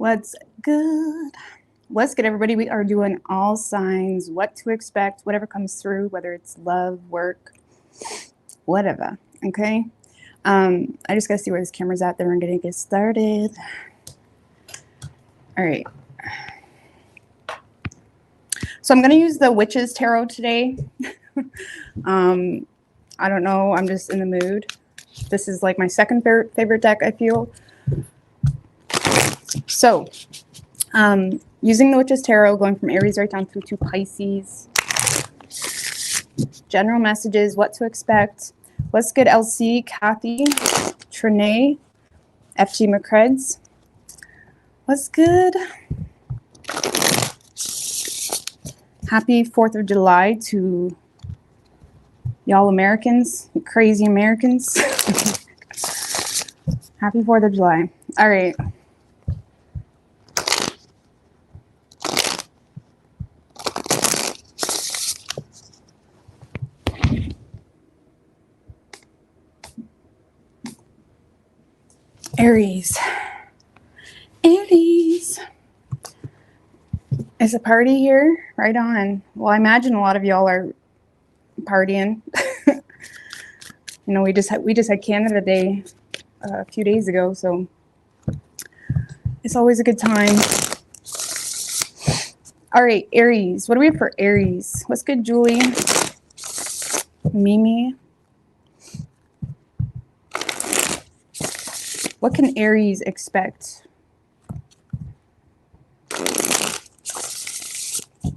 What's good? What's good, everybody? We are doing all signs, what to expect, whatever comes through, whether it's love, work, whatever. Okay. I just gotta see where this camera's at. Then we're gonna get started. All right. So I'm gonna use the Witches Tarot today. I don't know. I'm just in the mood. This is like my second favorite deck, I feel. So, using the Witches Tarot, going from Aries right down through to Pisces. General messages, what to expect. What's good, LC, Kathy, Trinae, FG McCreds. What's good? Happy 4th of July to y'all Americans, crazy Americans. Happy 4th of July. All right. Aries. Aries. It's a party here. Right on. Well, I imagine a lot of y'all are partying. You know, we just had Canada Day a few days ago, so it's always a good time. All right, Aries. What do we have for Aries? What's good, Julie? Mimi. What can Aries expect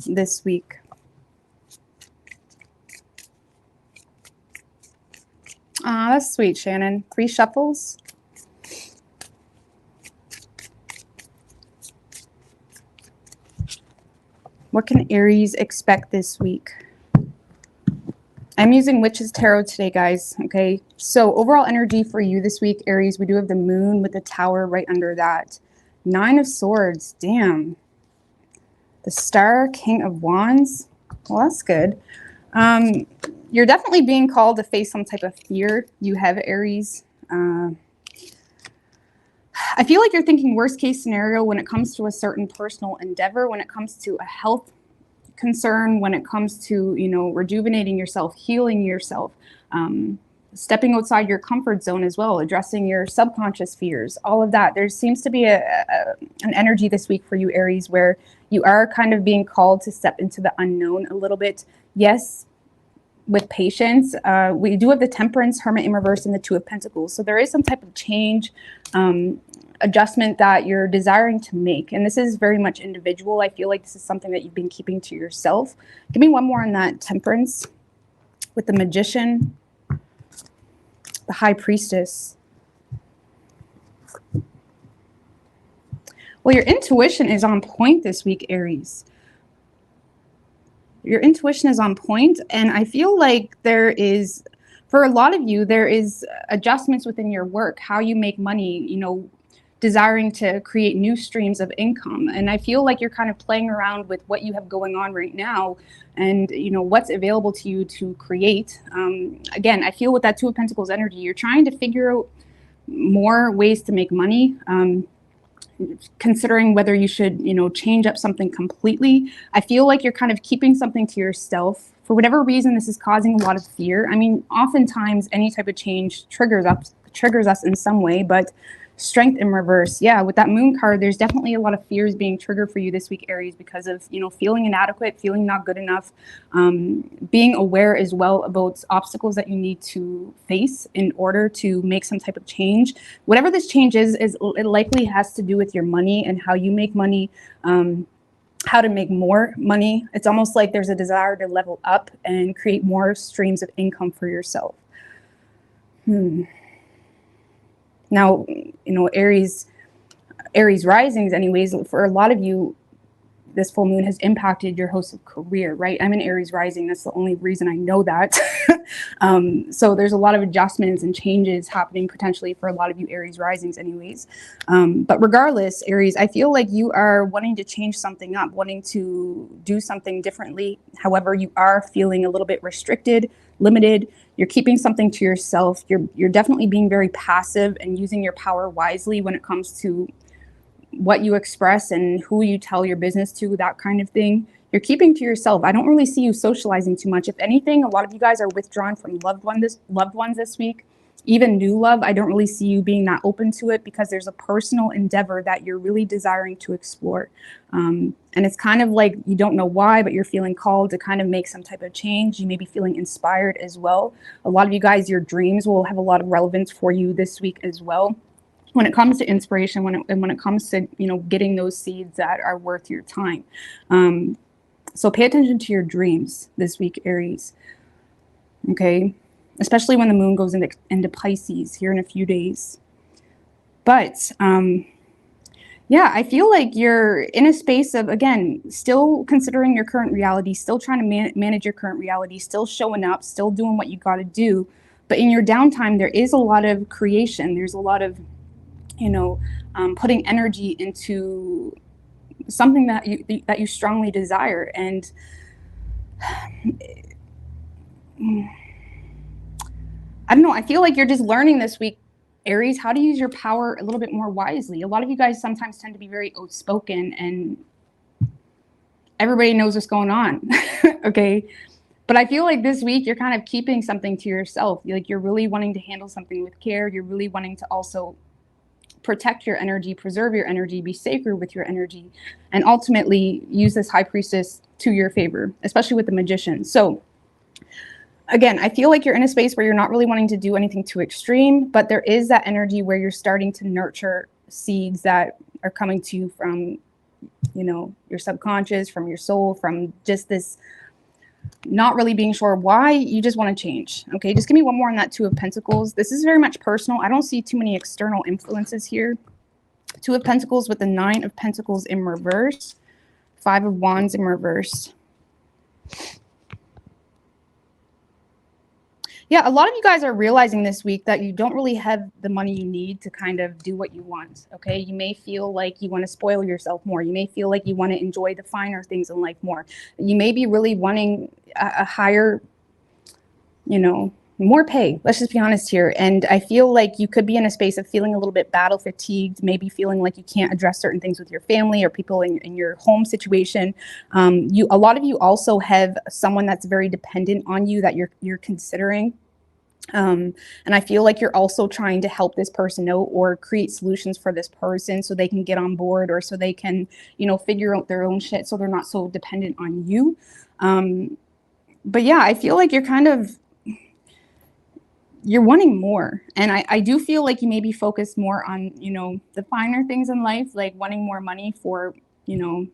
this week? Ah, that's sweet, Shannon. 3 shuffles. What can Aries expect this week? I'm using Witches Tarot today, guys. Okay, so overall energy for you this week, Aries, we do have the moon with the tower right under that. 9 of Swords, damn. The Star, King of Wands. Well, that's good. You're definitely being called to face some type of fear. You have Aries. I feel like you're thinking worst case scenario when it comes to a certain personal endeavor, when it comes to a health concern, when it comes to, you know, rejuvenating yourself, healing yourself, stepping outside your comfort zone as well, addressing your subconscious fears, all of that. There seems to be an energy this week for you, Aries, where you are kind of being called to step into the unknown a little bit. Yes, with patience. We do have the Temperance, Hermit in reverse, and the 2 of Pentacles. So there is some type of change, adjustment that you're desiring to make. And this is very much individual. I feel like this is something that you've been keeping to yourself. Give me one more on that Temperance with the Magician, the High Priestess. Well, your intuition is on point this week, Aries. Your intuition is on point, and I feel like there is, for a lot of you, there is adjustments within your work, how you make money, you know, desiring to create new streams of income. And I feel like you're kind of playing around with what you have going on right now and, you know, what's available to you to create. Again, I feel with that 2 of Pentacles energy, you're trying to figure out more ways to make money. Considering whether you should, you know, change up something completely. I feel like you're kind of keeping something to yourself. For whatever reason, this is causing a lot of fear. I mean, oftentimes any type of change triggers us in some way, but Strength in reverse. Yeah, with that moon card, there's definitely a lot of fears being triggered for you this week, Aries, because of, you know, feeling inadequate, feeling not good enough, being aware as well about obstacles that you need to face in order to make some type of change. Whatever this change is it likely has to do with your money and how you make money, how to make more money. It's almost like there's a desire to level up and create more streams of income for yourself. Now, you know, Aries risings anyways, for a lot of you, this full moon has impacted your host of career, right? I'm an Aries rising. That's the only reason I know that. So there's a lot of adjustments and changes happening potentially for a lot of you Aries risings anyways. But regardless, Aries, I feel like you are wanting to change something up, wanting to do something differently. However, you are feeling a little bit restricted, limited. You're keeping something to yourself. You're definitely being very passive and using your power wisely when it comes to what you express and who you tell your business to, that kind of thing, you're keeping to yourself. I don't really see you socializing too much. If anything, a lot of you guys are withdrawn from loved ones this week. Even new love, I don't really see you being that open to it, because there's a personal endeavor that you're really desiring to explore. And it's kind of like you don't know why, but you're feeling called to kind of make some type of change. You may be feeling inspired as well. A lot of you guys, your dreams will have a lot of relevance for you this week as well, when it comes to inspiration, when it comes to, you know, getting those seeds that are worth your time. So pay attention to your dreams this week, Aries. Okay, especially when the moon goes into Pisces here in a few days. But yeah, I feel like you're in a space of, again, still considering your current reality, still trying to manage your current reality, still showing up, still doing what you got to do. But in your downtime, there is a lot of creation. There's a lot of, you know, putting energy into something that you strongly desire. And I don't know, I feel like you're just learning this week, Aries, how to use your power a little bit more wisely. A lot of you guys sometimes tend to be very outspoken and everybody knows what's going on. Okay, but I feel like this week you're kind of keeping something to yourself. Like, you're really wanting to handle something with care. You're really wanting to also protect your energy, preserve your energy, be sacred with your energy, and ultimately use this high priestess to your favor, especially with the magician. So again, I feel like you're in a space where you're not really wanting to do anything too extreme, but there is that energy where you're starting to nurture seeds that are coming to you from, you know, your subconscious, from your soul, from just this not really being sure why, you just want to change. Okay, just give me one more on that Two of Pentacles. This is very much personal. I don't see too many external influences here. Two of Pentacles with the Nine of Pentacles in reverse, Five of Wands in reverse. Yeah, a lot of you guys are realizing this week that you don't really have the money you need to kind of do what you want, okay? You may feel like you want to spoil yourself more. You may feel like you want to enjoy the finer things in life more. You may be really wanting a higher, you know, more pay. Let's just be honest here. And I feel like you could be in a space of feeling a little bit battle fatigued, maybe feeling like you can't address certain things with your family or people in your home situation. A lot of you also have someone that's very dependent on you that you're considering. And I feel like you're also trying to help this person out or create solutions for this person so they can get on board, or so they can, you know, figure out their own shit so they're not so dependent on you. But yeah, I feel like you're kind of, you're wanting more. And I do feel like you may be focused more on, you know, the finer things in life, like wanting more money for, you know,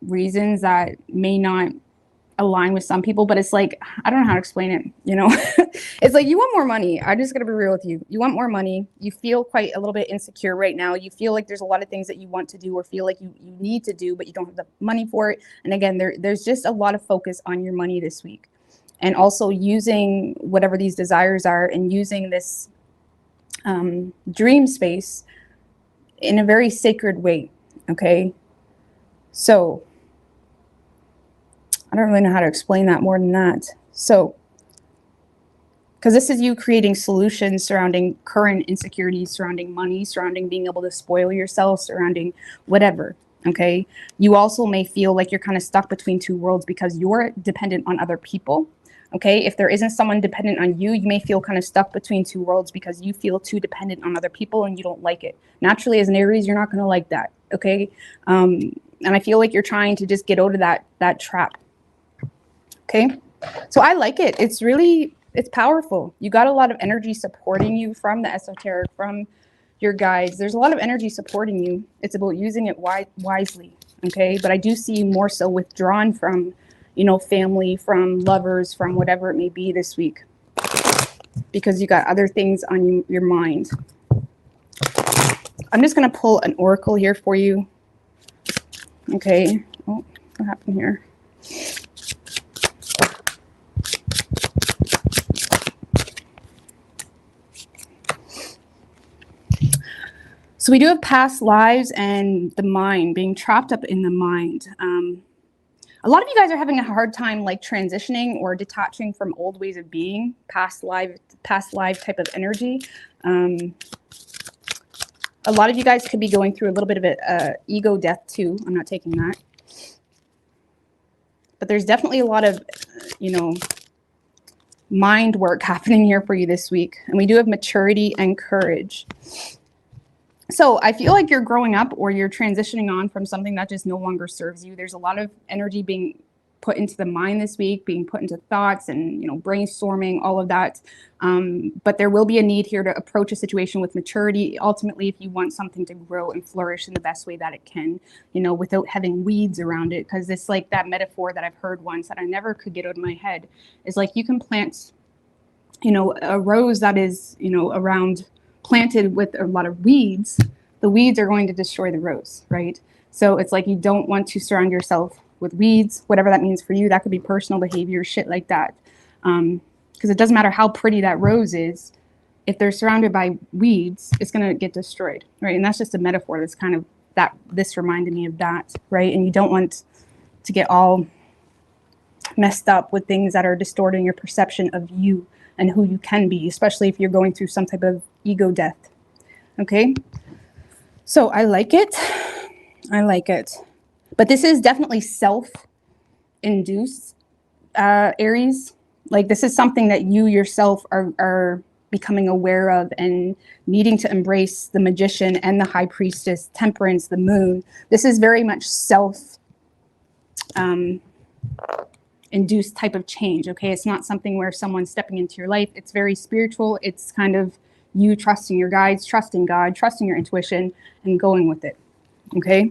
reasons that may not align with some people. But it's like, I don't know how to explain it, you know. It's like, you want more money. I just gotta be real with you. You want more money. You feel quite a little bit insecure right now. You feel like there's a lot of things that you want to do or feel like you need to do, but you don't have the money for it. And again, there's just a lot of focus on your money this week. And also using whatever these desires are and using this dream space in a very sacred way, okay? So I don't really know how to explain that more than that. So, because this is you creating solutions surrounding current insecurities, surrounding money, surrounding being able to spoil yourself, surrounding whatever, okay? You also may feel like you're kind of stuck between two worlds because you're dependent on other people, okay? If there isn't someone dependent on you, you may feel kind of stuck between two worlds because you feel too dependent on other people and you don't like it. Naturally, as an Aries, you're not going to like that, okay? And I feel like you're trying to just get out of that trap. Okay, so I like it. It's powerful. You got a lot of energy supporting you from the esoteric, from your guides. There's a lot of energy supporting you. It's about using it wisely, okay? But I do see you more so withdrawn from, you know, family, from lovers, from whatever it may be this week, because you got other things on your mind. I'm just going to pull an oracle here for you. Okay. Oh, what happened here? So we do have past lives and the mind, being trapped up in the mind. A lot of you guys are having a hard time like transitioning or detaching from old ways of being, past life type of energy. A lot of you guys could be going through a little bit of a ego death too. I'm not taking that. But there's definitely a lot of, you know, mind work happening here for you this week. And we do have maturity and courage. So I feel like you're growing up or you're transitioning on from something that just no longer serves you. There's a lot of energy being put into the mind this week, being put into thoughts and, you know, brainstorming, all of that. But there will be a need here to approach a situation with maturity. Ultimately, if you want something to grow and flourish in the best way that it can, you know, without having weeds around it. Because it's like that metaphor that I've heard once that I never could get out of my head is like you can plant, you know, a rose that is, you know, planted with a lot of weeds. The weeds are going to destroy the rose, right? So it's like you don't want to surround yourself with weeds, whatever that means for you. That could be personal behavior, shit like that. Because it doesn't matter how pretty that rose is. If they're surrounded by weeds, it's going to get destroyed, right? And that's just a metaphor. That's kind of that. This reminded me of that, right? And you don't want to get all messed up with things that are distorting your perception of you and who you can be, especially if you're going through some type of ego death. Okay? So I like it. I like it. But this is definitely self-induced, Aries. Like this is something that you yourself are becoming aware of and needing to embrace. The Magician and the High Priestess, Temperance, the Moon. This is very much induced type of change. Okay, it's not something where someone's stepping into your life. It's very spiritual. It's kind of you trusting your guides, trusting God, trusting your intuition, and going with it. Okay.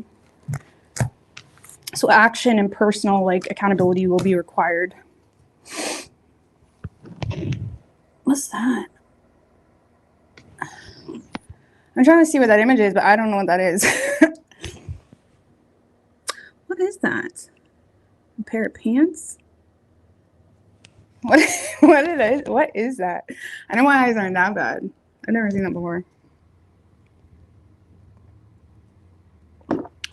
So action and personal like accountability will be required. What's that? I'm trying to see what that image is, but I don't know what that is. What is that? A pair of pants? What is that? I know my eyes aren't that bad. I've never seen that before.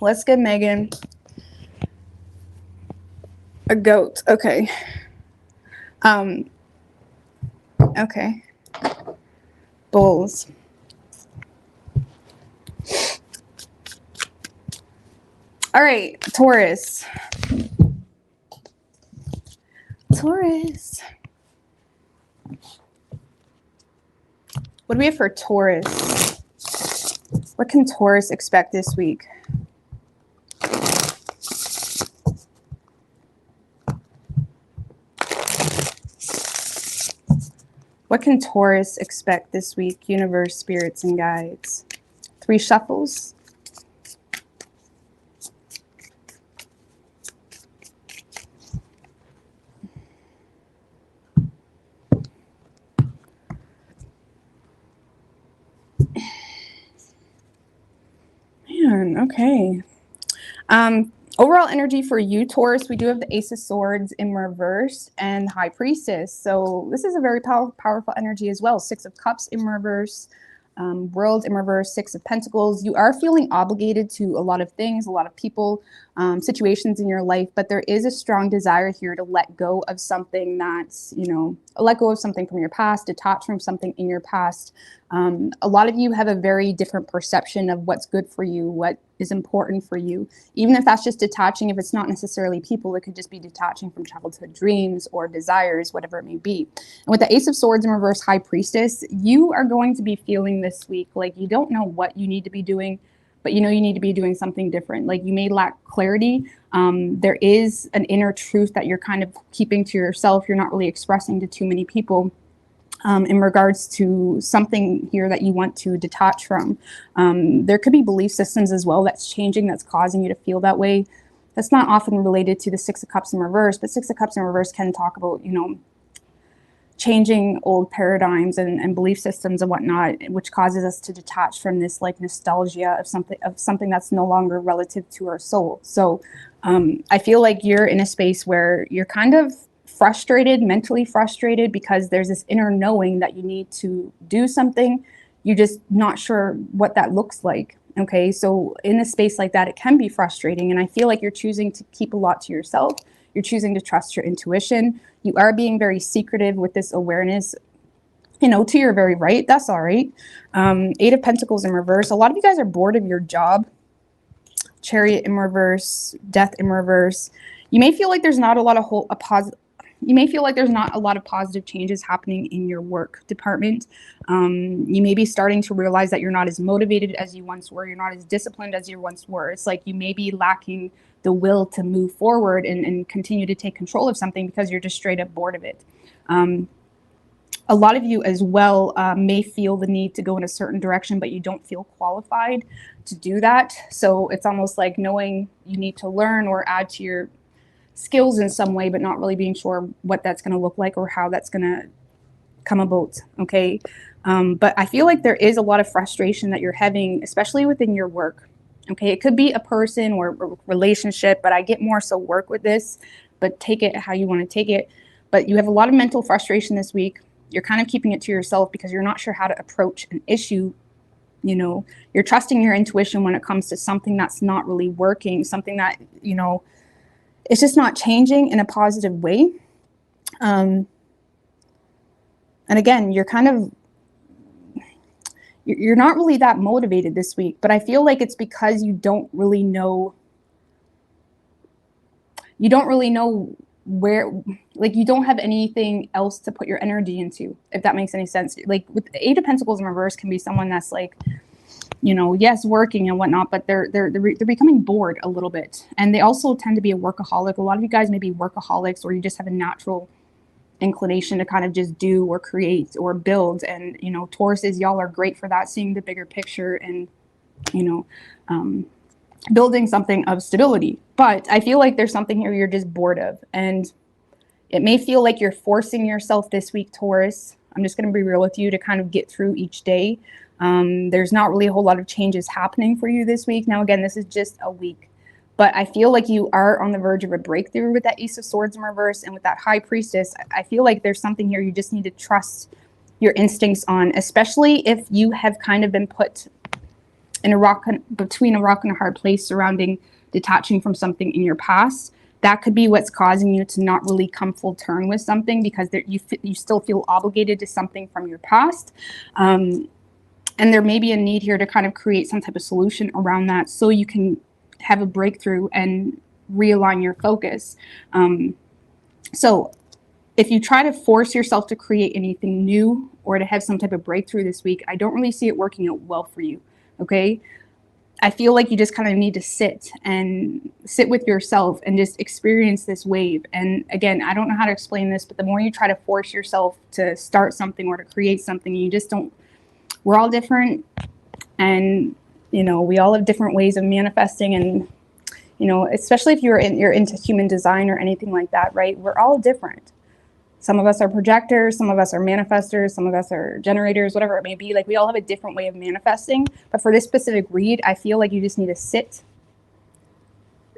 Let's give Megan a goat. Okay. Okay. Bulls. All right, Taurus. Taurus. What do we have for Taurus? What can Taurus expect this week? What can Taurus expect this week? Universe, spirits, and guides. 3 shuffles. Man, okay. Overall energy for you, Taurus, we do have the Ace of Swords in reverse and High Priestess. So this is a very powerful energy as well. 6 of Cups in reverse, World in reverse, 6 of Pentacles. You are feeling obligated to a lot of things, a lot of people, situations in your life, but there is a strong desire here to let go of something that's, you know, let go of something from your past, detach from something in your past. A lot of you have a very different perception of what's good for you, what is important for you. Even if that's just detaching, if it's not necessarily people, it could just be detaching from childhood dreams or desires, whatever it may be. And with the Ace of Swords in reverse, High Priestess, you are going to be feeling this week like you don't know what you need to be doing, but you know you need to be doing something different. Like you may lack clarity. There is an inner truth that you're kind of keeping to yourself. You're not really expressing to too many people. In regards to something here that you want to detach from. There could be belief systems as well that's changing, that's causing you to feel that way. That's not often related to the 6 of Cups in reverse, but 6 of Cups in reverse can talk about, you know, changing old paradigms and belief systems and whatnot, which causes us to detach from this like nostalgia of something that's no longer relative to our soul. So I feel like you're in a space where you're kind of frustrated, mentally frustrated, because there's this inner knowing that you need to do something. You're just not sure what that looks like. Okay, so in a space like that, it can be frustrating. And I feel like you're choosing to keep a lot to yourself. You're choosing to trust your intuition. You are being very secretive with this awareness you know, to your very right. That's all right. Eight of Pentacles in reverse. A lot of you guys are bored of your job. Chariot in reverse, Death in reverse. You may feel like there's not a lot of you may feel like there's not a lot of positive changes happening in your work department. You may be starting to realize that you're not as motivated as you once were. You're not as disciplined as you once were. It's like you may be lacking the will to move forward and continue to take control of something because you're just straight up bored of it. A lot of you as well may feel the need to go in a certain direction, but you don't feel qualified to do that. So it's almost like knowing you need to learn or add to your skills in some way, but not really being sure what that's going to look like or how that's going to come about. Okay. But I feel like there is a lot of frustration that you're having, especially within your work. Okay. It could be a person or a relationship, but I get more so work with this, but take it how you want to take it. But you have a lot of mental frustration this week. You're kind of keeping it to yourself because you're not sure how to approach an issue. You know, you're trusting your intuition when it comes to something that's not really working, something that, you know, it's just not changing in a positive way. And again, you're not really that motivated this week, but I feel like it's because you don't really know where, like, you don't have anything else to put your energy into, if that makes any sense. Like with the Eight of Pentacles in reverse can be someone that's like, you know, yes, working and whatnot, but they're becoming bored a little bit. And they also tend to be a workaholic. A lot of you guys may be workaholics, or you just have a natural inclination to kind of just do or create or build. And, you know, Tauruses, y'all are great for that, seeing the bigger picture and, you know, building something of stability. But I feel like there's something here you're just bored of. And it may feel like you're forcing yourself this week, Taurus. I'm just going to be real with you, to kind of get through each day. There's not really a whole lot of changes happening for you this week. Now, again, this is just a week, but I feel like you are on the verge of a breakthrough with that Ace of Swords in reverse and with that High Priestess. I feel like there's something here you just need to trust your instincts on, especially if you have kind of been put in between a rock and a hard place surrounding detaching from something in your past. That could be what's causing you to not really come full term with something, because you still feel obligated to something from your past. And there may be a need here to kind of create some type of solution around that so you can have a breakthrough and realign your focus. So if you try to force yourself to create anything new or to have some type of breakthrough this week, I don't really see it working out well for you. Okay. I feel like you just kind of need to sit with yourself and just experience this wave. And again, I don't know how to explain this, but the more you try to force yourself to start something or to create something, you just don't. We're all different, and, you know, we all have different ways of manifesting. And, you know, especially if you're into human design or anything like that, right? We're all different. Some of us are projectors, some of us are manifestors, some of us are generators, whatever it may be. Like, we all have a different way of manifesting. But for this specific read, I feel like you just need to sit,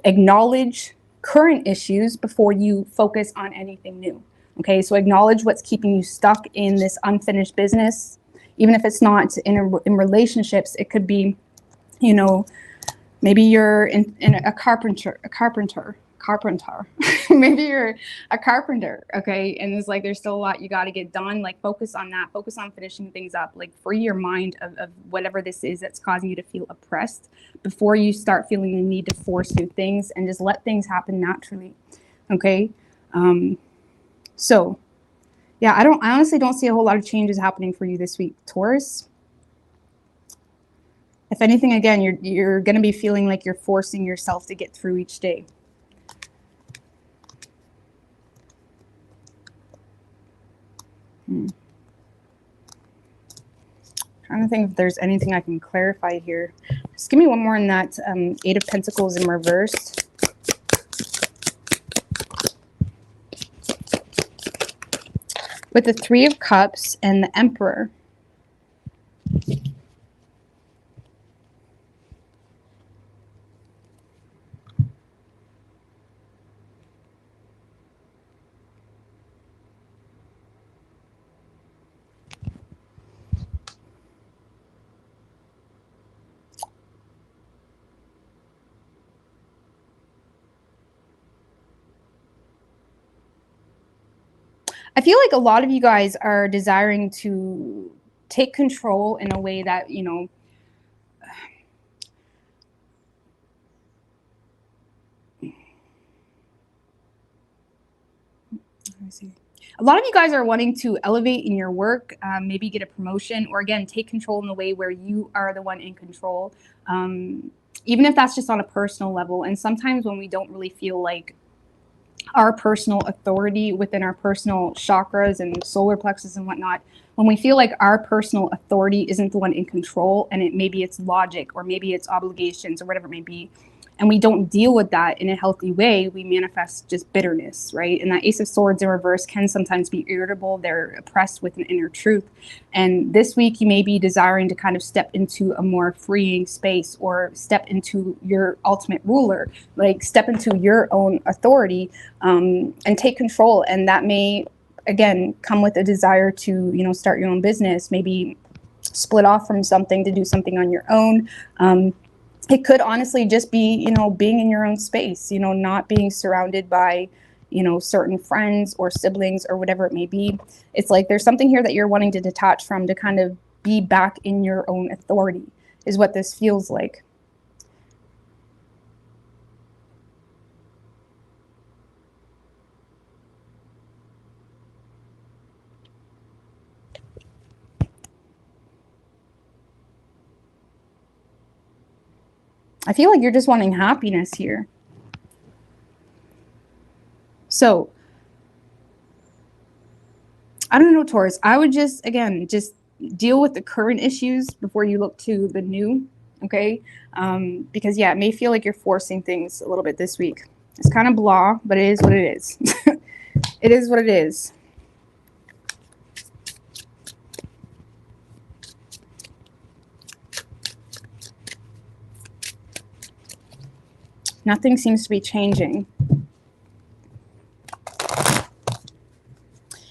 acknowledge current issues before you focus on anything new. Okay, so acknowledge what's keeping you stuck in this unfinished business. Even if it's not in relationships, it could be, you know, maybe you're in a carpenter. Maybe you're a carpenter, okay? And it's like there's still a lot you got to get done. Like, focus on that. Focus on finishing things up. Like, free your mind of whatever this is that's causing you to feel oppressed before you start feeling the need to force through things, and just let things happen naturally, okay? So yeah, I honestly don't see a whole lot of changes happening for you this week, Taurus. If anything, again, you're going to be feeling like you're forcing yourself to get through each day. Trying to think if there's anything I can clarify here. Just give me one more on that Eight of Pentacles in reverse. With the Three of Cups and the Emperor. I feel like a lot of you guys are desiring to take control in a way that, you know, let me see. A lot of you guys are wanting to elevate in your work, maybe get a promotion, or again, take control in the way where you are the one in control. Even if that's just on a personal level. And sometimes when we don't really feel like our personal authority within our personal chakras and solar plexus and whatnot, when we feel like our personal authority isn't the one in control, and maybe it's logic or maybe it's obligations or whatever it may be, and we don't deal with that in a healthy way, we manifest just bitterness, right? And that Ace of Swords in reverse can sometimes be irritable. They're oppressed with an inner truth. And this week you may be desiring to kind of step into a more freeing space, or step into your ultimate ruler, like step into your own authority, and take control. And that may, again, come with a desire to, you know, start your own business, maybe split off from something to do something on your own. It could honestly just be, you know, being in your own space, you know, not being surrounded by, you know, certain friends or siblings or whatever it may be. It's like there's something here that you're wanting to detach from to kind of be back in your own authority, is what this feels like. I feel like you're just wanting happiness here. So, I don't know, Taurus. I would just, again, just deal with the current issues before you look to the new, okay? Because, yeah, it may feel like you're forcing things a little bit this week. It's kind of blah, but it is what it is. It is what it is. Nothing seems to be changing.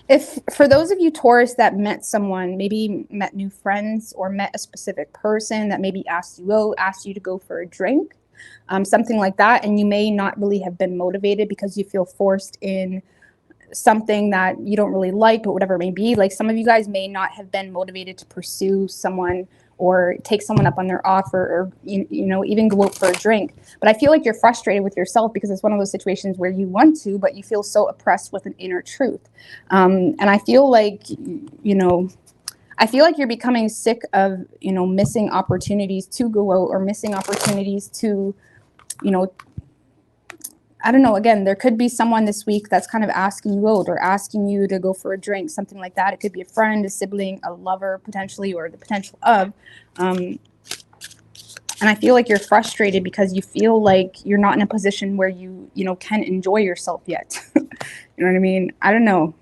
If for those of you Taurus that met someone, maybe met new friends or met a specific person that maybe asked you out, asked you to go for a drink, something like that, and you may not really have been motivated because you feel forced in something that you don't really like, but whatever it may be, like some of you guys may not have been motivated to pursue someone or take someone up on their offer, or you know, even go out for a drink. But I feel like you're frustrated with yourself because it's one of those situations where you want to, but you feel so oppressed with an inner truth. And I feel like, you know, I feel like you're becoming sick of, you know, missing opportunities to go out, or missing opportunities to, you know, I don't know, again, there could be someone this week that's kind of asking you out or asking you to go for a drink, something like that. It could be a friend, a sibling, a lover, potentially, or the potential of. And I feel like you're frustrated because you feel like you're not in a position where you know, can enjoy yourself yet. You know what I mean? I don't know.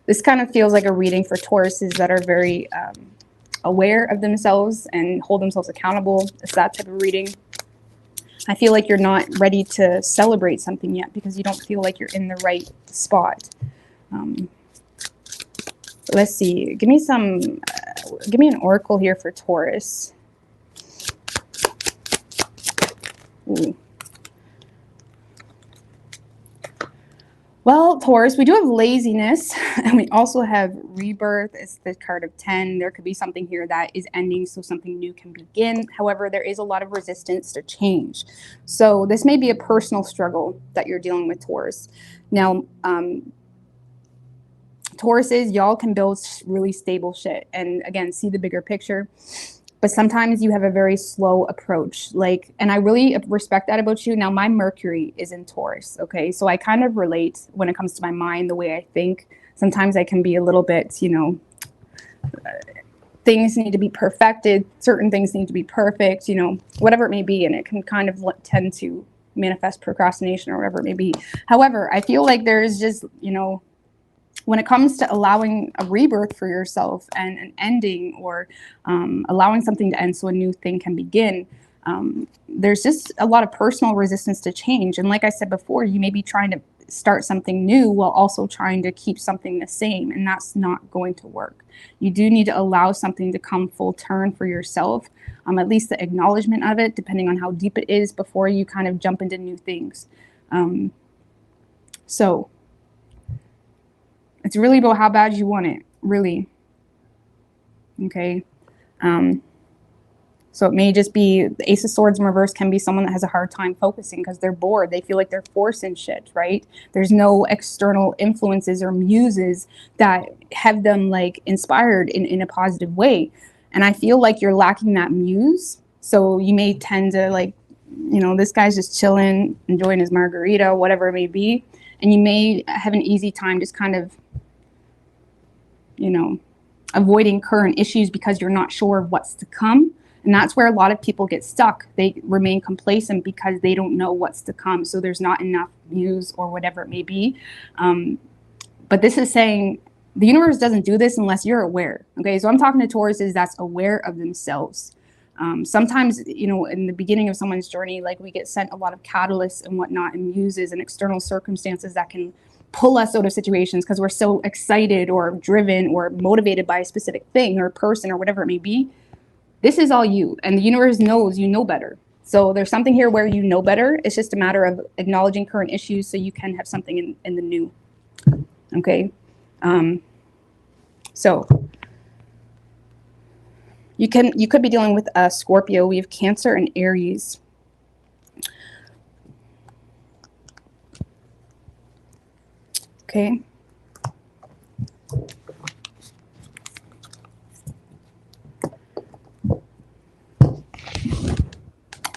This kind of feels like a reading for Tauruses that are very aware of themselves and hold themselves accountable. It's that type of reading. I feel like you're not ready to celebrate something yet because you don't feel like you're in the right spot. Let's see. Give me an oracle here for Taurus. Ooh. Well, Taurus, we do have laziness, and we also have rebirth. It's the card of 10. There could be something here that is ending so something new can begin. However, there is a lot of resistance to change. So this may be a personal struggle that you're dealing with, Taurus. Now, Tauruses, y'all can build really stable shit and, again, see the bigger picture. But sometimes you have a very slow approach. Like, and I really respect that about you. Now, my Mercury is in Taurus, okay? So I kind of relate when it comes to my mind, the way I think. Sometimes I can be a little bit, you know, things need to be perfected. Certain things need to be perfect, you know, whatever it may be. And it can kind of tend to manifest procrastination or whatever it may be. However, I feel like there is just, you know, when it comes to allowing a rebirth for yourself and an ending, or allowing something to end so a new thing can begin, there's just a lot of personal resistance to change. And like I said before, you may be trying to start something new while also trying to keep something the same, and that's not going to work. You do need to allow something to come full turn for yourself, at least the acknowledgement of it, depending on how deep it is, before you kind of jump into new things. So It's really about how bad you want it, really. Okay. So it may just be the Ace of Swords in reverse can be someone that has a hard time focusing because they're bored. They feel like they're forcing shit, right? There's no external influences or muses that have them like inspired in a positive way. And I feel like you're lacking that muse. So you may tend to like, you know, this guy's just chilling, enjoying his margarita, whatever it may be. And you may have an easy time just kind of, you know, avoiding current issues because you're not sure what's to come. And that's where a lot of people get stuck. They remain complacent because they don't know what's to come. So there's not enough news or whatever it may be. But this is saying the universe doesn't do this unless you're aware. Okay, so I'm talking to Tauruses that's aware of themselves. Sometimes, you know, in the beginning of someone's journey, like we get sent a lot of catalysts and whatnot and muses and external circumstances that can pull us out of situations because we're so excited or driven or motivated by a specific thing or person or whatever it may be. This is all you, and the universe knows you know better. So there's something here where you know better. It's just a matter of acknowledging current issues so you can have something in the new. Okay. So you could be dealing with a Scorpio. We have Cancer and Aries. Okay.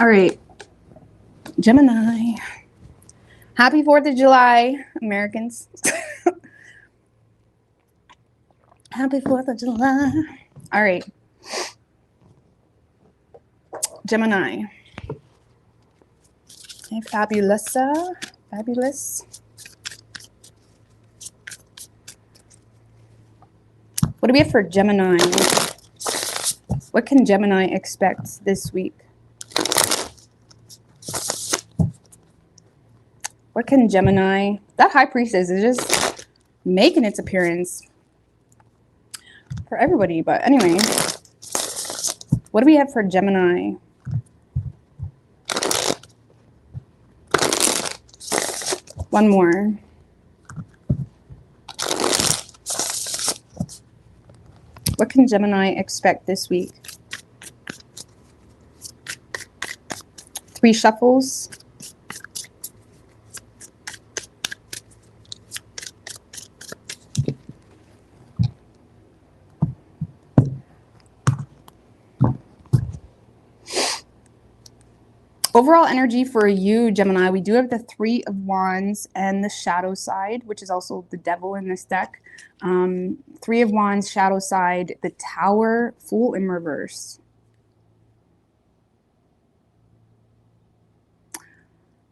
All right, Gemini. Happy 4th of July, Americans. Happy 4th of July. All right. Gemini. Okay, fabulosa. Fabulous. What do we have for Gemini? What can Gemini expect this week? What can Gemini... That High Priestess is just making its appearance for everybody. But anyway, what do we have for Gemini? One more. What can Gemini expect this week? 3 shuffles. Overall energy for you, Gemini, we do have the 3 of Wands and the shadow side, which is also the devil in this deck. 3 of Wands, shadow side, the Tower, Fool in reverse.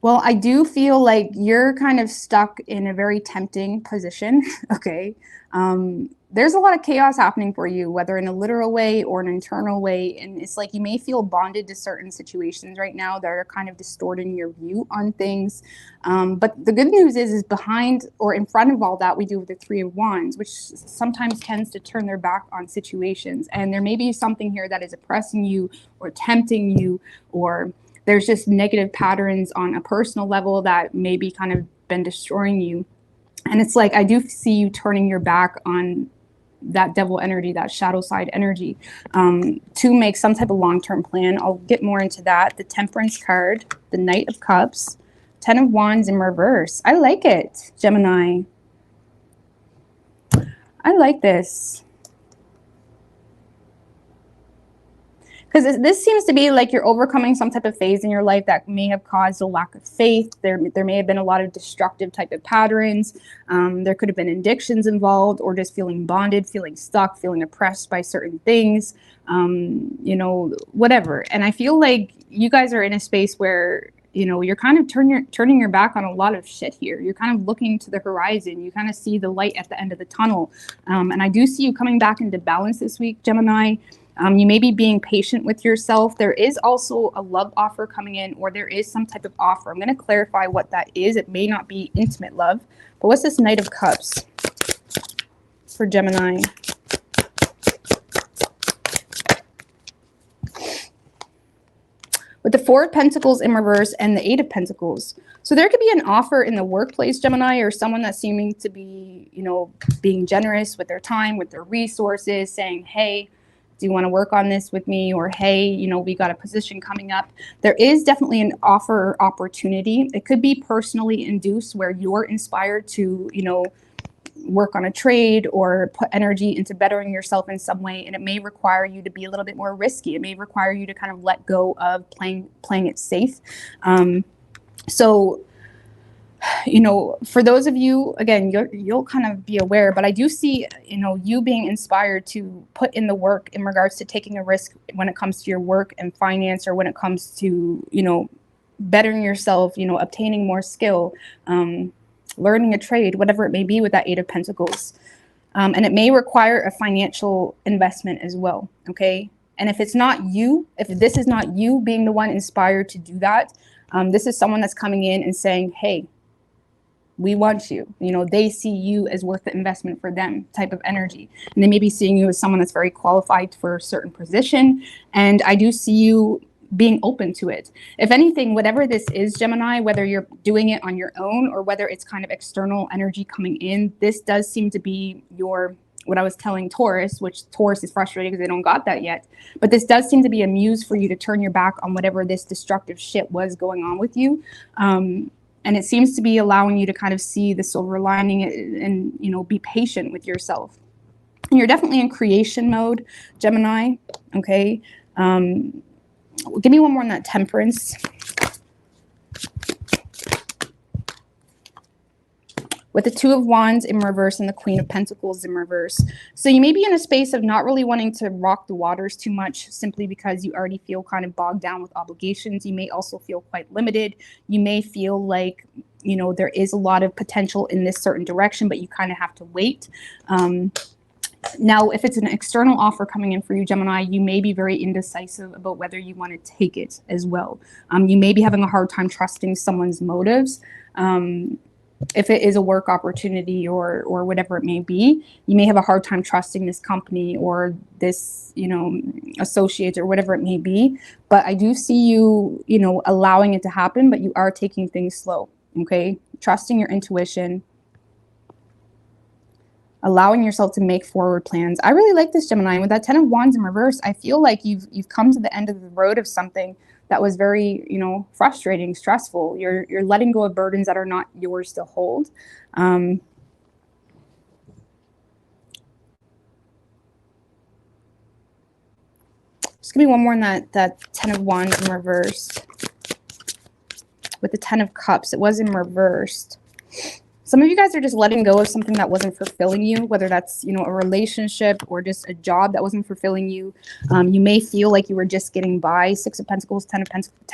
Well, I do feel like you're kind of stuck in a very tempting position, okay? There's a lot of chaos happening for you, whether in a literal way or an internal way, and it's like you may feel bonded to certain situations right now that are kind of distorting your view on things. But the good news is behind or in front of all that, we do the 3 of Wands, which sometimes tends to turn their back on situations. And there may be something here that is oppressing you or tempting you, or there's just negative patterns on a personal level that maybe kind of been destroying you. And it's like, I do see you turning your back on that devil energy, that shadow side energy, to make some type of long-term plan. I'll get more into that. The Temperance card, the Knight of Cups, 10 of Wands in reverse. I like it, Gemini. I like this. Because this seems to be like you're overcoming some type of phase in your life that may have caused a lack of faith. There may have been a lot of destructive type of patterns. There could have been addictions involved, or just feeling bonded, feeling stuck, feeling oppressed by certain things, you know, whatever. And I feel like you guys are in a space where, you know, you're kind of turning your back on a lot of shit here. You're kind of looking to the horizon. You kind of see the light at the end of the tunnel. And I do see you coming back into balance this week, Gemini. You may be being patient with yourself. There is also a love offer coming in, or there is some type of offer. I'm going to clarify what that is. It may not be intimate love. But what's this Knight of Cups for Gemini? with the Four of Pentacles in reverse and the Eight of Pentacles. So there could be an offer in the workplace, Gemini, or someone that's seeming to be, you know, being generous with their time, with their resources, saying, hey, do you want to work on this with me? Or, hey, you know, we got a position coming up. There is definitely an offer or opportunity. It could be personally induced where you're inspired to, you know, work on a trade or put energy into bettering yourself in some way, and it may require you to be a little bit more risky. It may require you to kind of let go of playing it safe. So, you know, for those of you, again, you'll kind of be aware, but I do see, you know, you being inspired to put in the work in regards to taking a risk when it comes to your work and finance, or when it comes to, you know, bettering yourself, you know, obtaining more skill, learning a trade, whatever it may be with that Eight of Pentacles. And it may require a financial investment as well, okay? And if it's not you, if this is not you being the one inspired to do that, this is someone that's coming in and saying, hey, we want you. You know, they see you as worth the investment for them type of energy. And they may be seeing you as someone that's very qualified for a certain position. And I do see you being open to it. If anything, whatever this is, Gemini, whether you're doing it on your own or whether it's kind of external energy coming in, this does seem to be your, what I was telling Taurus, which Taurus is frustrated because they don't got that yet. But this does seem to be a muse for you to turn your back on whatever this destructive shit was going on with you. And it seems to be allowing you to kind of see the silver lining and, you know, be patient with yourself. And you're definitely in creation mode, Gemini, okay? Give me one more on that Temperance. With the Two of Wands in reverse and the Queen of Pentacles in reverse. So you may be in a space of not really wanting to rock the waters too much, simply because you already feel kind of bogged down with obligations. You may also feel quite limited. You may feel like, you know, there is a lot of potential in this certain direction, but you kind of have to wait. Now, if it's an external offer coming in for you, Gemini, you may be very indecisive about whether you want to take it as well. You may be having a hard time trusting someone's motives. If it is a work opportunity or whatever it may be, you may have a hard time trusting this company or this, you know, associate or whatever it may be. But I do see you, you know, allowing it to happen, but you are taking things slow, okay? Trusting your intuition, allowing yourself to make forward plans. I really like this, Gemini. With that Ten of Wands in reverse, I feel like you've come to the end of the road of something that was very, you know, frustrating, stressful. You're letting go of burdens that are not yours to hold. Just give me one more on that Ten of Wands in reverse. With the Ten of Cups, it was in reversed. Some of you guys are just letting go of something that wasn't fulfilling you, whether that's, you know, a relationship or just a job that wasn't fulfilling you. You may feel like you were just getting by. Six of Pentacles, Ten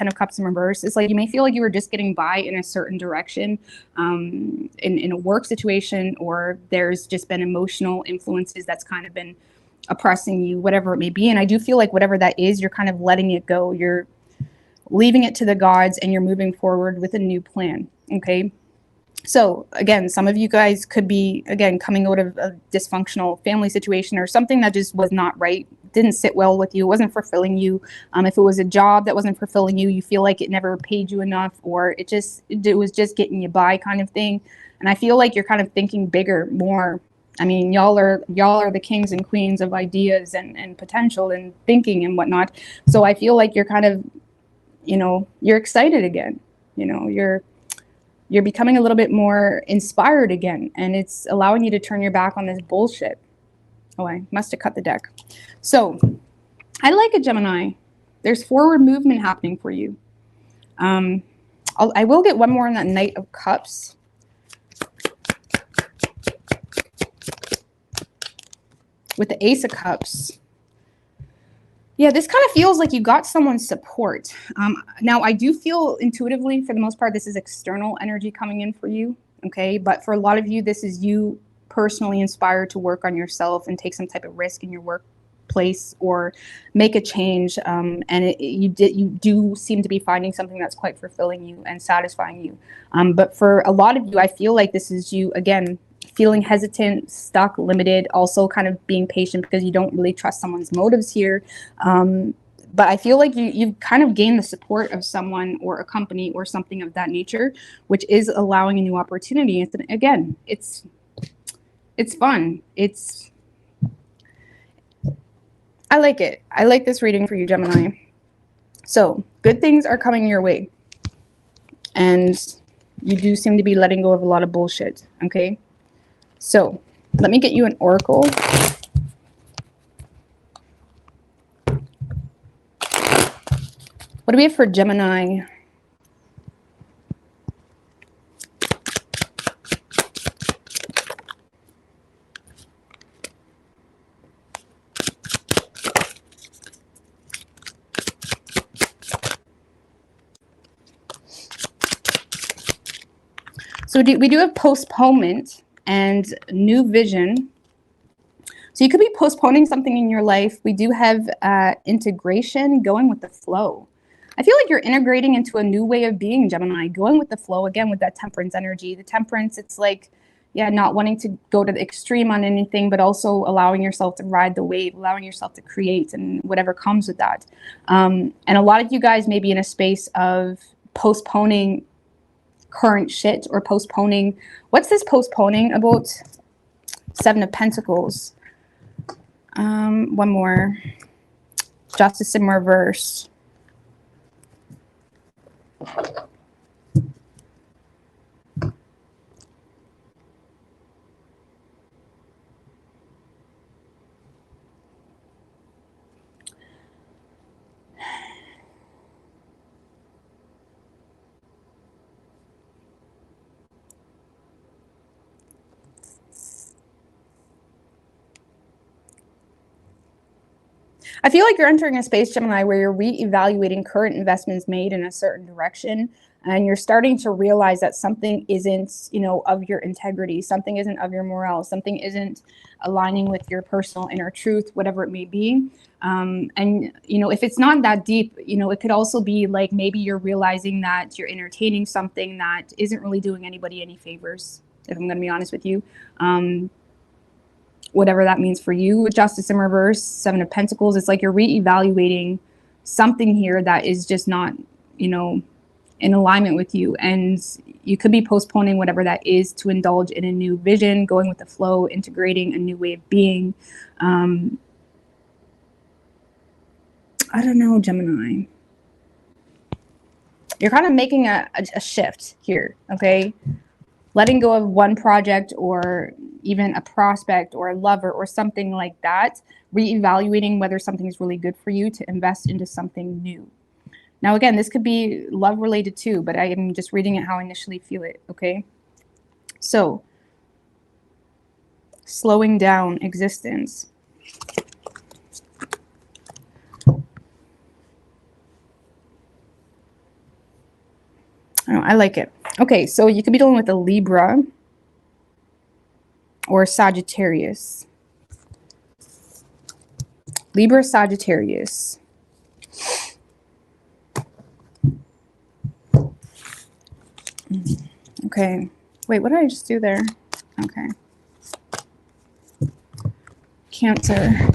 of Cups in reverse. It's like you may feel like you were just getting by in a certain direction in a work situation, or there's just been emotional influences that's kind of been oppressing you, whatever it may be. And I do feel like whatever that is, you're kind of letting it go. You're leaving it to the gods and you're moving forward with a new plan, okay? So again, some of you guys could be, again, coming out of a dysfunctional family situation or something that just was not right, didn't sit well with you, wasn't fulfilling you. If it was a job that wasn't fulfilling you, you feel like it never paid you enough, or it was just getting you by kind of thing. And I feel like you're kind of thinking bigger, more. I mean, y'all are the kings and queens of ideas and potential and thinking and whatnot. So I feel like you're kind of, you know, you're excited again. You know, you're becoming a little bit more inspired again, and it's allowing you to turn your back on this bullshit. Oh, I must have cut the deck. So I like it, Gemini. There's forward movement happening for you. I will get one more on that Knight of Cups. With the Ace of Cups. Yeah, this kind of feels like you got someone's support. Now, I do feel intuitively, for the most part, this is external energy coming in for you, okay? But for a lot of you, this is you personally inspired to work on yourself and take some type of risk in your workplace or make a change. And you do seem to be finding something that's quite fulfilling you and satisfying you. But for a lot of you, I feel like this is you, again, feeling hesitant, stuck, limited, also kind of being patient because you don't really trust someone's motives here. But I feel like you've kind of gained the support of someone or a company or something of that nature, which is allowing a new opportunity. Again, it's fun. I like it. I like this reading for you, Gemini. So good things are coming your way. And you do seem to be letting go of a lot of bullshit. Okay. So let me get you an oracle. What do we have for Gemini? So we do have postponement and new vision. So you could be postponing something in your life. We do have integration, going with the flow. I feel like you're integrating into a new way of being, Gemini, going with the flow, again, with that temperance energy. The temperance, it's like, yeah, not wanting to go to the extreme on anything, but also allowing yourself to ride the wave, allowing yourself to create and whatever comes with that. And a lot of you guys may be in a space of postponing current shit or postponing. What's this postponing about? Seven of Pentacles. One more. Justice in reverse. I feel like you're entering a space, Gemini, where you're reevaluating current investments made in a certain direction, and you're starting to realize that something isn't, of your integrity, something isn't of your morale, something isn't aligning with your personal inner truth, whatever it may be. And, if it's not that deep, it could also be like maybe you're realizing that you're entertaining something that isn't really doing anybody any favors, if I'm going to be honest with you. Whatever that means for you. With Justice in reverse, Seven of Pentacles, it's like you're reevaluating something here that is just not, in alignment with you. And you could be postponing whatever that is to indulge in a new vision, going with the flow, integrating a new way of being. I don't know, Gemini. You're kind of making a shift here, okay? Letting go of one project or even a prospect or a lover or something like that, reevaluating whether something is really good for you to invest into something new. Now, again, this could be love related too, but I am just reading it how I initially feel it, okay? So, slowing down existence. Oh, I like it. Okay, so you could be dealing with a Libra or Sagittarius. Libra, Sagittarius. Okay. Wait, what did I just do there? Okay. Cancer.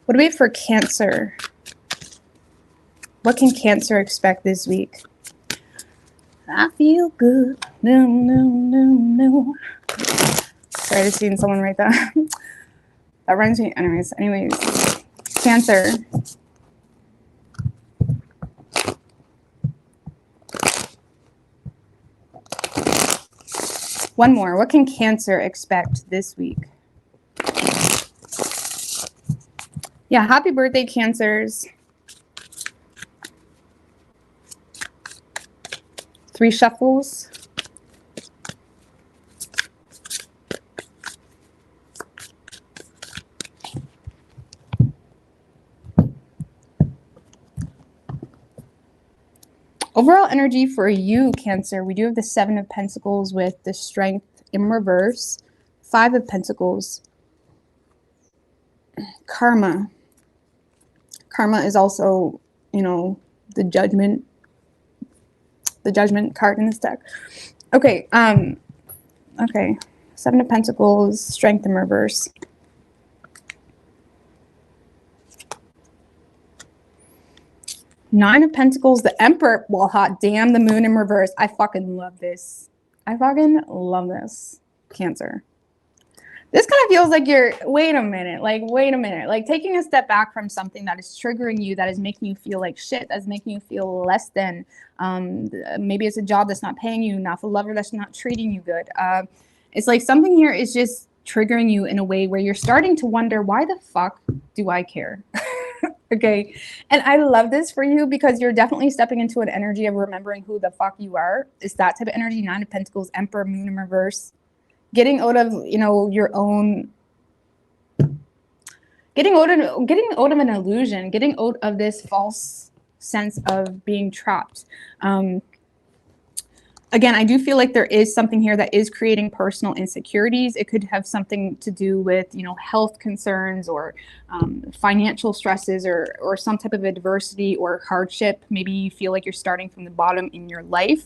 What do we have for Cancer? What can Cancer expect this week? I feel good. No, no, no, no. Sorry, I just seen someone write that. That reminds me. Anyways, Cancer. One more. What can Cancer expect this week? Yeah, happy birthday, Cancers. 3 shuffles. Overall energy for you, Cancer, we do have the 7 of Pentacles with the Strength in reverse, 5 of Pentacles, Karma. Karma is also, the Judgment the Judgment card in this deck. Okay, okay. 7 of Pentacles, Strength in reverse. Nine of Pentacles, the Emperor. Well, hot damn, the Moon in reverse. I fucking love this. I fucking love this. Cancer. This kind of feels like you're, wait a minute, like taking a step back from something that is triggering you, that is making you feel like shit, that's making you feel less than. Maybe it's a job that's not paying you enough, a lover that's not treating you good. It's like something here is just triggering you in a way where you're starting to wonder, why the fuck do I care? Okay. And I love this for you because you're definitely stepping into an energy of remembering who the fuck you are. It's that type of energy. 9 of Pentacles, Emperor, Moon in reverse. Getting out of, you know, your own, getting out of an illusion, getting out of this false sense of being trapped. Again, I do feel like there is something here that is creating personal insecurities. It could have something to do with, you know, health concerns or financial stresses or some type of adversity or hardship. Maybe you feel like you're starting from the bottom in your life.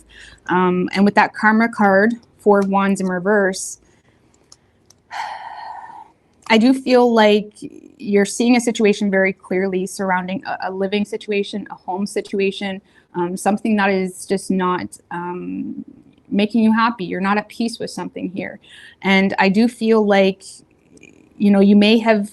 And with that Karma card, 4 of Wands in reverse, I do feel like you're seeing a situation very clearly surrounding a living situation, a home situation, something that is just not making you happy. You're not at peace with something here. And I do feel like, you know, you may have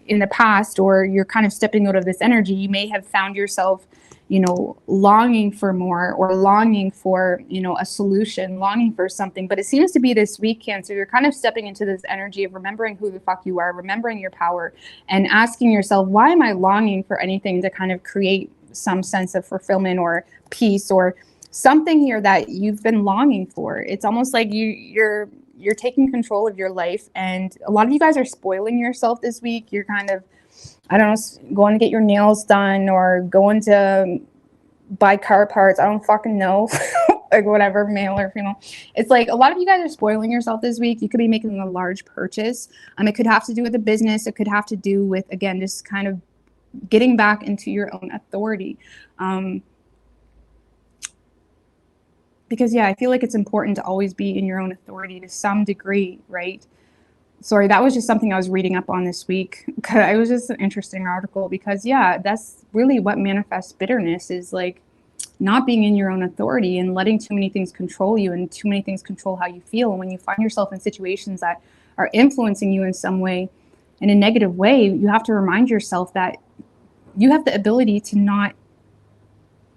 in the past, or you're kind of stepping out of this energy, you may have found yourself, you know, longing for more or longing for, you know, a solution, longing for something. But it seems to be this week, Cancer, you're kind of stepping into this energy of remembering who the fuck you are, remembering your power, and asking yourself, why am I longing for anything to kind of create some sense of fulfillment or peace or something here that you've been longing for? It's almost like you're taking control of your life. And a lot of you guys are spoiling yourself this week. You're kind of, I don't know, going to get your nails done or going to buy car parts. I don't fucking know. Like whatever, male or female. It's like a lot of you guys are spoiling yourself this week. You could be making a large purchase. It could have to do with a business. It could have to do with, again, just kind of getting back into your own authority. Because, yeah, I feel like it's important to always be in your own authority to some degree, right? Sorry, that was just something I was reading up on this week. It was just an interesting article because, yeah, that's really what manifests bitterness, is like not being in your own authority and letting too many things control you and too many things control how you feel. And when you find yourself in situations that are influencing you in some way, in a negative way, you have to remind yourself that you have the ability to not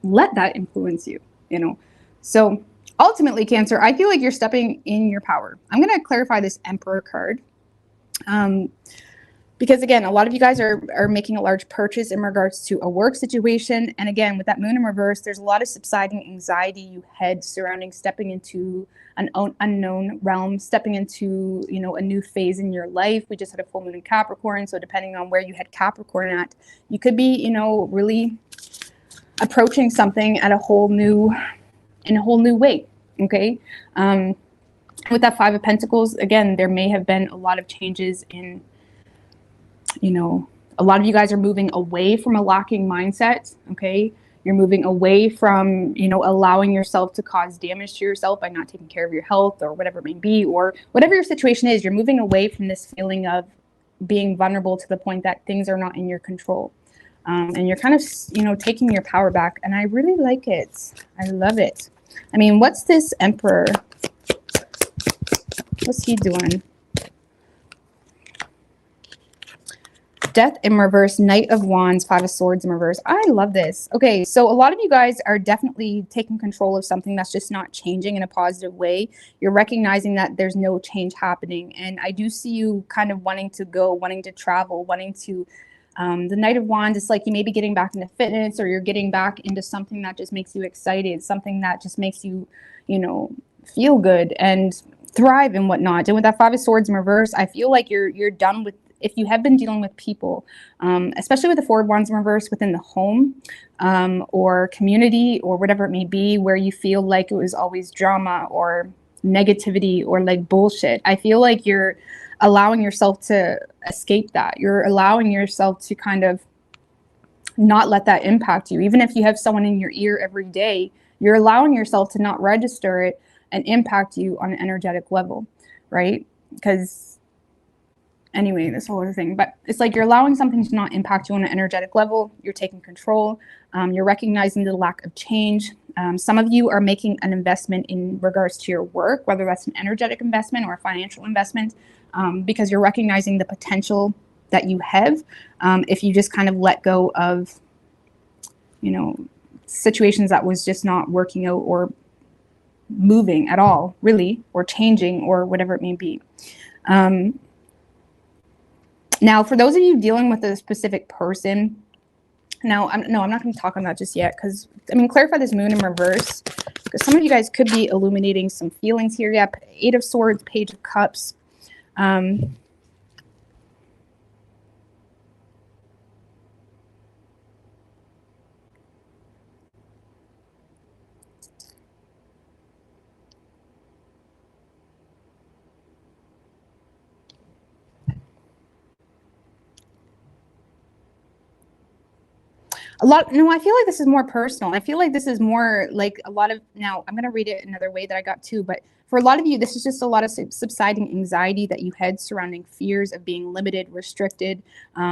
let that influence you, you know? So ultimately, Cancer, I feel like you're stepping in your power. I'm going to clarify this Emperor card. Because again, a lot of you guys are making a large purchase in regards to a work situation. And again, with that Moon in reverse, there's a lot of subsiding anxiety you had surrounding stepping into an unknown realm, stepping into, you know, a new phase in your life. We just had a full moon in Capricorn. So depending on where you had Capricorn at, you could be, you know, really approaching something at in a whole new way. Okay. With that 5 of Pentacles, again, there may have been a lot of changes in, you know, a lot of you guys are moving away from a lacking mindset. Okay. You're moving away from, you know, allowing yourself to cause damage to yourself by not taking care of your health or whatever it may be, or whatever your situation is. You're moving away from this feeling of being vulnerable to the point that things are not in your control. And you're kind of, you know, taking your power back. And I really like it. I love it. I mean, what's this Emperor? What's he doing? Death in reverse, Knight of Wands, 5 of Swords in reverse. I love this. Okay, so a lot of you guys are definitely taking control of something that's just not changing in a positive way. You're recognizing that there's no change happening. And I do see you kind of wanting to go, wanting to travel, wanting to, the Knight of Wands, it's like you may be getting back into fitness, or you're getting back into something that just makes you excited, something that just makes you, you know, feel good and thrive and whatnot. And with that 5 of Swords in reverse, I feel like you're done with, if you have been dealing with people, especially with the 4 of Wands in reverse within the home or community or whatever it may be, where you feel like it was always drama or negativity or like bullshit. I feel like you're allowing yourself to escape that. You're allowing yourself to kind of not let that impact you. Even if you have someone in your ear every day, You're allowing yourself to not register it and impact you on an energetic level, right? Because anyway, this whole other thing, but it's like you're allowing something to not impact you on an energetic level. You're taking control. You're recognizing the lack of change. Some of you are making an investment in regards to your work, whether that's an energetic investment or a financial investment, because you're recognizing the potential that you have if you just kind of let go of, you know, situations that was just not working out or moving at all, really, or changing or whatever it may be. Now, for those of you dealing with a specific person, now, I'm not going to talk on that just yet because, I mean, clarify this moon in reverse because some of you guys could be illuminating some feelings here. Yeah, 8 of Swords, Page of Cups. No, I feel like this is more personal. I feel like this is more like a lot of, now I'm going to read it another way that I got too, but for a lot of you, this is just a lot of subsiding anxiety that you had surrounding fears of being limited, restricted.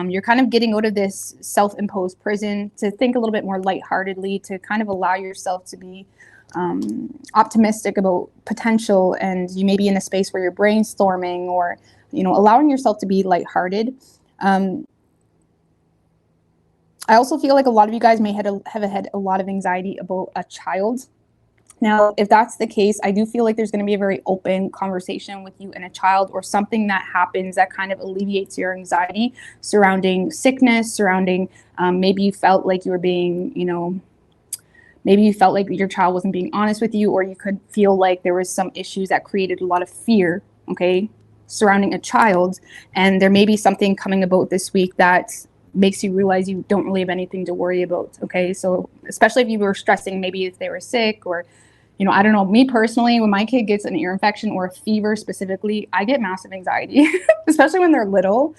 You're kind of getting out of this self-imposed prison to think a little bit more lightheartedly, to kind of allow yourself to be optimistic about potential, and you may be in a space where you're brainstorming or, you know, allowing yourself to be lighthearted. I also feel like a lot of you guys may have had a lot of anxiety about a child. Now, if that's the case, I do feel like there's going to be a very open conversation with you and a child, or something that happens that kind of alleviates your anxiety surrounding sickness, surrounding maybe you felt like you were being, you know, maybe you felt like your child wasn't being honest with you, or you could feel like there was some issues that created a lot of fear, okay, surrounding a child. And there may be something coming about this week that makes you realize you don't really have anything to worry about. Okay, so especially if you were stressing, maybe if they were sick, or, you know, I don't know, me personally, when my kid gets an ear infection or a fever specifically, I get massive anxiety, especially when they're little,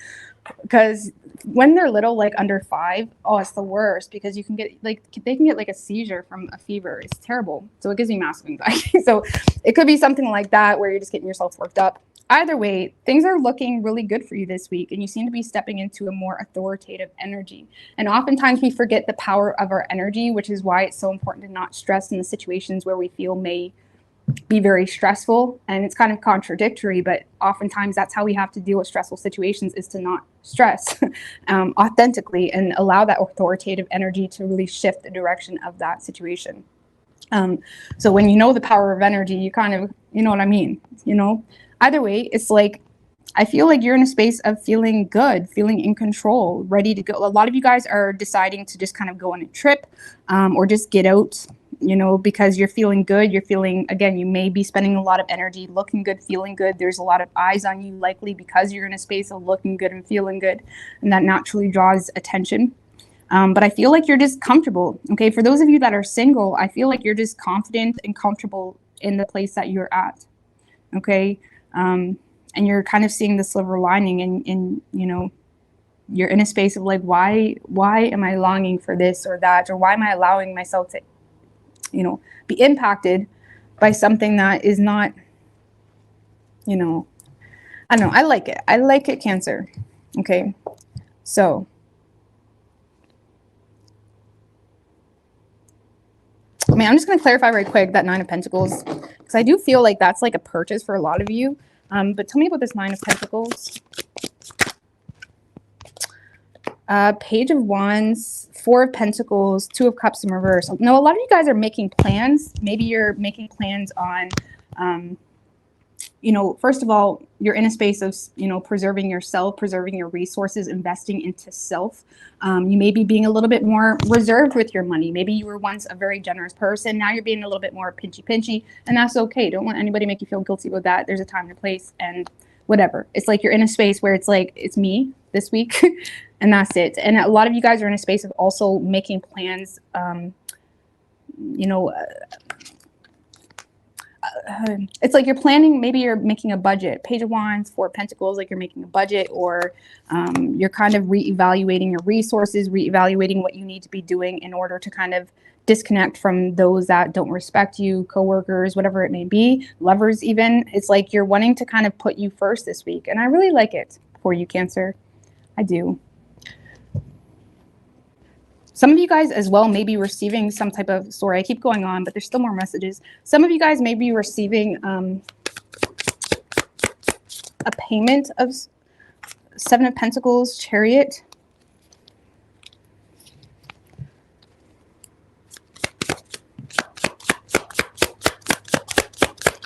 because when they're little, like under 5, oh, it's the worst, because you can get like, they can get like a seizure from a fever. It's terrible. So it gives me massive anxiety. So it could be something like that where you're just getting yourself worked up. Either way, things are looking really good for you this week, and you seem to be stepping into a more authoritative energy. And oftentimes we forget the power of our energy, which is why it's so important to not stress in the situations where we feel may be very stressful. And it's kind of contradictory, but oftentimes that's how we have to deal with stressful situations, is to not stress authentically and allow that authoritative energy to really shift the direction of that situation. So when you know the power of energy, you kind of, you know what I mean, you know. Either way, it's like, I feel like you're in a space of feeling good, feeling in control, ready to go. A lot of you guys are deciding to just kind of go on a trip or just get out, you know, because you're feeling good. You're feeling, again, you may be spending a lot of energy looking good, feeling good. There's a lot of eyes on you, likely because you're in a space of looking good and feeling good, and that naturally draws attention. But I feel like you're just comfortable. Okay, for those of you that are single, I feel like you're just confident and comfortable in the place that you're at. Okay. And you're kind of seeing the silver lining, and you know, you're in a space of like, why am I longing for this or that, or why am I allowing myself to, you know, be impacted by something that is not, you know, I don't know. I like it, Cancer. Okay, so I mean, I'm just going to clarify right quick that 9 of Pentacles, because I do feel like that's like a purchase for a lot of you. But tell me about this 9 of Pentacles. Page of Wands, 4 of Pentacles, 2 of Cups in reverse. No, a lot of you guys are making plans. Maybe you're making plans on, you know, first of all, you're in a space of, you know, preserving yourself, preserving your resources, investing into self. You may be being a little bit more reserved with your money. Maybe you were once a very generous person. Now you're being a little bit more pinchy, and that's okay. Don't let anybody make you feel guilty about that. There's a time and a place, and whatever. It's like you're in a space where it's like, it's me this week, and that's it. And a lot of you guys are in a space of also making plans, you know, it's like you're planning, maybe you're making a budget. Page of Wands, Four of Pentacles, like you're making a budget, or you're kind of reevaluating your resources, reevaluating what you need to be doing in order to kind of disconnect from those that don't respect you, coworkers, whatever it may be, lovers even. It's like you're wanting to kind of put you first this week. And I really like it for you, Cancer. I do. Some of you guys as well may be receiving some type of, sorry, I keep going on, but there's still more messages. Some of you guys may be receiving a payment of Seven of Pentacles, Chariot.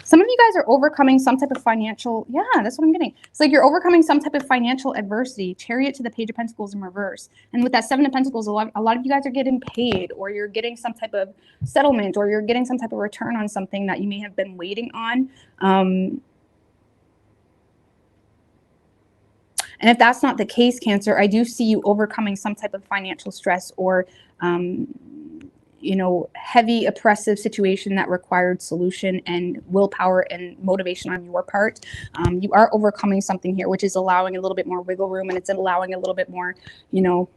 Some of you guys are overcoming some type of financial, yeah, that's what I'm getting. It's like you're overcoming some type of financial adversity. Chariot to the Page of Pentacles in reverse. And with that Seven of Pentacles, a lot of you guys are getting paid, or you're getting some type of settlement, or you're getting some type of return on something that you may have been waiting on. And if that's not the case, Cancer, I do see you overcoming some type of financial stress, or you know, heavy oppressive situation that required solution and willpower and motivation on your part. You are overcoming something here, which is allowing a little bit more wiggle room, and it's allowing a little bit more, you know,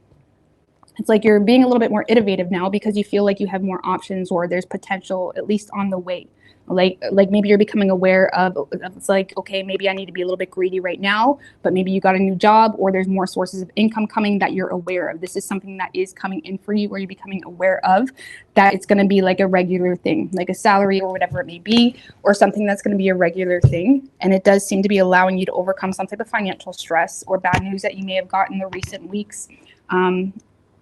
it's like you're being a little bit more innovative now because you feel like you have more options, or there's potential at least on the way. Like maybe you're becoming aware of, it's like, okay, maybe I need to be a little bit greedy right now, but maybe you got a new job, or there's more sources of income coming that you're aware of. This is something that is coming in for you, or you're becoming aware of that it's going to be like a regular thing, like a salary or whatever it may be, or something that's going to be a regular thing. And it does seem to be allowing you to overcome some type of financial stress or bad news that you may have gotten in the recent weeks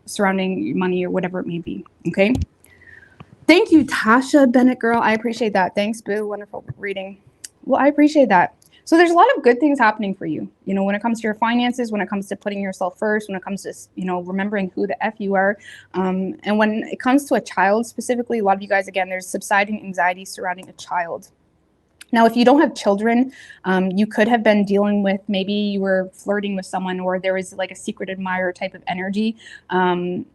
surrounding money or whatever it may be. Okay. Thank you, Tasha Bennett, girl. I appreciate that. Thanks, Boo. Wonderful reading. Well, I appreciate that. So there's a lot of good things happening for you, you know, when it comes to your finances, when it comes to putting yourself first, when it comes to, you know, remembering who the F you are. And when it comes to a child specifically, a lot of you guys, again, there's subsiding anxiety surrounding a child. Now, if you don't have children, you could have been dealing with, maybe you were flirting with someone, or there was like a secret admirer type of energy. And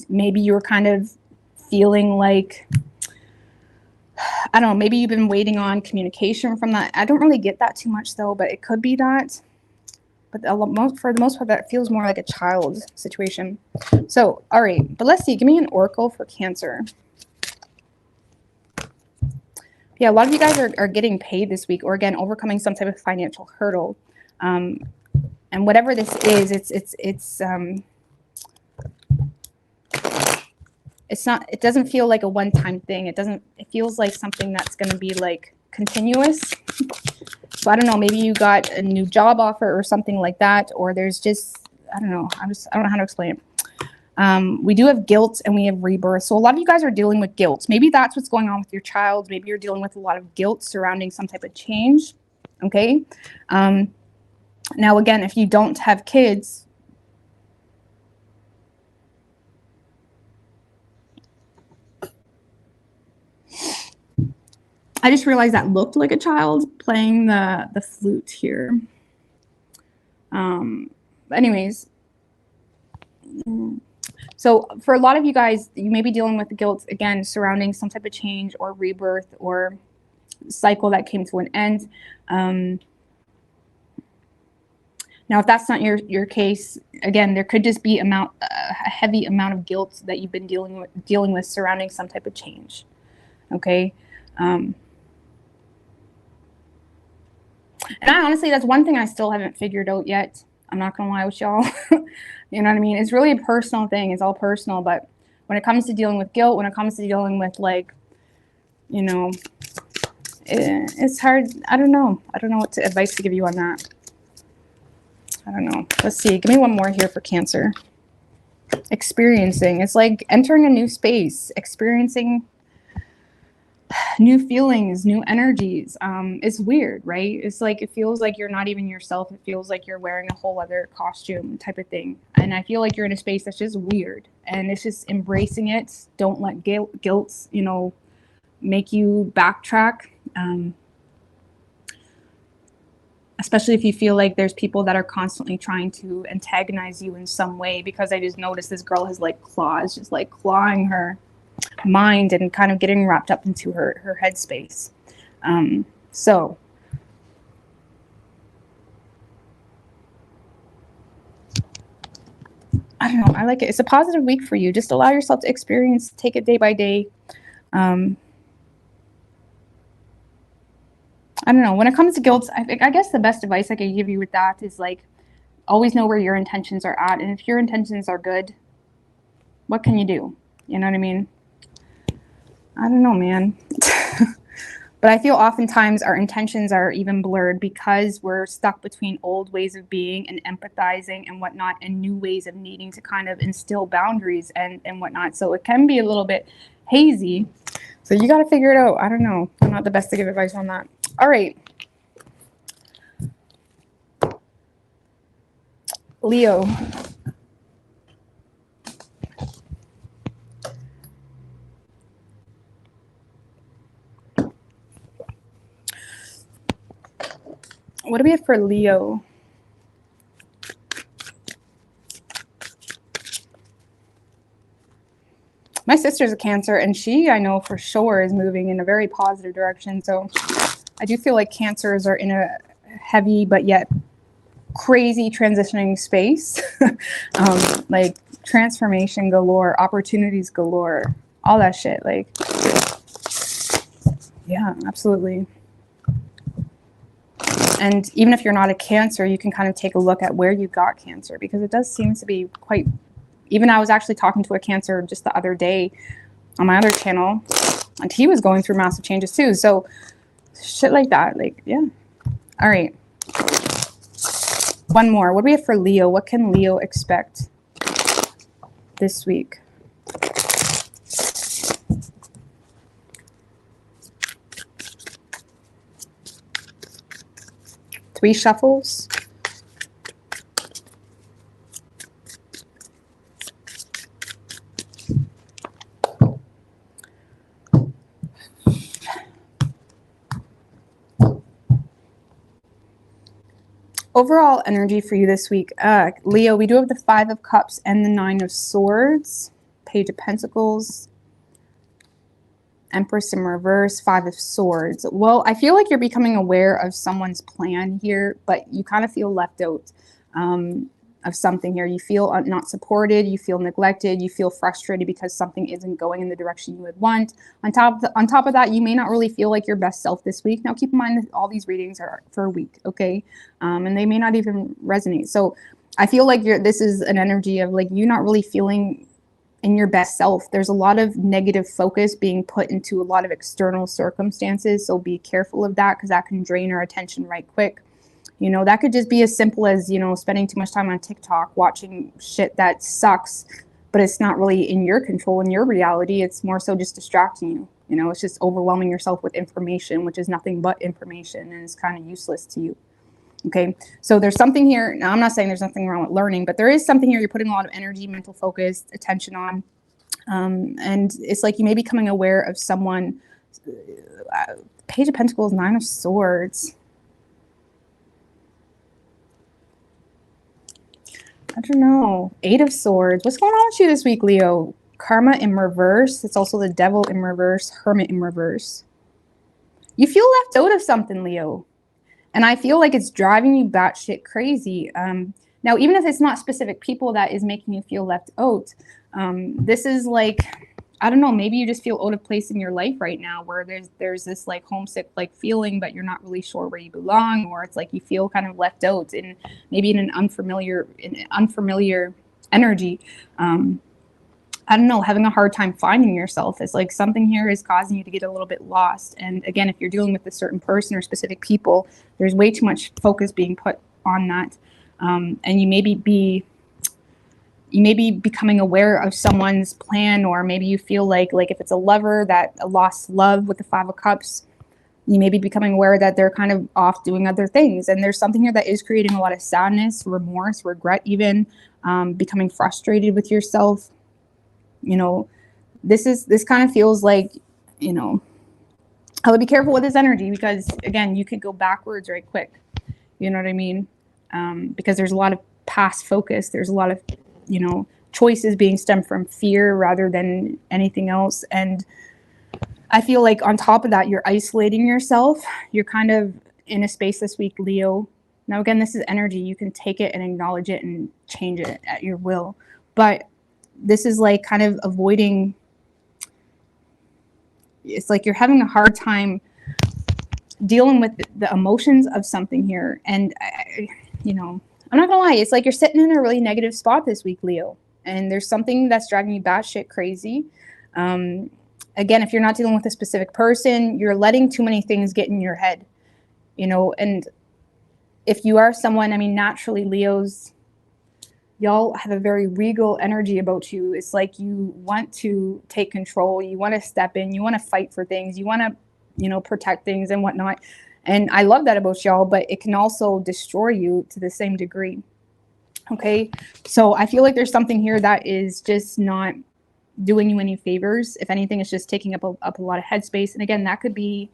maybe you were kind of feeling like, I don't know, maybe you've been waiting on communication from that. I don't really get that too much though, but it could be that. But for the most part, that feels more like a child situation. So, all right, but let's see. Give me an oracle for Cancer. Yeah, a lot of you guys are getting paid this week, or again, overcoming some type of financial hurdle. And whatever this is, it's not, it doesn't feel like a one-time thing. It feels like something that's going to be like continuous. So I don't know, maybe you got a new job offer or something like that, or there's just, I don't know. I don't know how to explain it. We do have guilt and we have rebirth. So a lot of you guys are dealing with guilt. Maybe that's what's going on with your child. Maybe you're dealing with a lot of guilt surrounding some type of change. Okay. Now, again, if you don't have kids, I just realized that looked like a child playing the flute here. Anyways, so for a lot of you guys, you may be dealing with the guilt, again, surrounding some type of change or rebirth or cycle that came to an end. Now, if that's not your case, again, there could just be a heavy amount of guilt that you've been dealing with surrounding some type of change. Okay. And I honestly, that's one thing I still haven't figured out yet. I'm not going to lie with y'all. You know what I mean? It's really a personal thing. It's all personal. But when it comes to dealing with guilt, when it comes to dealing with, like, you know, it's hard. I don't know. I don't know what advice to give you on that. I don't know. Let's see. Give me one more here for Cancer. Experiencing. It's like entering a new space, experiencing new feelings, new energies. It's weird, right? It's like, it feels like you're not even yourself. It feels like you're wearing a whole other costume type of thing. And I feel like you're in a space that's just weird, and it's just embracing it. Don't let guilt, you know, make you backtrack. Especially if you feel like there's people that are constantly trying to antagonize you in some way, because I just noticed this girl has like claws, just like clawing her mind and kind of getting wrapped up into her headspace. So I don't know. I like it. It's a positive week for you. Just allow yourself to experience, take it day by day. I don't know. When it comes to guilt, I guess the best advice I could give you with that is like, always know where your intentions are at. And if your intentions are good, what can you do? You know what I mean? I don't know, man. But I feel oftentimes our intentions are even blurred because we're stuck between old ways of being and empathizing and whatnot, and new ways of needing to kind of instill boundaries and whatnot. So it can be a little bit hazy. So you got to figure it out. I don't know. I'm not the best to give advice on that. All right. Leo. What do we have for Leo? My sister's a Cancer, and she, I know for sure, is moving in a very positive direction. So I do feel like Cancers are in a heavy but yet crazy transitioning space. Like transformation galore, opportunities galore, all that shit. Like, yeah, absolutely. And even if you're not a Cancer, you can kind of take a look at where you got Cancer, because it does seem to be quite, even I was actually talking to a Cancer just the other day on my other channel, and he was going through massive changes too. So shit like that, like, yeah. All right. One more. What do we have for Leo? What can Leo expect this week? Three shuffles. Overall energy for you this week, Leo, we do have the 5 of Cups and the 9 of Swords, Page of Pentacles, Empress in reverse, 5 of Swords. Well, I feel like you're becoming aware of someone's plan here, but you kind of feel left out of something here. You feel not supported, you feel neglected, you feel frustrated because something isn't going in the direction you would want. On top of that, you may not really feel like your best self this week. Now, keep in mind that all these readings are for a week, okay? And they may not even resonate. So I feel like this is an energy of like you not really feeling in your best self. There's a lot of negative focus being put into a lot of external circumstances. So be careful of that, because that can drain our attention right quick. You know, that could just be as simple as, you know, spending too much time on TikTok, watching shit that sucks, but it's not really in your control, in your reality. It's more so just distracting you. You know, it's just overwhelming yourself with information, which is nothing but information, and it's kind of useless to you. Okay, so there's something here. Now, I'm not saying there's nothing wrong with learning, but there is something here you're putting a lot of energy, mental focus, attention on. And it's like you may be becoming aware of someone. Page of Pentacles, 9 of Swords. I don't know. 8 of Swords. What's going on with you this week, Leo? Karma in reverse. It's also the Devil in reverse, Hermit in reverse. You feel left out of something, Leo. And I feel like it's driving you batshit crazy. Now, even if it's not specific people that is making you feel left out, this is like, I don't know, maybe you just feel out of place in your life right now, where there's this like homesick like feeling, but you're not really sure where you belong, or it's like you feel kind of left out in maybe in an unfamiliar energy. I don't know, having a hard time finding yourself. It's like something here is causing you to get a little bit lost. And again, if you're dealing with a certain person or specific people, there's way too much focus being put on that. And you may be becoming aware of someone's plan, or maybe you feel like if it's a lover, that a lost love with the 5 of Cups, you may be becoming aware that they're kind of off doing other things. And there's something here that is creating a lot of sadness, remorse, regret, even becoming frustrated with yourself. You know, this kind of feels like, you know, I would be careful with this energy, because again, you could go backwards right quick. You know what I mean? Because there's a lot of past focus. There's a lot of, you know, choices being stemmed from fear rather than anything else. And I feel like on top of that, you're isolating yourself. You're kind of in a space this week, Leo. Now, again, this is energy. You can take it and acknowledge it and change it at your will. But this is like kind of avoiding, it's like you're having a hard time dealing with the emotions of something here. And, you know, I'm not gonna lie, it's like you're sitting in a really negative spot this week, Leo. And there's something that's driving you batshit crazy. Again, if you're not dealing with a specific person, you're letting too many things get in your head, you know. And if you are someone, I mean, naturally, Leos, y'all have a very regal energy about you. It's like you want to take control. You want to step in. You want to fight for things. You want to, you know, protect things and whatnot. And I love that about y'all, but it can also destroy you to the same degree. Okay. So I feel like there's something here that is just not doing you any favors. If anything, it's just taking up a lot of headspace. And again, that could be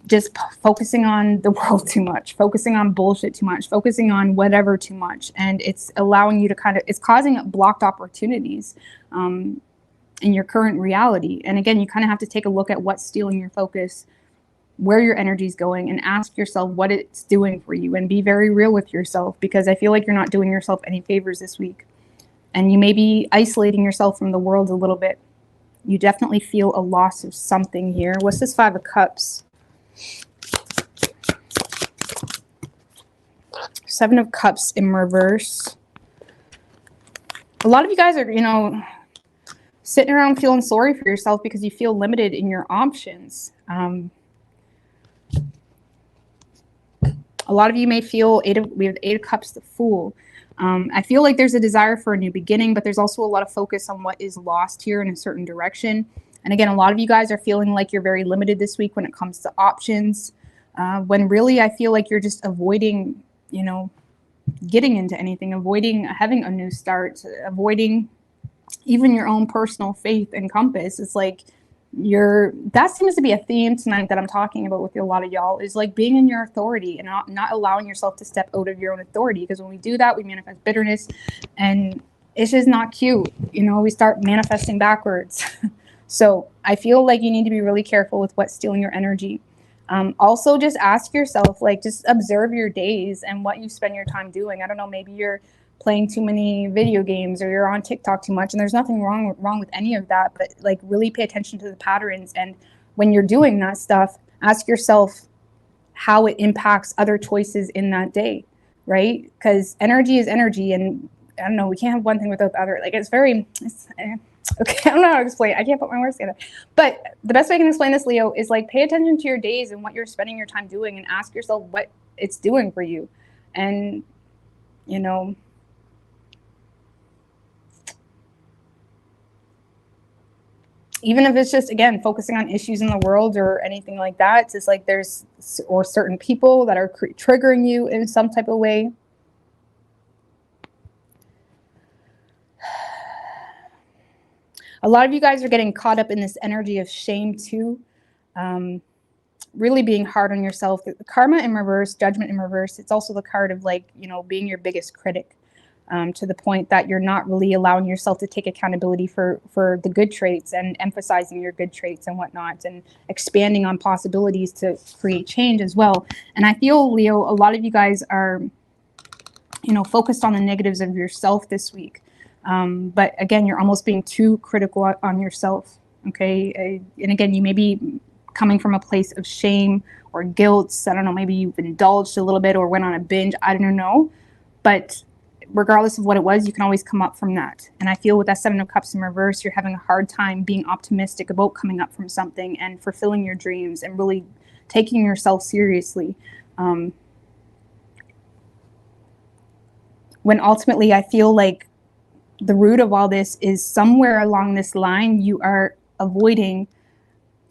just focusing on the world too much, focusing on bullshit too much, focusing on whatever too much. And it's allowing you to kind of, it's causing blocked opportunities in your current reality. And again, you kind of have to take a look at what's stealing your focus, where your energy is going, and ask yourself what it's doing for you, and be very real with yourself, because I feel like you're not doing yourself any favors this week. And you may be isolating yourself from the world a little bit. You definitely feel a loss of something here. What's this 5 of Cups? 7 of Cups in reverse. A lot of you guys are, you know, sitting around feeling sorry for yourself because you feel limited in your options. A lot of you may feel we have the 8 of Cups, the Fool. I feel like there's a desire for a new beginning, but there's also a lot of focus on what is lost here in a certain direction. And again, a lot of you guys are feeling like you're very limited this week when it comes to options, when really I feel like you're just avoiding, you know, getting into anything, avoiding having a new start, avoiding even your own personal faith and compass. It's like that seems to be a theme tonight that I'm talking about with a lot of y'all, is like being in your authority and not allowing yourself to step out of your own authority. Because when we do that, we manifest bitterness, and it's just not cute. You know, we start manifesting backwards. So I feel like you need to be really careful with what's stealing your energy. Also, just ask yourself, like, just observe your days and what you spend your time doing. I don't know, maybe you're playing too many video games, or you're on TikTok too much, and there's nothing wrong with any of that, but like really pay attention to the patterns. And when you're doing that stuff, ask yourself how it impacts other choices in that day, right? Because energy is energy, and I don't know, we can't have one thing without the other. Like, okay, I don't know how to explain it. I can't put my words together. But the best way I can explain this, Leo, is like pay attention to your days and what you're spending your time doing, and ask yourself what it's doing for you. And, you know, even if it's just, again, focusing on issues in the world or anything like that, it's just like or certain people that are triggering you in some type of way. A lot of you guys are getting caught up in this energy of shame too. Really being hard on yourself. The Karma in reverse, Judgment in reverse. It's also the card of, like, you know, being your biggest critic, to the point that you're not really allowing yourself to take accountability for the good traits, and emphasizing your good traits and whatnot, and expanding on possibilities to create change as well. And I feel, Leo, a lot of you guys are, you know, focused on the negatives of yourself this week. But again, you're almost being too critical on yourself. Okay. And again, you may be coming from a place of shame or guilt. I don't know, maybe you've indulged a little bit or went on a binge. I don't know. But regardless of what it was, you can always come up from that. And I feel with that 7 of Cups in reverse, you're having a hard time being optimistic about coming up from something and fulfilling your dreams and really taking yourself seriously. When ultimately I feel like the root of all this is somewhere along this line, you are avoiding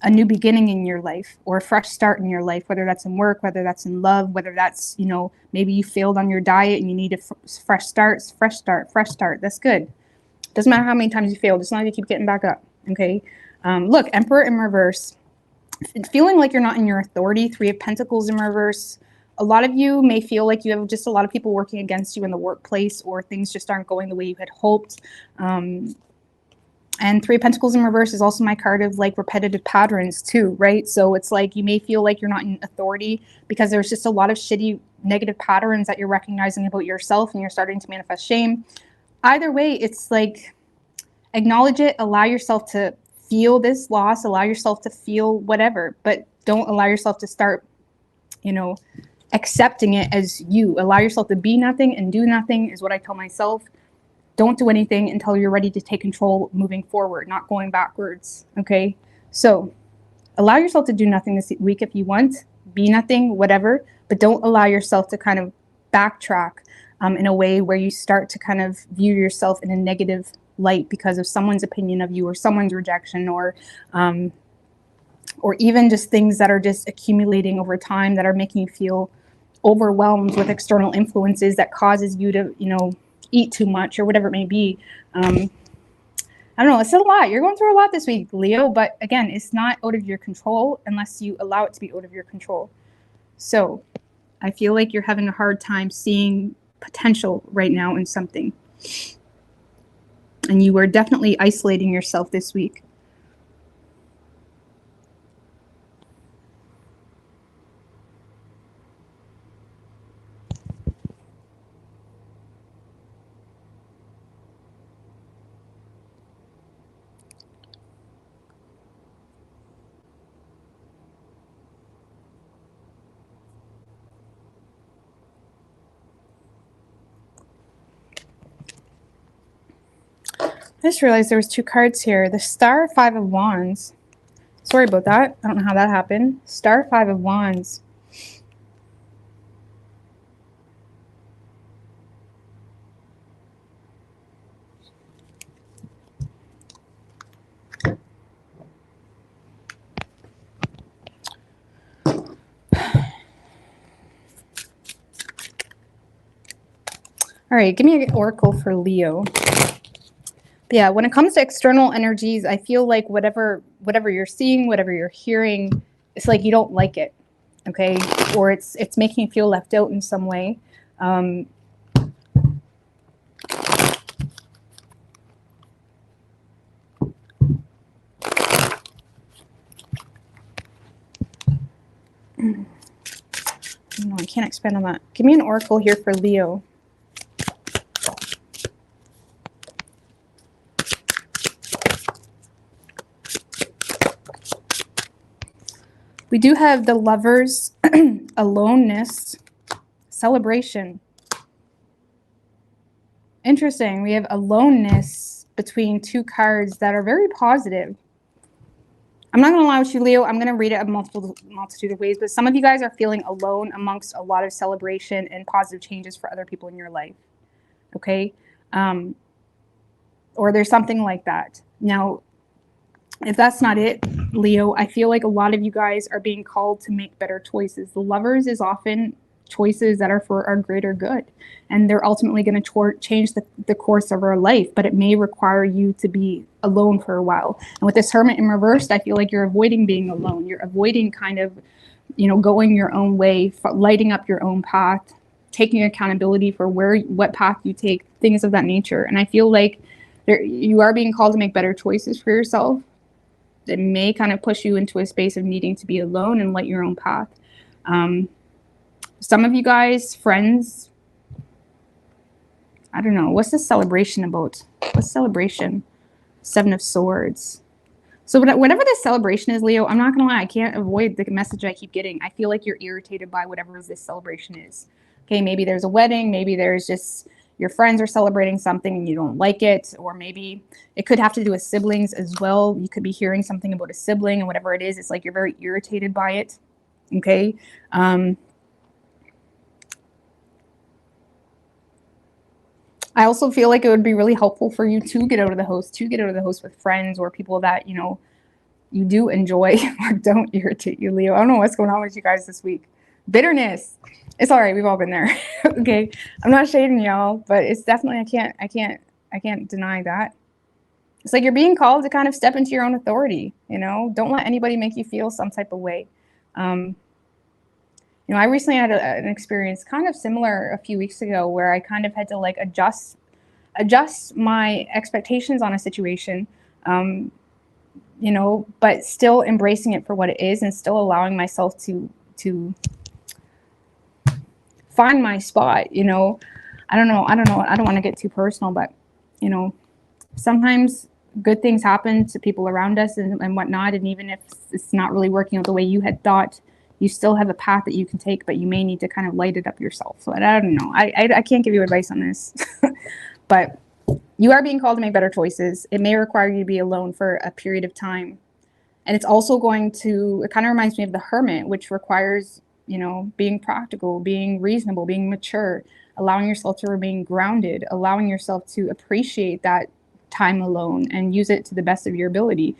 a new beginning in your life, or a fresh start in your life, whether that's in work, whether that's in love, whether that's, you know, maybe you failed on your diet and you need a fresh start. That's good. Doesn't matter how many times you failed, as long as you keep getting back up. Okay. Look, Emperor in reverse, feeling like you're not in your authority. 3 of Pentacles in reverse. A lot of you may feel like you have just a lot of people working against you in the workplace, or things just aren't going the way you had hoped. And Three of Pentacles in reverse is also my card of like repetitive patterns too, right? So it's like you may feel like you're not in authority because there's just a lot of shitty negative patterns that you're recognizing about yourself, and you're starting to manifest shame. Either way, it's like acknowledge it, allow yourself to feel this loss, allow yourself to feel whatever, but don't allow yourself to start, you know, accepting it as you. Allow yourself to be nothing and do nothing is what I tell myself. Don't do anything until you're ready to take control moving forward, not going backwards, okay? So allow yourself to do nothing this week if you want, be nothing, whatever, but don't allow yourself to kind of backtrack in a way where you start to kind of view yourself in a negative light because of someone's opinion of you or someone's rejection, or even just things that are just accumulating over time that are making you feel overwhelmed with external influences that causes you to, you know, eat too much or whatever it may be. I don't know, it's a lot. You're going through a lot this week, Leo, but again, it's not out of your control unless you allow it to be out of your control. So I feel like you're having a hard time seeing potential right now in something. And you are definitely isolating yourself this week. I just realized there was 2 cards here. The Star, 5 of Wands. Sorry about that. I don't know how that happened. Star, 5 of Wands. All right, give me an oracle for Leo. Yeah, when it comes to external energies, I feel like whatever you're seeing, whatever you're hearing, it's like you don't like it, okay? Or it's making you feel left out in some way. No, I can't expand on that. Give me an oracle here for Leo. We do have the Lovers, aloneness, celebration. Interesting. We have aloneness between 2 cards that are very positive. I'm not going to lie with you, Leo. I'm going to read it a multitude of ways, but some of you guys are feeling alone amongst a lot of celebration and positive changes for other people in your life. Okay? Or there's something like that. Now, if that's not it, Leo, I feel like a lot of you guys are being called to make better choices. The Lovers is often choices that are for our greater good, and they're ultimately going to change the course of our life, but it may require you to be alone for a while. And with this Hermit in reversed, I feel like you're avoiding being alone. You're avoiding kind of, you know, going your own way, lighting up your own path, taking accountability for what path you take, things of that nature. And I feel like you are being called to make better choices for yourself. It may kind of push you into a space of needing to be alone and light your own path. Some of you guys, friends, I don't know. What's this celebration about? What's celebration? 7 of Swords. So whatever this celebration is, Leo, I'm not going to lie. I can't avoid the message I keep getting. I feel like you're irritated by whatever this celebration is. Okay, maybe there's a wedding. Maybe there's just your friends are celebrating something and you don't like it. Or maybe it could have to do with siblings as well. You could be hearing something about a sibling, and whatever it is, it's like you're very irritated by it. Okay. I also feel like it would be really helpful for you to get out of the house, with friends or people that, you know, you do enjoy or don't irritate you, Leo. I don't know what's going on with you guys this week. Bitterness. It's all right. We've all been there. Okay. I'm not shading y'all, but it's definitely, I can't deny that. It's like you're being called to kind of step into your own authority, you know, don't let anybody make you feel some type of way. You know, I recently had an experience kind of similar a few weeks ago where I kind of had to like adjust my expectations on a situation. you know, but still embracing it for what it is and still allowing myself to find my spot, you know. I don't know. I don't want to get too personal, but, you know, sometimes good things happen to people around us and whatnot. And even if it's not really working out the way you had thought, you still have a path that you can take, but you may need to kind of light it up yourself. So I don't know. I can't give you advice on this, but you are being called to make better choices. It may require you to be alone for a period of time. And it's also going to, it kind of reminds me of the hermit, which requires, you know, being practical, being reasonable, being mature, allowing yourself to remain grounded, allowing yourself to appreciate that time alone and use it to the best of your ability.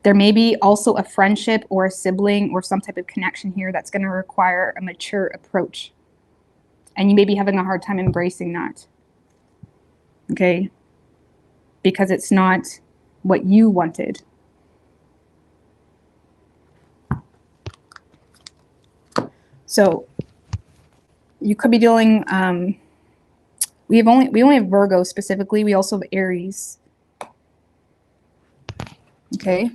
There may be also a friendship or a sibling or some type of connection here that's going to require a mature approach. And you may be having a hard time embracing that. Okay? Because it's not what you wanted. So you could be dealing, we only have Virgo specifically. We also have Aries. Okay.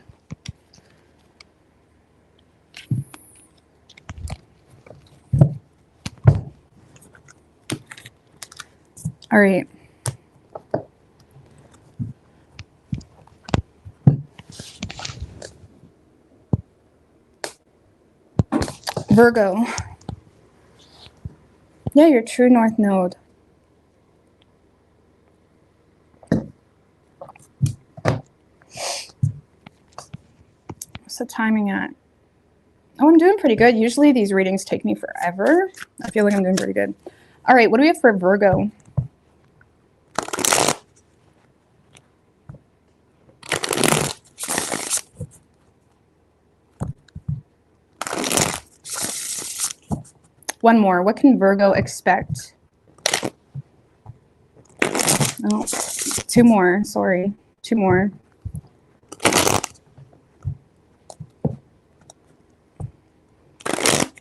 All right. Virgo. Yeah, your true north node. What's the timing at? Oh, I'm doing pretty good. Usually these readings take me forever. I feel like I'm doing pretty good. All right, what do we have for Virgo? One more. What can Virgo expect? Oh, two more. Sorry. Two more.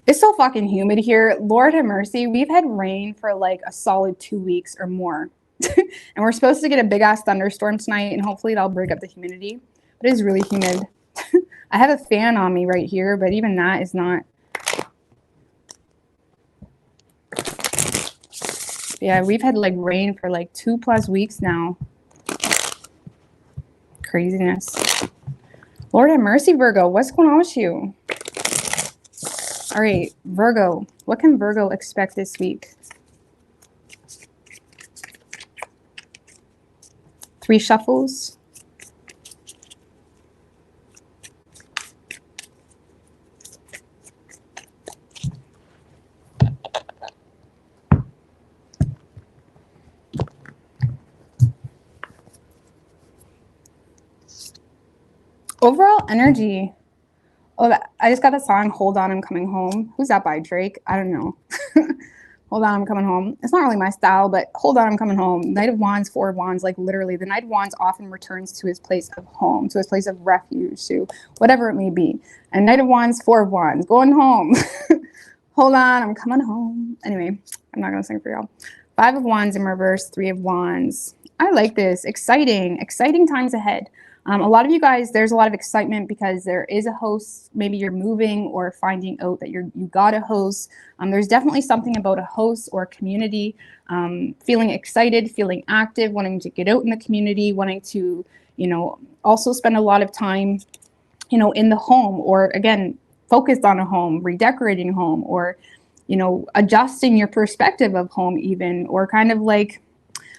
It's so fucking humid here. Lord have mercy. We've had rain for like a solid 2 weeks or more. And we're supposed to get a big ass thunderstorm tonight, and hopefully that'll break up the humidity. But it is really humid. I have a fan on me right here, but even that is not. Yeah, we've had like rain for like 2+ weeks now. Craziness. Lord have mercy, Virgo. What's going on with you? All right, Virgo. What can Virgo expect this week? 3 shuffles. Overall energy. Oh, I just got the song Hold On, I'm Coming Home. Who's that by? Drake? I don't know. Hold on, I'm coming home. It's not really my style, but hold on, I'm coming home. Knight of Wands, Four of Wands, like literally the Knight of Wands often returns to his place of home, to his place of refuge, to whatever it may be. And Knight of Wands, Four of Wands, going home. Hold on, I'm coming home. Anyway, I'm not going to sing for y'all. 5 of Wands in reverse, 3 of Wands. I like this. Exciting, exciting times ahead. A lot of you guys, there's a lot of excitement because there is a host. Maybe you're moving or finding out that you got a host. There's definitely something about a host or a community, feeling excited, feeling active, wanting to get out in the community, wanting to, you know, also spend a lot of time, you know, in the home, or again, focused on a home, redecorating a home, or, you know, adjusting your perspective of home even, or kind of like,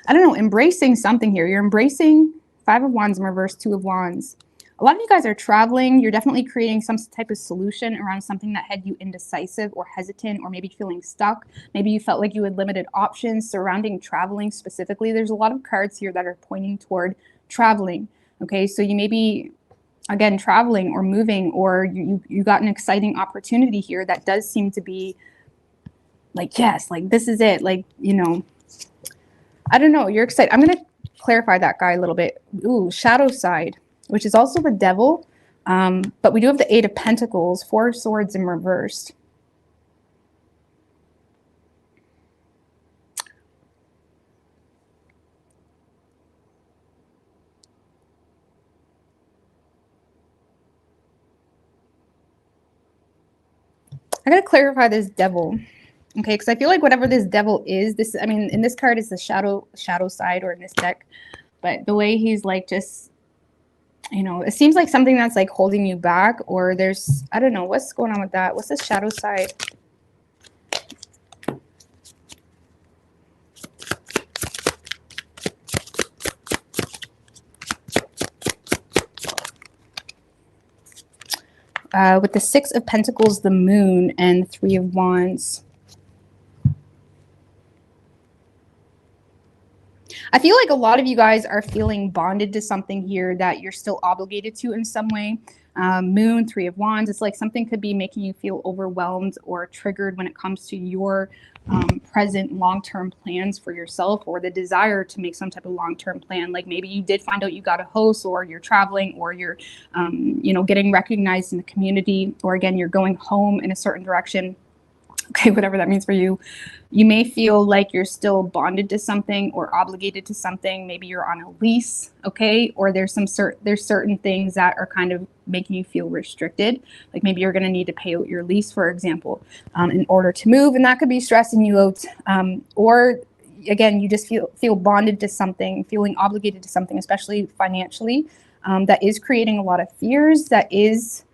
I don't know, embracing something here. You're embracing 5 of Wands in reverse, 2 of Wands. A lot of you guys are traveling. You're definitely creating some type of solution around something that had you indecisive or hesitant, or maybe feeling stuck. Maybe you felt like you had limited options surrounding traveling specifically. There's a lot of cards here that are pointing toward traveling. Okay, so you may be, again, traveling or moving, or you got an exciting opportunity here that does seem to be like, yes, like this is it. Like, you know, I don't know. You're excited. I'm going to clarify that guy a little bit. Ooh, shadow side, which is also the devil. But we do have the 8 of Pentacles, 4 of Swords in reversed. I gotta clarify this devil. Okay, because I feel like whatever this devil is, this, I mean, in this card is the shadow side, or in this deck, but the way he's like just, you know, it seems like something that's like holding you back, or there's, I don't know, what's going on with that? What's the shadow side? With the Six of Pentacles, the Moon, and the Three of Wands. I feel like a lot of you guys are feeling bonded to something here that you're still obligated to in some way. Moon, Three of Wands, it's like something could be making you feel overwhelmed or triggered when it comes to your present long-term plans for yourself, or the desire to make some type of long-term plan. Like maybe you did find out you got a host, or you're traveling, or you're you know, getting recognized in the community, or again, you're going home in a certain direction. Okay, whatever that means for you. You may feel like you're still bonded to something or obligated to something. Maybe you're on a lease, okay? Or there's certain things that are kind of making you feel restricted. Like maybe you're going to need to pay out your lease, for example, in order to move, and that could be stressing you out. Or again, you just feel bonded to something, feeling obligated to something, especially financially, that is creating a lot of fears, that is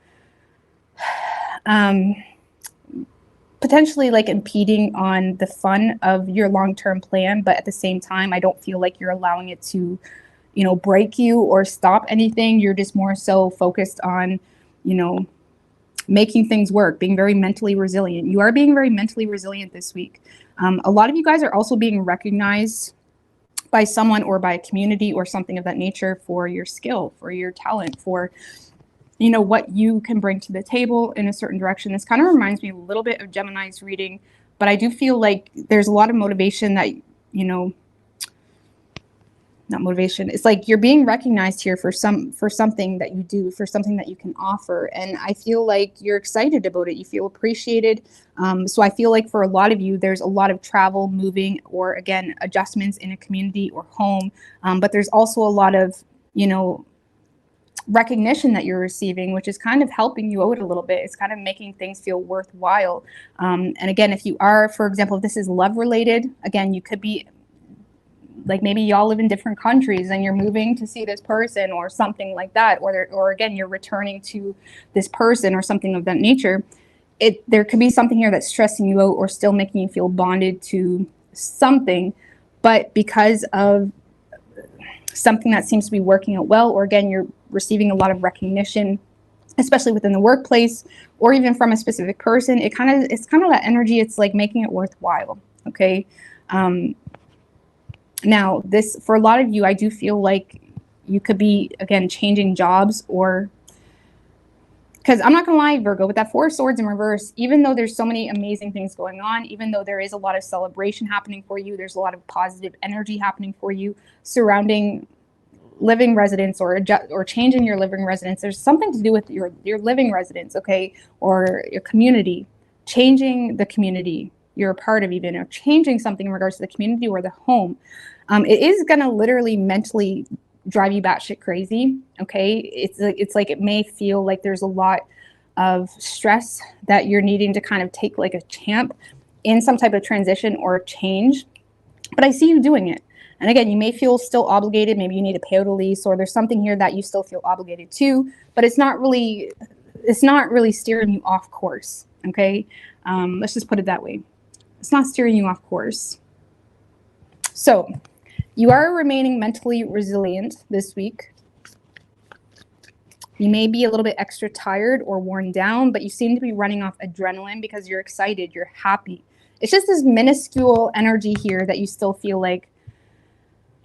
potentially like impeding on the fun of your long-term plan. But at the same time, I don't feel like you're allowing it to, you know, break you or stop anything. You're just more so focused on, you know, making things work, being very mentally resilient. You are being very mentally resilient this week. A lot of you guys are also being recognized by someone or by a community or something of that nature for your skill, for your talent, for, you know, what you can bring to the table in a certain direction. This kind of reminds me a little bit of Gemini's reading, but I do feel like there's a lot of motivation that, you know, not motivation. It's like you're being recognized here for something that you do, for something that you can offer. And I feel like you're excited about it. You feel appreciated. So I feel like for a lot of you, there's a lot of travel, moving, or again, adjustments in a community or home. But there's also a lot of, you know, recognition that you're receiving, which is kind of helping you out a little bit. It's kind of making things feel worthwhile. And again, if you are, for example, if this is love related, again, you could be like, maybe y'all live in different countries and you're moving to see this person or something like that, or again, you're returning to this person or something of that nature. There could be something here that's stressing you out or still making you feel bonded to something, but because of something that seems to be working out well, or again, you're receiving a lot of recognition, especially within the workplace, or even from a specific person, it's kind of that energy. It's like making it worthwhile. Okay. Now this, for a lot of you, I do feel like you could be, again, changing jobs, or, because I'm not gonna lie, Virgo, with that Four of Swords in reverse, even though there's so many amazing things going on, even though there is a lot of celebration happening for you, there's a lot of positive energy happening for you surrounding living residence, or changing your living residence. There's something to do with your living residence, okay, or your community, changing the community you're a part of, even, or changing something in regards to the community or the home. It is gonna literally mentally drive you batshit crazy. Okay, it's like it may feel like there's a lot of stress that you're needing to kind of take like a champ in some type of transition or change, but I see you doing it. And again, you may feel still obligated. Maybe you need to pay out a lease, or there's something here that you still feel obligated to, but it's not really steering you off course. Okay, let's just put it that way. It's not steering you off course. So you are remaining mentally resilient this week. You may be a little bit extra tired or worn down, but you seem to be running off adrenaline because you're excited, you're happy. It's just this minuscule energy here that you still feel like,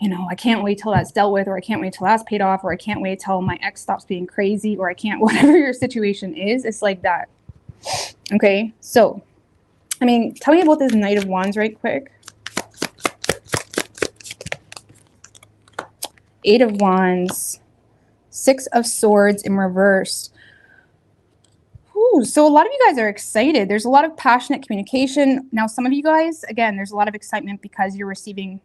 you know, I can't wait till that's dealt with, or I can't wait till that's paid off, or I can't wait till my ex stops being crazy, or I can't, whatever your situation is, it's like that. Okay, so, I mean, tell me about this Knight of Wands right quick. Eight of Wands, Six of Swords in reverse. Ooh, so a lot of you guys are excited. There's a lot of passionate communication. Now, some of you guys, again, there's a lot of excitement because you're receiving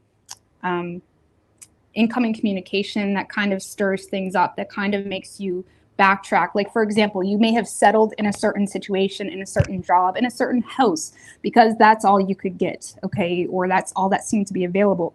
incoming communication that kind of stirs things up, that kind of makes you backtrack. Like, for example, you may have settled in a certain situation, in a certain job, in a certain house, because that's all you could get, okay? Or that's all that seemed to be available.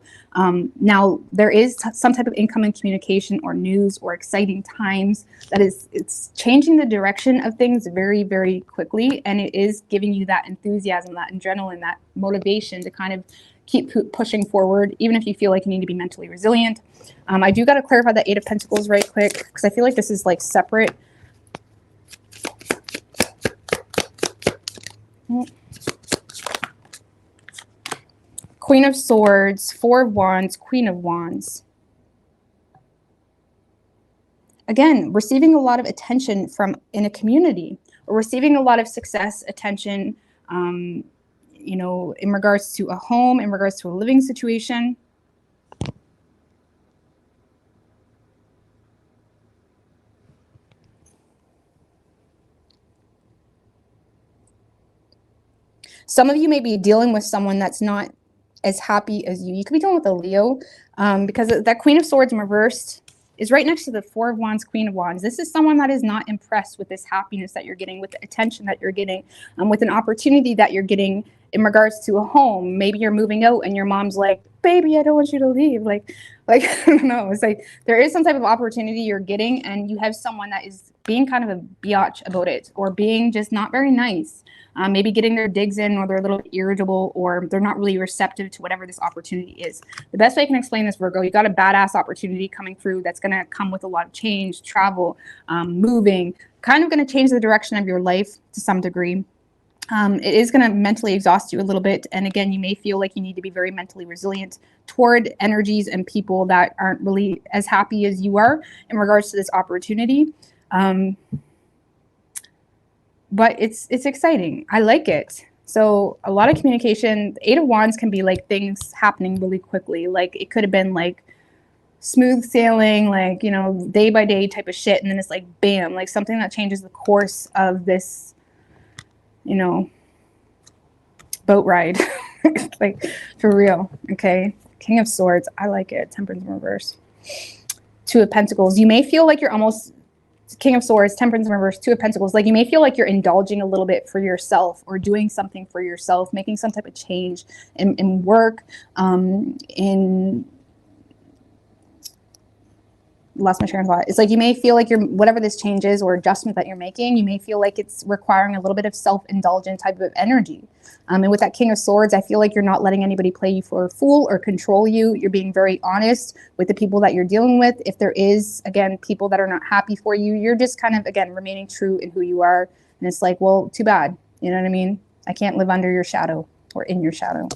Now, there is some type of incoming communication or news or exciting times that it's changing the direction of things very, very quickly. And it is giving you that enthusiasm, that adrenaline, that motivation to kind of keep pushing forward, even if you feel like you need to be mentally resilient. I do got to clarify the Eight of Pentacles right quick, because I feel like this is like separate. Queen of Swords, Four of Wands, Queen of Wands. Again, receiving a lot of attention from in a community, or receiving a lot of success, attention, you know, in regards to a home, in regards to a living situation. Some of you may be dealing with someone that's not as happy as you. You could be dealing with a Leo, because that Queen of Swords in reversed is right next to the Four of Wands, Queen of Wands. This is someone that is not impressed with this happiness that you're getting, with the attention that you're getting, with an opportunity that you're getting in regards to a home. Maybe you're moving out and your mom's like, baby, I don't want you to leave. Like, I don't know. It's like there is some type of opportunity you're getting, and you have someone that is being kind of a biatch about it, or being just not very nice. Maybe getting their digs in, or they're a little bit irritable, or they're not really receptive to whatever this opportunity is. The best way I can explain this, Virgo, you got a badass opportunity coming through that's going to come with a lot of change, travel, moving, kind of going to change the direction of your life to some degree. It is going to mentally exhaust you a little bit. And again, you may feel like you need to be very mentally resilient toward energies and people that aren't really as happy as you are in regards to this opportunity. But it's exciting. I like it. So a lot of communication. The Eight of Wands can be like things happening really quickly. Like it could have been like smooth sailing, like, you know, day by day type of shit. And then it's like, bam, like something that changes the course of this, you know, boat ride. Like for real. Okay. King of Swords. I like it. Temperance in reverse. Two of Pentacles. You may feel like you're almost King of Swords, Temperance in reverse, Two of Pentacles. Like you may feel like you're indulging a little bit for yourself, or doing something for yourself, making some type of change in work, lost my train of thought. It's like you may feel like whatever this change is or adjustment that you're making, you may feel like it's requiring a little bit of self-indulgent type of energy. And with that King of Swords, I feel like you're not letting anybody play you for a fool or control you. You're being very honest with the people that you're dealing with. If there is, again, people that are not happy for you, you're just kind of, again, remaining true in who you are. And it's like, well, too bad. You know what I mean? I can't live under your shadow or in your shadow.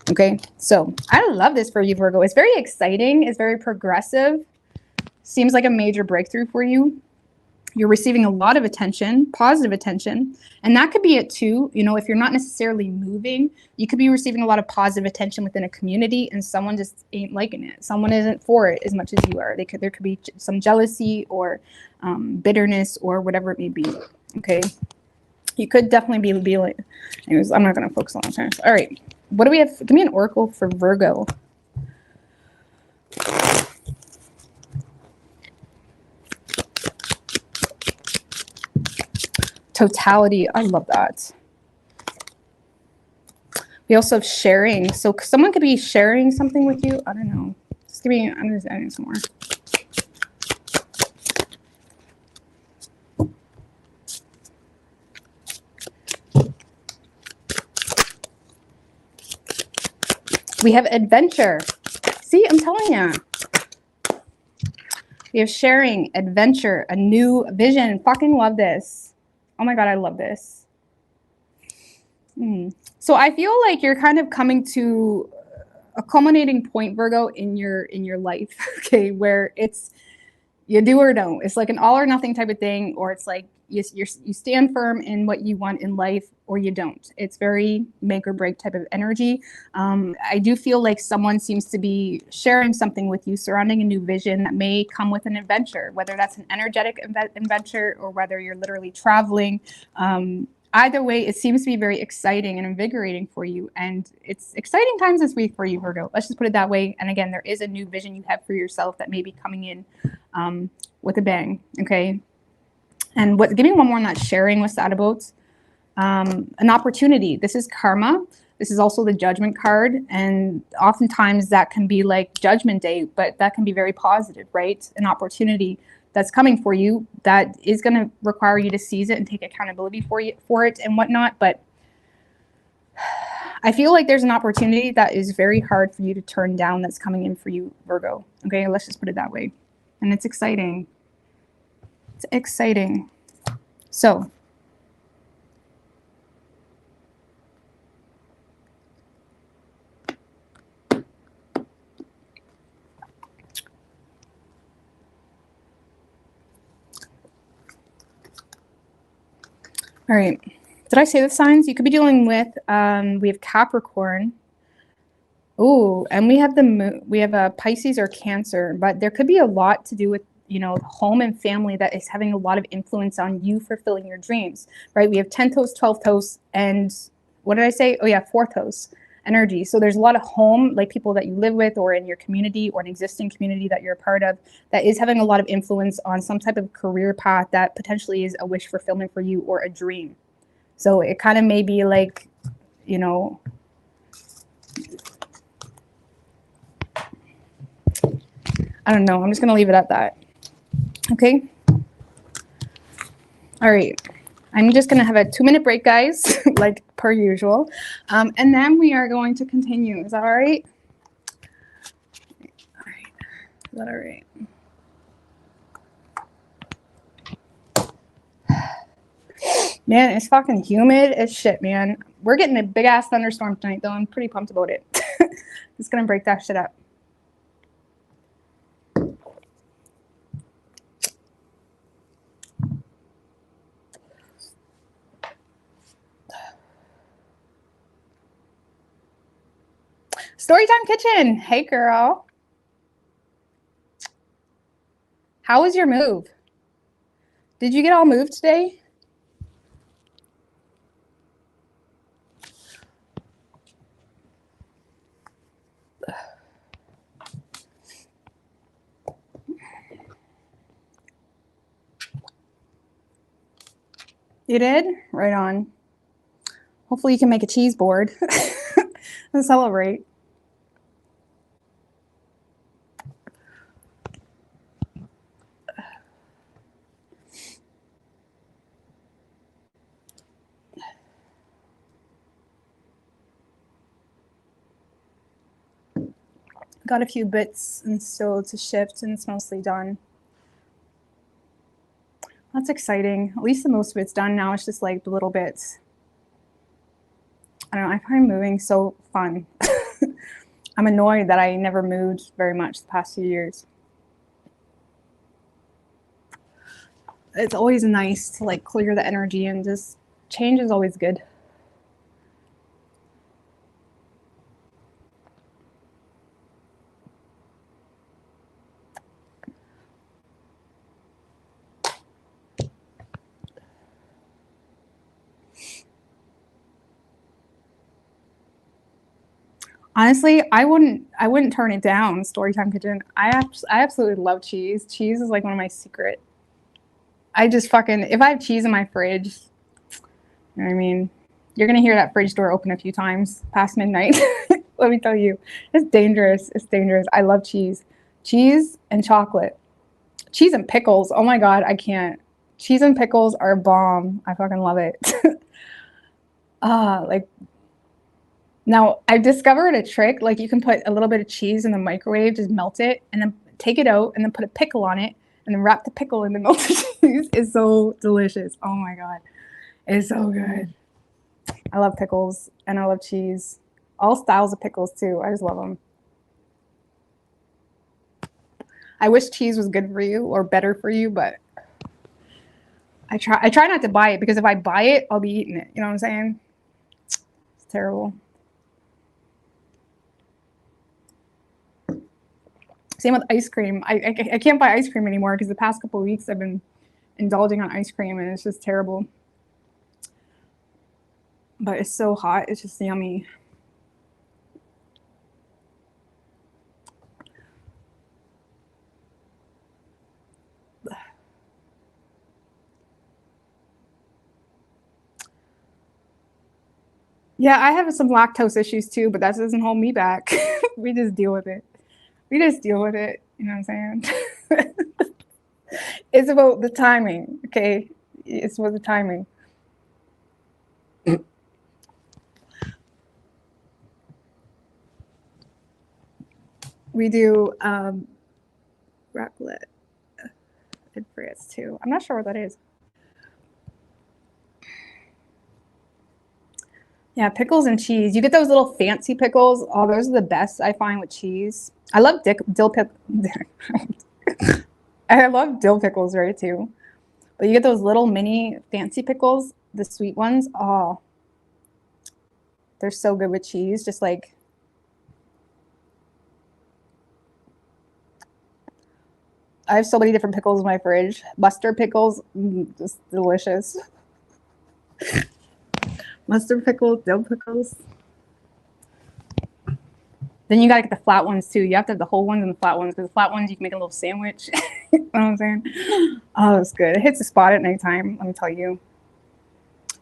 Okay, so I love this for you, Virgo. It's very exciting. It's very progressive. Seems like a major breakthrough for you. You're receiving a lot of attention, positive attention. And that could be it too. You know, if you're not necessarily moving, you could be receiving a lot of positive attention within a community, and someone just ain't liking it. Someone isn't for it as much as you are. There could be some jealousy or bitterness or whatever it may be. Okay. You could definitely be like, anyways, I'm not going to focus on that. All right. What do we have? Give me an oracle for Virgo. Totality. I love that. We also have sharing. So someone could be sharing something with you. I don't know. Just give me, I'm just adding some more. We have adventure. See, I'm telling you. We have sharing, adventure, a new vision. Fucking love this. Oh my God, I love this. So I feel like you're kind of coming to a culminating point, Virgo, in your life, okay, where it's you do or don't. It's like an all or nothing type of thing, or it's like you stand firm in what you want in life, or you don't. It's very make or break type of energy. I do feel like someone seems to be sharing something with you surrounding a new vision that may come with an adventure, whether that's an energetic adventure or whether you're literally traveling. Either way, it seems to be very exciting and invigorating for you. And it's exciting times this week for you, Virgo. Let's just put it that way. And again, there is a new vision you have for yourself that may be coming in with a bang, okay? And give me one more on that sharing. What's that about? An opportunity. This is karma. This is also the judgment card. And oftentimes that can be like judgment day, but that can be very positive, right? An opportunity that's coming for you that is going to require you to seize it and take accountability for it and whatnot. But I feel like there's an opportunity that is very hard for you to turn down that's coming in for you, Virgo. Okay, let's just put it that way. And it's exciting. It's exciting. So, all right. Did I say the signs? You could be dealing with, we have Capricorn. Oh, and we have the moon, we have a Pisces or Cancer, but there could be a lot to do with, you know, home and family that is having a lot of influence on you fulfilling your dreams, right? We have 10th house, 12th house, and what did I say? Oh yeah, 4th house energy. So there's a lot of home, like people that you live with or in your community or an existing community that you're a part of that is having a lot of influence on some type of career path that potentially is a wish fulfillment for you or a dream. So it kind of may be like, you know, I don't know. I'm just going to leave it at that. Okay. All right. I'm just going to have a 2-minute break, guys, like per usual. And then we are going to continue. Is that all right? All right. Is that all right? Man, it's fucking humid as shit, man. We're getting a big ass thunderstorm tonight, though. I'm pretty pumped about it. Just going to break that shit up. Storytime Kitchen. Hey, girl. How was your move? Did you get all moved today? You did? Right on. Hopefully you can make a cheese board and celebrate. Got a few bits and still to shift, and it's mostly done. That's exciting. At least the most of it's done now. It's just like the little bits. I don't know. I find moving so fun. I'm annoyed that I never moved very much the past few years. It's always nice to like clear the energy, and just change is always good. Honestly, I wouldn't turn it down. Storytime Kitchen. I absolutely love cheese. Cheese is like one of my secret. I just fucking, if I have cheese in my fridge, you know what I mean? You're gonna hear that fridge door open a few times past midnight. Let me tell you, it's dangerous. It's dangerous. I love cheese. Cheese and chocolate. Cheese and pickles. Oh my God, I can't. Cheese and pickles are bomb. I fucking love it. Like, now I've discovered a trick. Like, you can put a little bit of cheese in the microwave, just melt it, and then take it out, and then put a pickle on it, and then wrap the pickle in the melted cheese. It's so delicious. Oh my God, it's so good. I love pickles and I love cheese. All styles of pickles too. I just love them. I wish cheese was good for you or better for you, but I try not to buy it, because if I buy it, I'll be eating it. You know what I'm saying? It's terrible. Same with ice cream. I can't buy ice cream anymore, because the past couple of weeks I've been indulging on ice cream, and it's just terrible. But it's so hot. It's just yummy. Yeah, I have some lactose issues too, but that doesn't hold me back. We just deal with it. We just deal with it. You know what I'm saying? It's about the timing, okay? It's about the timing. We do raclette and grits too. I'm not sure what that is. Yeah, pickles and cheese. You get those little fancy pickles. Oh, those are the best I find with cheese. I love dill pickles. I love dill pickles, right, too. But you get those little mini fancy pickles, the sweet ones. Oh, they're so good with cheese. Just like, I have so many different pickles in my fridge. Mustard pickles, just delicious. Mustard pickles, dill pickles. Then you gotta get the flat ones too. You have to have the whole ones and the flat ones, because the flat ones you can make a little sandwich. You know what I'm saying? Oh, it's good. It hits the spot at nighttime, let me tell you.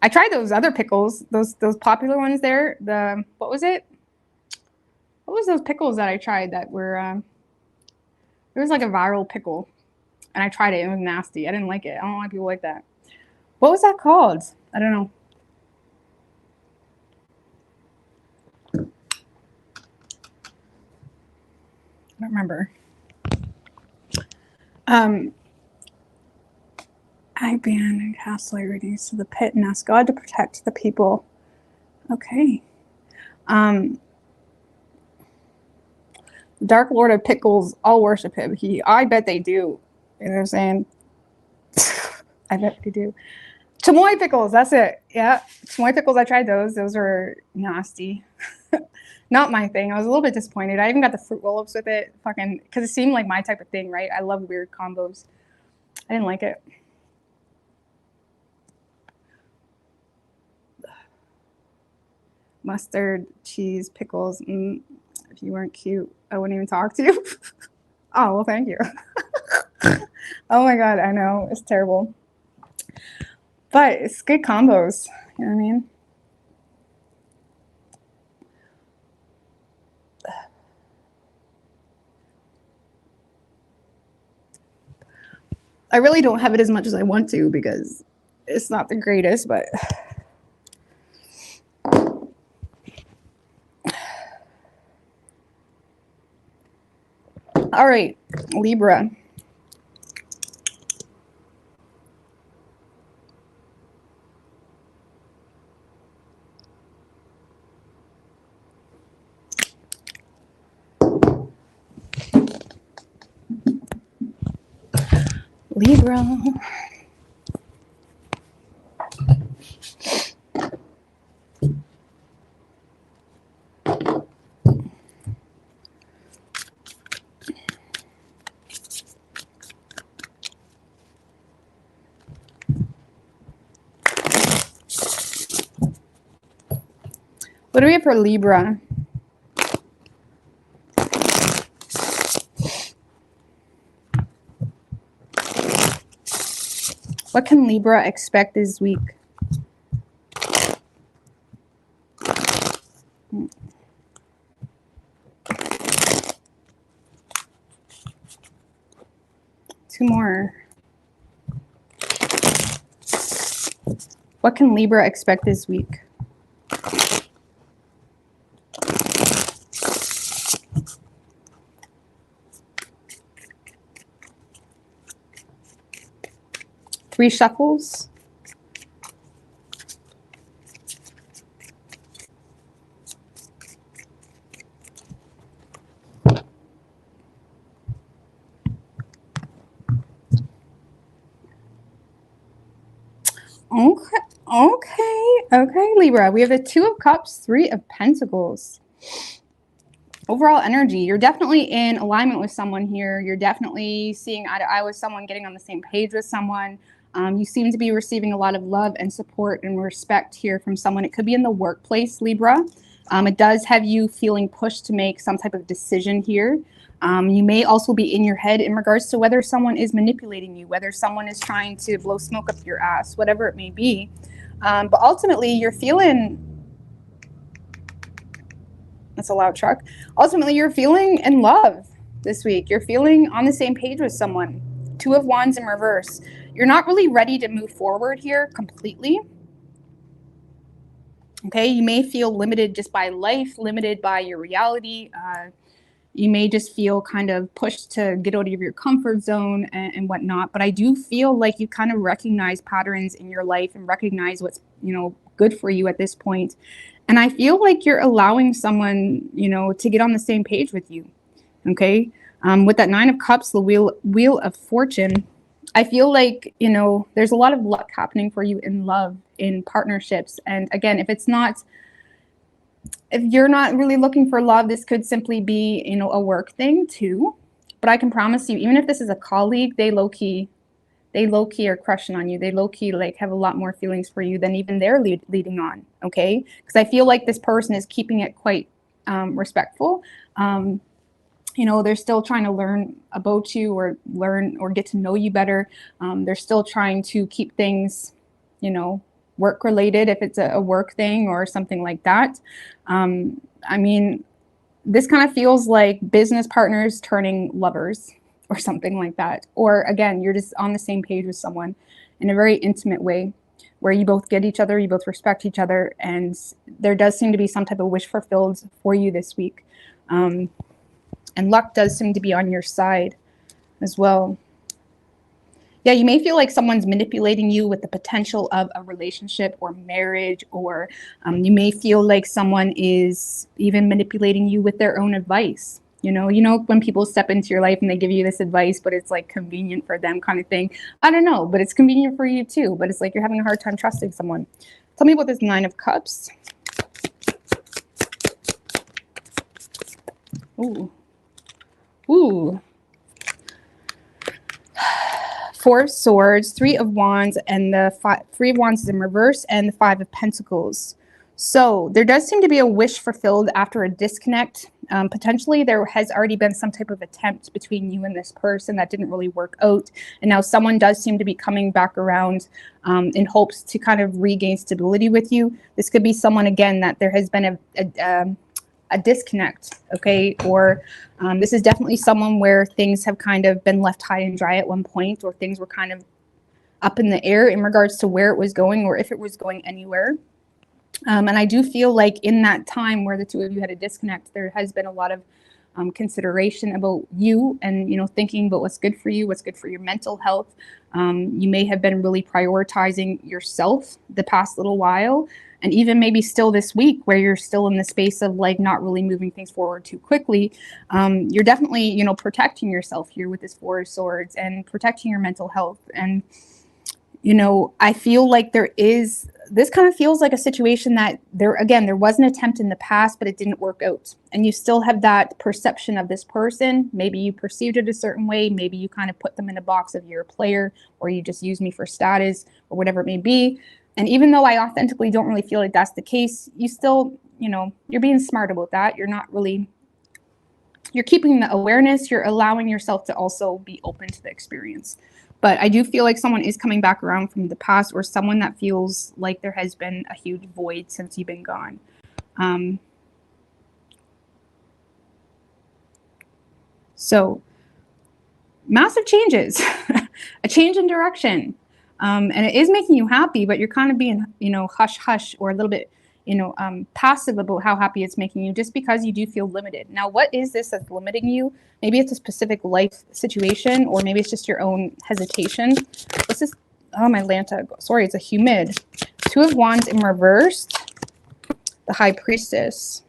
I tried those other pickles, those popular ones there. The what was it? What was those pickles that I tried that were it was like a viral pickle, and I tried it. It was nasty. I didn't like it. I don't know why people like that. What was that called? I don't know. I don't remember. I ban and cast readings to the pit and ask God to protect the people. Okay. Dark Lord of Pickles, I'll worship him. I bet they do. You know what I'm saying? I bet they do. Chamoy pickles, that's it. Yeah, chamoy pickles, I tried those. Those were nasty. Not my thing. I was a little bit disappointed. I even got the fruit roll-ups with it, fucking, because it seemed like my type of thing, right? I love weird combos. I didn't like it. Mustard, cheese, pickles. If you weren't cute, I wouldn't even talk to you. Oh, well, thank you. Oh my God, I know. It's terrible. But it's good combos. You know what I mean? I really don't have it as much as I want to because it's not the greatest, but all right, Libra. Libra. What do we have for Libra? What can Libra expect this week? Two more. What can Libra expect this week? Three shuffles. Okay, Libra. We have the Two of Cups, Three of Pentacles. Overall energy, you're definitely in alignment with someone here. You're definitely seeing eye to eye with someone, getting on the same page with someone. You seem to be receiving a lot of love and support and respect here from someone. It could be in the workplace, Libra. It does have you feeling pushed to make some type of decision here. You may also be in your head in regards to whether someone is manipulating you, whether someone is trying to blow smoke up your ass, whatever it may be. But ultimately, you're feeling That's a loud truck. Ultimately, you're feeling in love this week. You're feeling on the same page with someone. Two of Wands in reverse. You're not really ready to move forward here completely. Okay, you may feel limited just by life, limited by your reality. You may just feel kind of pushed to get out of your comfort zone and whatnot. But I do feel like you kind of recognize patterns in your life and recognize what's, good for you at this point. And I feel like you're allowing someone, to get on the same page with you. Okay. With that Nine of Cups, the wheel of Fortune, I feel like, there's a lot of luck happening for you in love, in partnerships. And again, if you're not really looking for love, this could simply be, a work thing too. But I can promise you, even if this is a colleague, they low-key are crushing on you. They low-key like have a lot more feelings for you than even they're leading on. Okay. Because I feel like this person is keeping it quite respectful. They're still trying to learn about you or learn or get to know you better. They're still trying to keep things, work related, if it's a work thing or something like that. This kind of feels like business partners turning lovers or something like that. Or again, you're just on the same page with someone in a very intimate way where you both get each other, you both respect each other, and there does seem to be some type of wish fulfilled for you this week. And luck does seem to be on your side as well. Yeah, you may feel like someone's manipulating you with the potential of a relationship or marriage, or you may feel like someone is even manipulating you with their own advice. When people step into your life and they give you this advice, but it's like convenient for them kind of thing. I don't know, but it's convenient for you too. But it's like you're having a hard time trusting someone. Tell me about this Nine of Cups. Ooh. Four of Swords, Three of Wands, and the Three of Wands is in reverse, and the Five of Pentacles. So there does seem to be a wish fulfilled after a disconnect. Potentially there has already been some type of attempt between you and this person that didn't really work out. And now someone does seem to be coming back around in hopes to kind of regain stability with you. This could be someone, again, that there has been a disconnect, okay? Or this is definitely someone where things have kind of been left high and dry at one point, or things were kind of up in the air in regards to where it was going or if it was going anywhere. And I do feel like in that time where the two of you had a disconnect, there has been a lot of consideration about you and, thinking about what's good for you, what's good for your mental health. You may have been really prioritizing yourself the past little while, and even maybe still this week where you're still in the space of like not really moving things forward too quickly. You're definitely, protecting yourself here with this Four of Swords and protecting your mental health. And, I feel like this kind of feels like a situation that there was an attempt in the past, but it didn't work out. And you still have that perception of this person. Maybe you perceived it a certain way. Maybe you kind of put them in a box of you're a player, or you just use me for status, or whatever it may be. And even though I authentically don't really feel like that's the case, you still, you're being smart about that. You're keeping the awareness. You're allowing yourself to also be open to the experience. But I do feel like someone is coming back around from the past, or someone that feels like there has been a huge void since you've been gone. So massive changes, a change in direction. And it is making you happy, but you're kind of being, hush, hush, or a little bit, passive about how happy it's making you, just because you do feel limited. Now, what is this that's limiting you? Maybe it's a specific life situation, or maybe it's just your own hesitation. What's this? Oh, my Lanta. Sorry, it's a humid. Two of Wands in reversed. The High Priestess.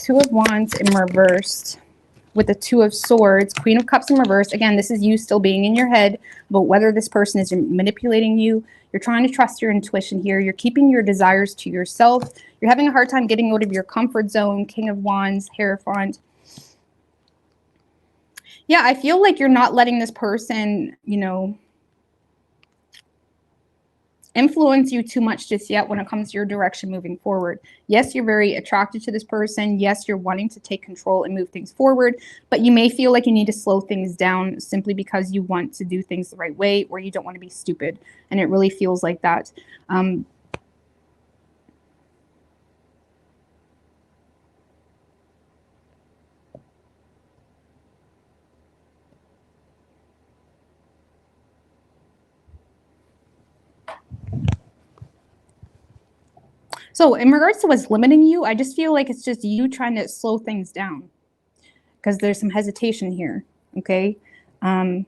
Two of Wands in reversed with the Two of Swords, Queen of Cups in reverse. Again, this is you still being in your head about whether this person is manipulating you. You're trying to trust your intuition here. You're keeping your desires to yourself. You're having a hard time getting out of your comfort zone. King of Wands, Hierophant. Yeah, I feel like you're not letting this person, influence you too much just yet when it comes to your direction moving forward. Yes, you're very attracted to this person. Yes, you're wanting to take control and move things forward, but you may feel like you need to slow things down simply because you want to do things the right way, or you don't want to be stupid. And it really feels like that. So in regards to what's limiting you, I just feel like it's just you trying to slow things down because there's some hesitation here, okay? I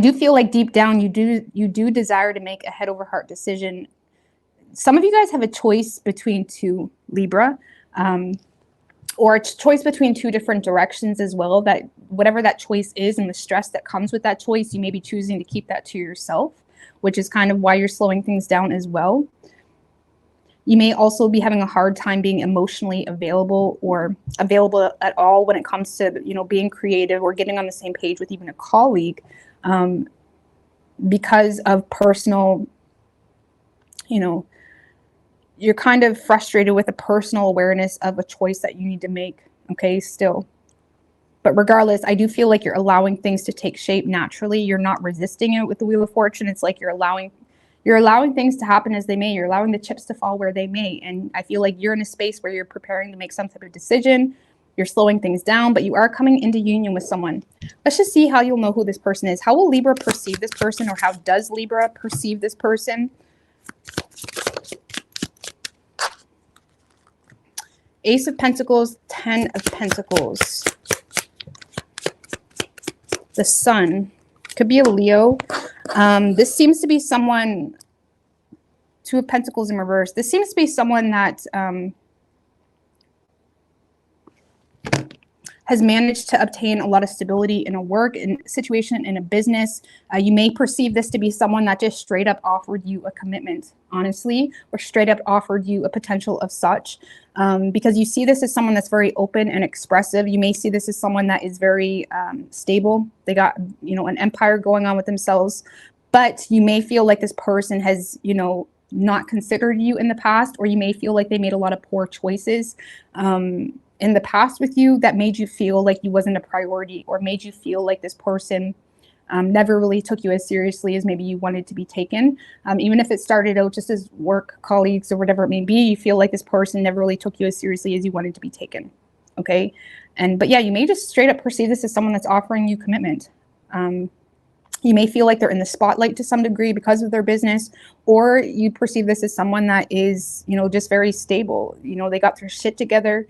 do feel like deep down you do desire to make a head over heart decision. Some of you guys have a choice between two, Libra, or a choice between two different directions as well, that whatever that choice is and the stress that comes with that choice, you may be choosing to keep that to yourself, which is kind of why you're slowing things down as well. You may also be having a hard time being emotionally available or available at all when it comes to, you know, being creative or getting on the same page with even a colleague, because of personal, you know, you're kind of frustrated with a personal awareness of a choice that you need to make, okay, still. But regardless, I do feel like you're allowing things to take shape naturally. You're not resisting it with the Wheel of Fortune. It's like you're allowing things to happen as they may. You're allowing the chips to fall where they may. And I feel like you're in a space where you're preparing to make some type of decision. You're slowing things down, but you are coming into union with someone. Let's just see how you'll know who this person is. How will Libra perceive this person, or how does Libra perceive this person? Ace of Pentacles, 10 of Pentacles. The Sun. Could be a Leo. This seems to be someone, Two of Pentacles in reverse. This seems to be someone that has managed to obtain a lot of stability in a work situation, in a business. You may perceive this to be someone that just straight up offered you a commitment, honestly, or straight up offered you a potential of such, because you see this as someone that's very open and expressive. You may see this as someone that is very stable. They got, you know, an empire going on with themselves, but you may feel like this person has, you know, not considered you in the past, or you may feel like they made a lot of poor choices in the past with you that made you feel like you wasn't a priority, or made you feel like this person never really took you as seriously as maybe you wanted to be taken. Even if it started out just as work colleagues or whatever it may be, you feel like this person never really took you as seriously as you wanted to be taken. Okay. But yeah, you may just straight up perceive this as someone that's offering you commitment. You may feel like they're in the spotlight to some degree because of their business, or you perceive this as someone that is, you know, just very stable. You know, they got their shit together,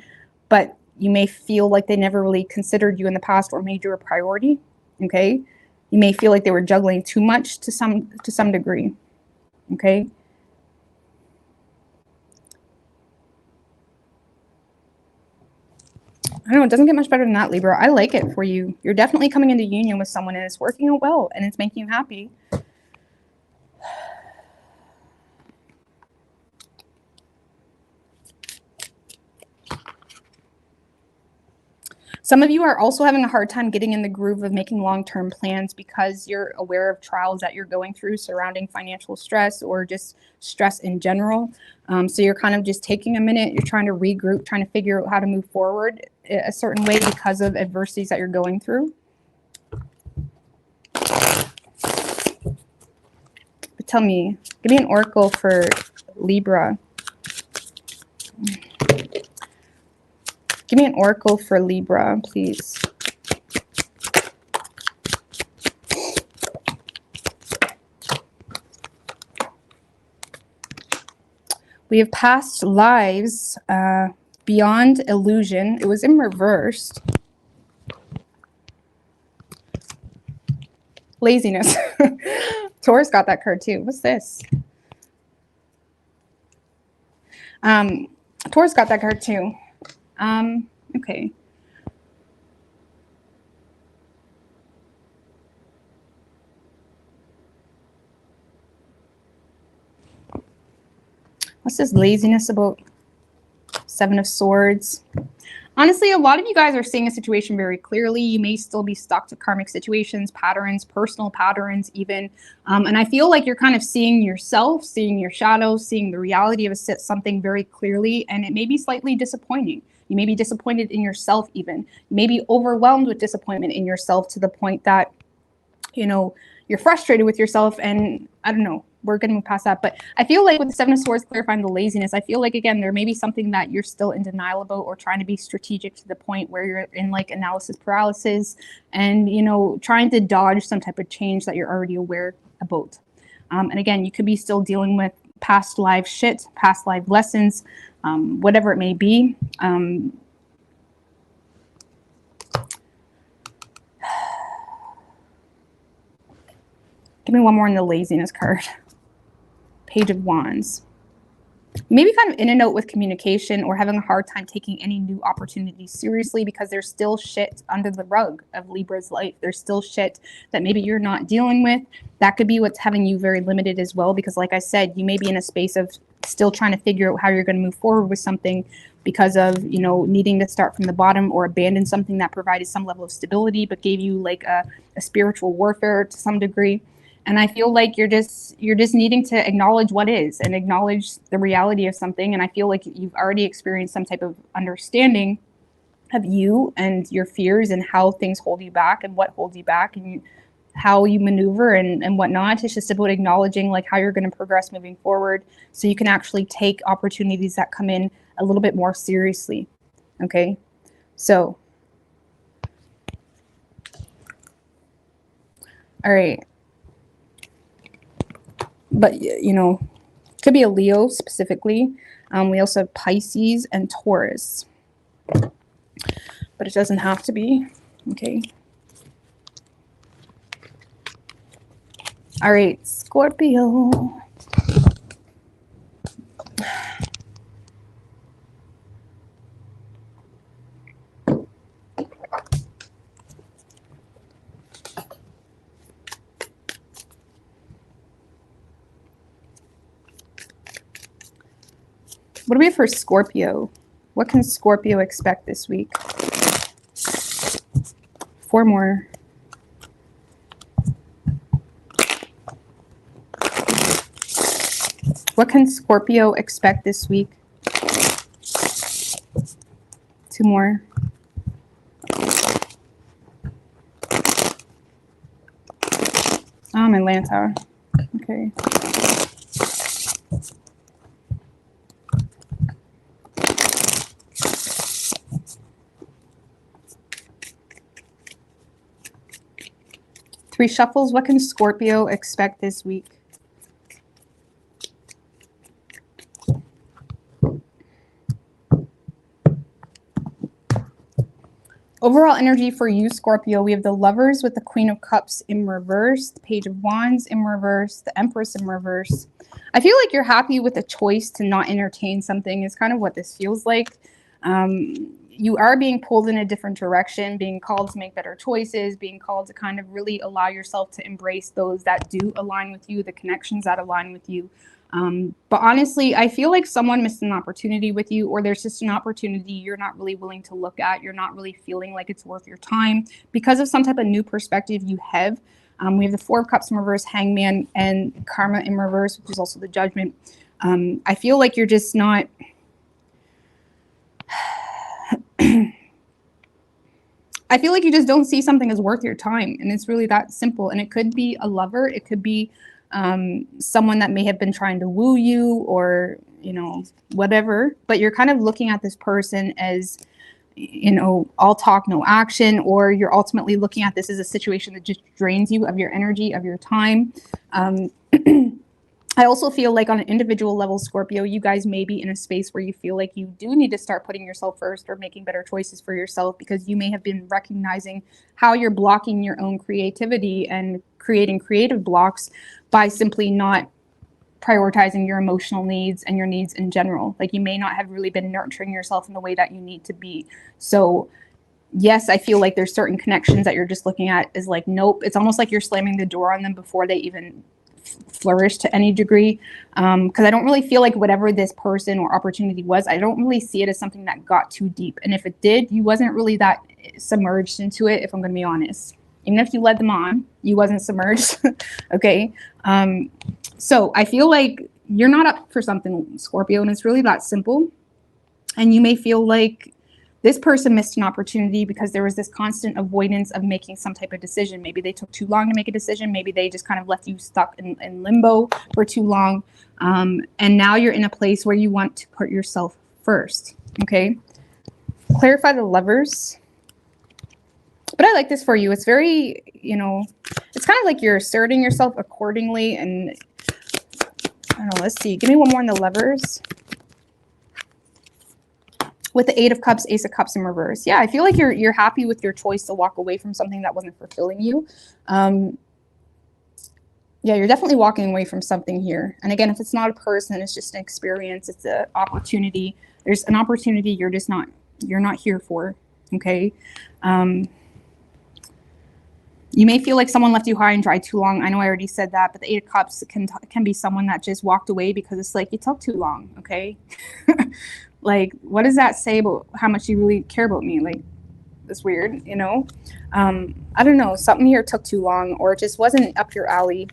but you may feel like they never really considered you in the past or made you a priority, okay? You may feel like they were juggling too much to some degree, okay? I don't know, it doesn't get much better than that, Libra. I like it for you. You're definitely coming into union with someone and it's working out well and it's making you happy. Some of you are also having a hard time getting in the groove of making long-term plans because you're aware of trials that you're going through surrounding financial stress or just stress in general. So you're kind of just taking a minute. You're trying to regroup, trying to figure out how to move forward a certain way because of adversities that you're going through. But tell me, give me an oracle for Libra. Give me an oracle for Libra, please. We have past lives, beyond illusion. It was in reverse. Laziness. Taurus got that card too. What's this? Taurus got that card too. Okay. What's this laziness about? Seven of Swords. Honestly, a lot of you guys are seeing a situation very clearly. You may still be stuck to karmic situations, patterns, personal patterns even. And I feel like you're kind of seeing yourself, seeing your shadows, seeing the reality of something very clearly, and it may be slightly disappointing. You may be disappointed in yourself even. You may be overwhelmed with disappointment in yourself to the point that, you know, you're frustrated with yourself, and I don't know, we're going to move past that. But I feel like with the Seven of Swords clarifying the laziness, I feel like, again, there may be something that you're still in denial about or trying to be strategic to the point where you're in like analysis paralysis and, you know, trying to dodge some type of change that you're already aware about. And again, you could be still dealing with past life shit, past life lessons, whatever it may be. Give me one more in the laziness card. Page of Wands. Maybe kind of in and out with communication, or having a hard time taking any new opportunities seriously because there's still shit under the rug of Libra's life. There's still shit that maybe you're not dealing with. That could be what's having you very limited as well, because like I said, you may be in a space of still trying to figure out how you're going to move forward with something because of, you know, needing to start from the bottom or abandon something that provided some level of stability but gave you like a spiritual warfare to some degree. And I feel like you're just needing to acknowledge what is and acknowledge the reality of something. And I feel like you've already experienced some type of understanding of you and your fears and how things hold you back and what holds you back and how you maneuver and whatnot. It's just about acknowledging like how you're going to progress moving forward so you can actually take opportunities that come in a little bit more seriously. Okay, so all right. But, you know, could be a Leo specifically. We also have Pisces and Taurus. But it doesn't have to be. Okay. All right, Scorpio. What do we have for Scorpio? What can Scorpio expect this week? 4 more. What can Scorpio expect this week? 2 more. I'm Atlanta. Okay. Three shuffles. What can Scorpio expect this week? Overall energy for you, Scorpio, we have the Lovers with the Queen of Cups in reverse, the Page of Wands in reverse, the Empress in reverse. I feel like you're happy with the choice to not entertain something is kind of what this feels like. You are being pulled in a different direction, being called to make better choices, being called to kind of really allow yourself to embrace those that do align with you, the connections that align with you. But honestly, I feel like someone missed an opportunity with you, or there's just an opportunity you're not really willing to look at. You're not really feeling like it's worth your time because of some type of new perspective you have. We have the Four of Cups in reverse, Hangman, and Karma in reverse, which is also the Judgment. I feel like you're just not... I feel like you just don't see something as worth your time, and it's really that simple. And it could be a lover, it could be someone that may have been trying to woo you, or you know, whatever, but you're kind of looking at this person as, you know, all talk no action, or you're ultimately looking at this as a situation that just drains you of your energy, of your time. I also feel like on an individual level, Scorpio, you guys may be in a space where you feel like you do need to start putting yourself first or making better choices for yourself, because you may have been recognizing how you're blocking your own creativity and creating creative blocks by simply not prioritizing your emotional needs and your needs in general. Like you may not have really been nurturing yourself in the way that you need to be. So yes, I feel like there's certain connections that you're just looking at as like, nope. It's almost like you're slamming the door on them before they even flourish to any degree, because I don't really feel like whatever this person or opportunity was, I don't really see it as something that got too deep. And if it did, you wasn't really that submerged into it, if I'm going to be honest. Even if you led them on, you wasn't submerged. Okay. So I feel like you're not up for something, Scorpio, and it's really that simple. And you may feel like this person missed an opportunity because there was this constant avoidance of making some type of decision. Maybe they took too long to make a decision. Maybe they just kind of left you stuck in limbo for too long. And now you're in a place where you want to put yourself first. Okay. Clarify the Lovers. But I like this for you. It's very, you know, it's kind of like you're asserting yourself accordingly, and I don't know, let's see. Give me one more on the lovers. With the 8 of Cups, Ace of Cups in reverse. Yeah, I feel like you're happy with your choice to walk away from something that wasn't fulfilling you. Yeah, you're definitely walking away from something here. And again, if it's not a person, it's just an experience. It's an opportunity. There's an opportunity you're not here for. Okay. You may feel like someone left you high and dry too long. I know I already said that, but the 8 of Cups can be someone that just walked away because it's like, you took too long. Okay. Like, what does that say about how much you really care about me? Like, it's weird, you know? I don't know. Something here took too long, or it just wasn't up your alley.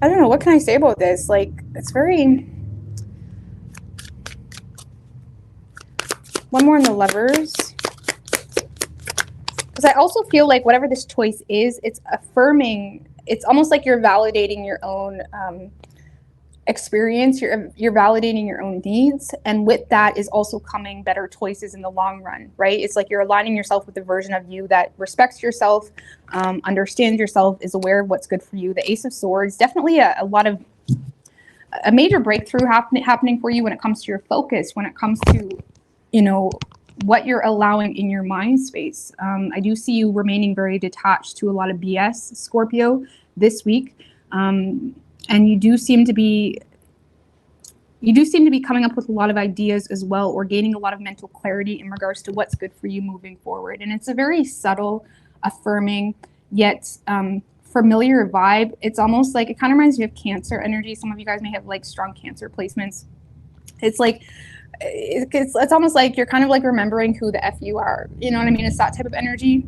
I don't know. What can I say about this? Like, it's very... One more in the lovers. Because I also feel like whatever this choice is, it's affirming. It's almost like you're validating your own experience. You're validating your own needs. And with that is also coming better choices in the long run, right? It's like you're aligning yourself with the version of you that respects yourself, understands yourself, is aware of what's good for you. The Ace of Swords, definitely a major breakthrough happening for you when it comes to your focus, when it comes to, you know, what you're allowing in your mind space. I do see you remaining very detached to a lot of BS, Scorpio, this week. And you do seem to be coming up with a lot of ideas as well, or gaining a lot of mental clarity in regards to what's good for you moving forward. And it's a very subtle, affirming, yet familiar vibe. It's almost like, it kind of reminds me of Cancer energy. Some of you guys may have like strong Cancer placements. It's like, it's almost like you're kind of like remembering who the F you are. You know what I mean? It's that type of energy.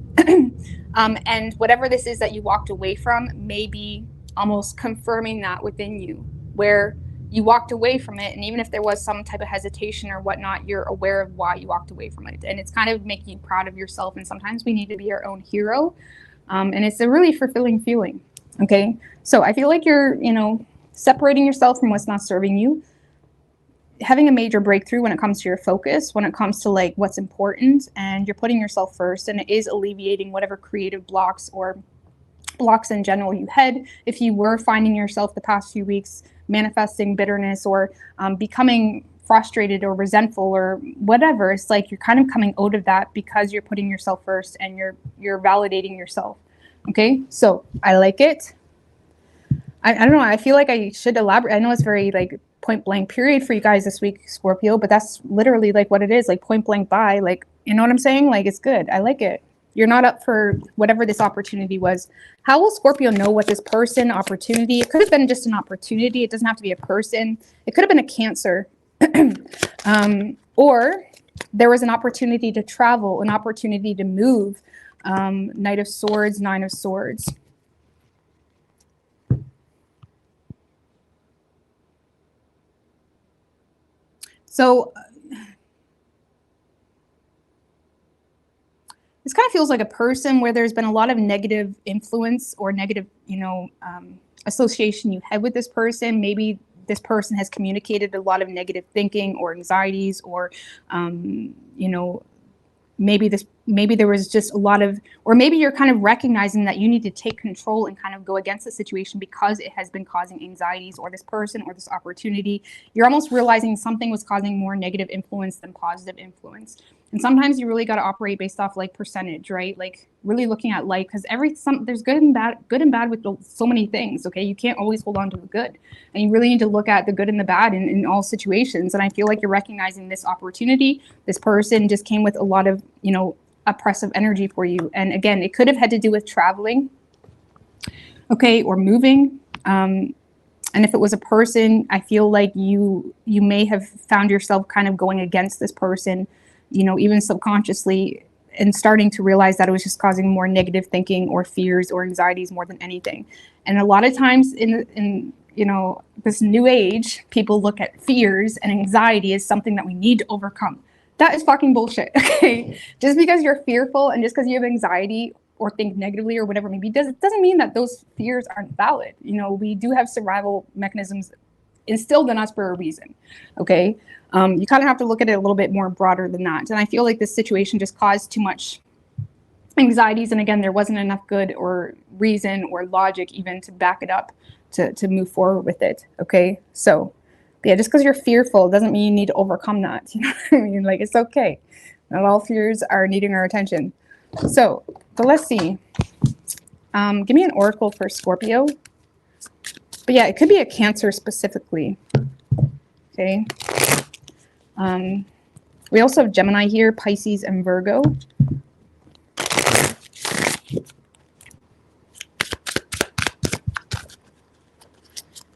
And whatever this is that you walked away from may be almost confirming that within you, where you walked away from it. And even if there was some type of hesitation or whatnot, you're aware of why you walked away from it. And it's kind of making you proud of yourself. And sometimes we need to be our own hero. And it's a really fulfilling feeling. Okay. So I feel like you're, you know, separating yourself from what's not serving you, having a major breakthrough when it comes to your focus, when it comes to like what's important, and you're putting yourself first, and it is alleviating whatever creative blocks or blocks in general you had. If you were finding yourself the past few weeks manifesting bitterness or becoming frustrated or resentful or whatever, it's like you're kind of coming out of that because you're putting yourself first and you're validating yourself. Okay, so I like it. I don't know, I feel like I should elaborate. I know it's very like point blank period for you guys this week, Scorpio, but that's literally like what it is, like point blank by, like, you know what I'm saying? Like, it's good. I like it. You're not up for whatever this opportunity was. How will Scorpio know what this person, opportunity? It could have been just an opportunity. It doesn't have to be a person. It could have been a Cancer. Or there was an opportunity to travel, an opportunity to move. Knight of Swords, Nine of Swords. So this kind of feels like a person where there's been a lot of negative influence or negative, you know, association you had with this person. Maybe this person has communicated a lot of negative thinking or anxieties, or, you know, maybe there was just a lot of, or maybe you're kind of recognizing that you need to take control and kind of go against the situation because it has been causing anxieties, or this person or this opportunity. You're almost realizing something was causing more negative influence than positive influence. And sometimes you really got to operate based off like percentage, right? Like really looking at life, because there's good and bad with so many things. Okay, you can't always hold on to the good, and you really need to look at the good and the bad in all situations. And I feel like you're recognizing this opportunity. This person just came with a lot of, you know, oppressive energy for you. And again, it could have had to do with traveling, okay, or moving. And if it was a person, I feel like you may have found yourself kind of going against this person, you know, even subconsciously, and starting to realize that it was just causing more negative thinking or fears or anxieties more than anything. And a lot of times in you know, this new age, people look at fears and anxiety as something that we need to overcome. That is fucking bullshit. Okay, just because you're fearful and just because you have anxiety or think negatively or whatever maybe doesn't mean that those fears aren't valid. You know, we do have survival mechanisms instilled in us for a reason. Okay, you kind of have to look at it a little bit more broader than that. And I feel like this situation just caused too much anxieties, and again, there wasn't enough good or reason or logic even to back it up to move forward with it. Okay, so yeah, just because you're fearful doesn't mean you need to overcome that. You know what I mean? Like, it's okay. Not all fears are needing our attention. So, but let's see. Give me an oracle for Scorpio. But yeah, it could be a Cancer specifically. Okay. We also have Gemini here, Pisces, and Virgo.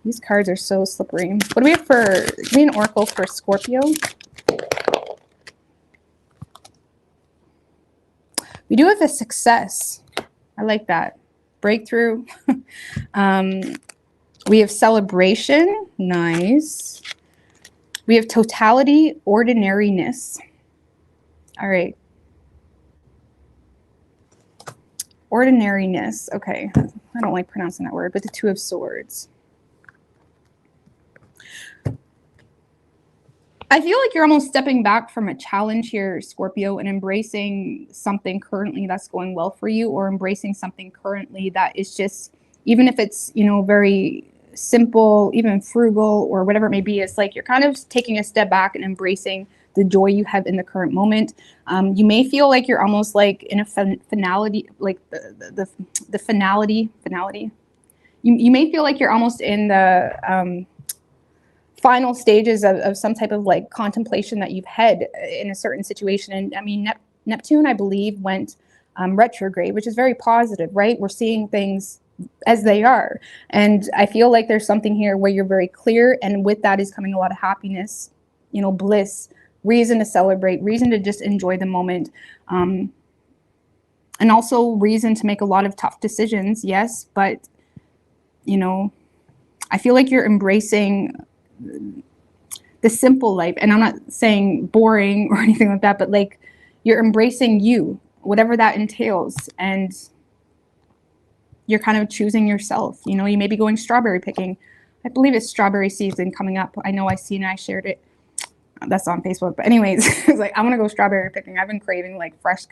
These cards are so slippery. What do we have for, give me an oracle for Scorpio. We do have a success. I like that. Breakthrough. We have celebration. Nice. We have totality, ordinariness. All right. Ordinariness. Okay. I don't like pronouncing that word, but the Two of Swords. I feel like you're almost stepping back from a challenge here, Scorpio, and embracing something currently that's going well for you, or embracing something currently that is just, even if it's, you know, very simple, even frugal or whatever it may be, it's like you're kind of taking a step back and embracing the joy you have in the current moment. You may feel like you're almost like in a finality, like the finality. You may feel like you're almost in the final stages of some type of like contemplation that you've had in a certain situation. And I mean, Neptune, I believe, went retrograde, which is very positive, right? We're seeing things as they are. And I feel like there's something here where you're very clear. And with that is coming a lot of happiness, you know, bliss, reason to celebrate, reason to just enjoy the moment. And also reason to make a lot of tough decisions. Yes. But, you know, I feel like you're embracing the simple life. And I'm not saying boring or anything like that, but like you're embracing you, whatever that entails. And you're kind of choosing yourself. You know, you may be going strawberry picking. I believe it's strawberry season coming up. I know I seen it, I shared it. That's on Facebook. But anyways, it's like, I'm going to go strawberry picking. I've been craving like fresh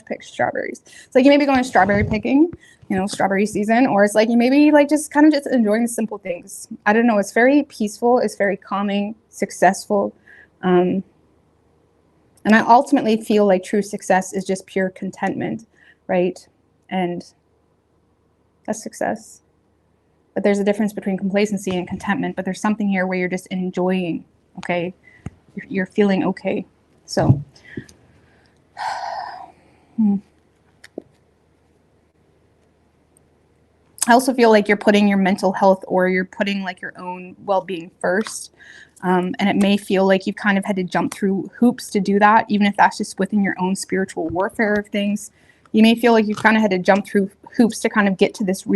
picked strawberries. It's like you may be going strawberry picking, you know, strawberry season, or it's like you may be like just kind of just enjoying the simple things. I don't know. It's very peaceful. It's very calming, successful. And I ultimately feel like true success is just pure contentment, right? And that's success. But there's a difference between complacency and contentment. But there's something here where you're just enjoying, okay? You're feeling okay. So, I also feel like you're putting your mental health, or you're putting like your own well-being first. And it may feel like you've kind of had to jump through hoops to do that, even if that's just within your own spiritual warfare of things. You may feel like you've kind of had to jump through hoops to kind of get to this,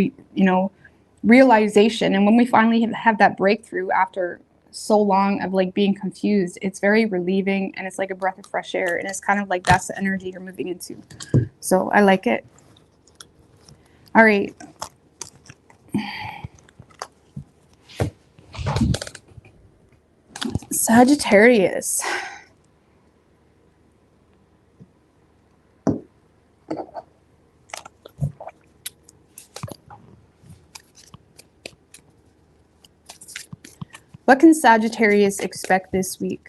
realization. And when we finally have that breakthrough after so long of like being confused, it's very relieving, and it's like a breath of fresh air, and it's kind of like that's the energy you're moving into. So I like it. All right. Sagittarius. What can Sagittarius expect this week?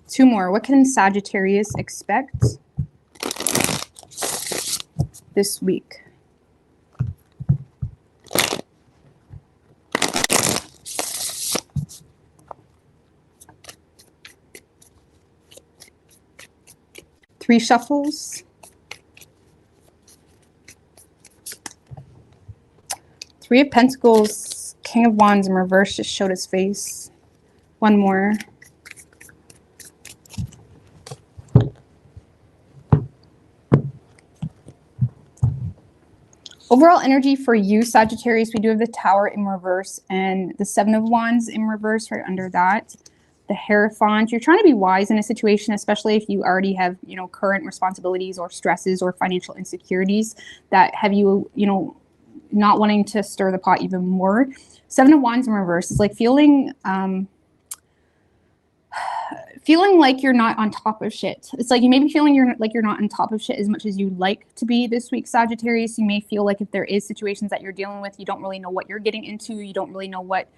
Two more. What can Sagittarius expect this week? Three shuffles. Three of Pentacles, King of Wands in reverse just showed his face. One more. Overall energy for you, Sagittarius, we do have the Tower in reverse and the Seven of Wands in reverse right under that. The Hierophant. You're trying to be wise in a situation, especially if you already have, current responsibilities or stresses or financial insecurities that have you, not wanting to stir the pot even more. Seven of Wands in reverse is like feeling feeling like you're not on top of shit. It's like you may be feeling you're not on top of shit as much as you'd like to be this week, Sagittarius. You may feel like if there is situations that you're dealing with, you don't really know what you're getting into. You don't really know what.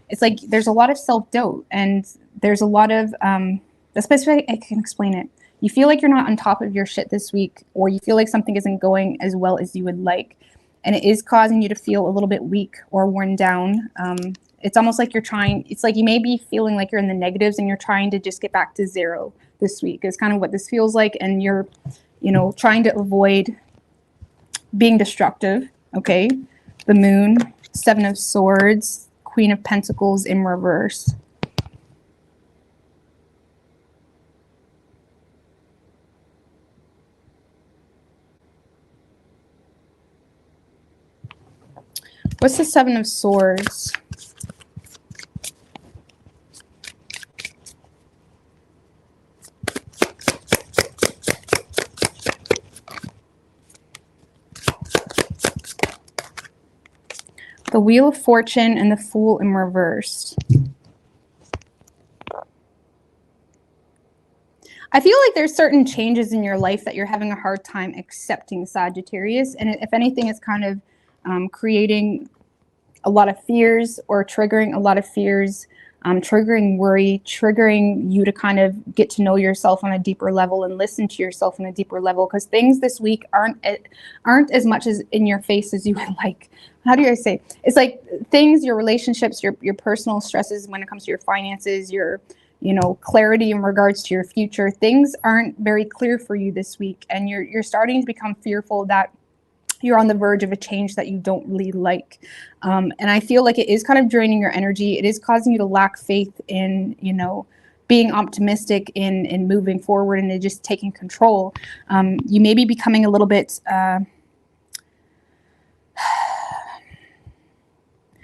It's like there's a lot of self-doubt, and there's a lot of the best way I can explain it. You feel like you're not on top of your shit this week, or you feel like something isn't going as well as you would like, and it is causing you to feel a little bit weak or worn down. It's almost like it's like you may be feeling like you're in the negatives and you're trying to just get back to zero this week is kind of what this feels like. And you're, trying to avoid being destructive. Okay. The Moon, Seven of Swords, Queen of Pentacles in reverse. What's the Seven of Swords? The Wheel of Fortune and the Fool in reverse. I feel like there's certain changes in your life that you're having a hard time accepting, Sagittarius. And if anything, it's kind of creating a lot of fears or triggering a lot of fears, triggering worry, triggering you to kind of get to know yourself on a deeper level and listen to yourself on a deeper level, because things this week aren't as much as in your face as you would like. How do I say? It's like things, your relationships, your personal stresses when it comes to your finances, your clarity in regards to your future. Things aren't very clear for you this week, and you're starting to become fearful that you're on the verge of a change that you don't really like. And I feel like it is kind of draining your energy. It is causing you to lack faith in, being optimistic in moving forward and just taking control. You may be becoming a little bit,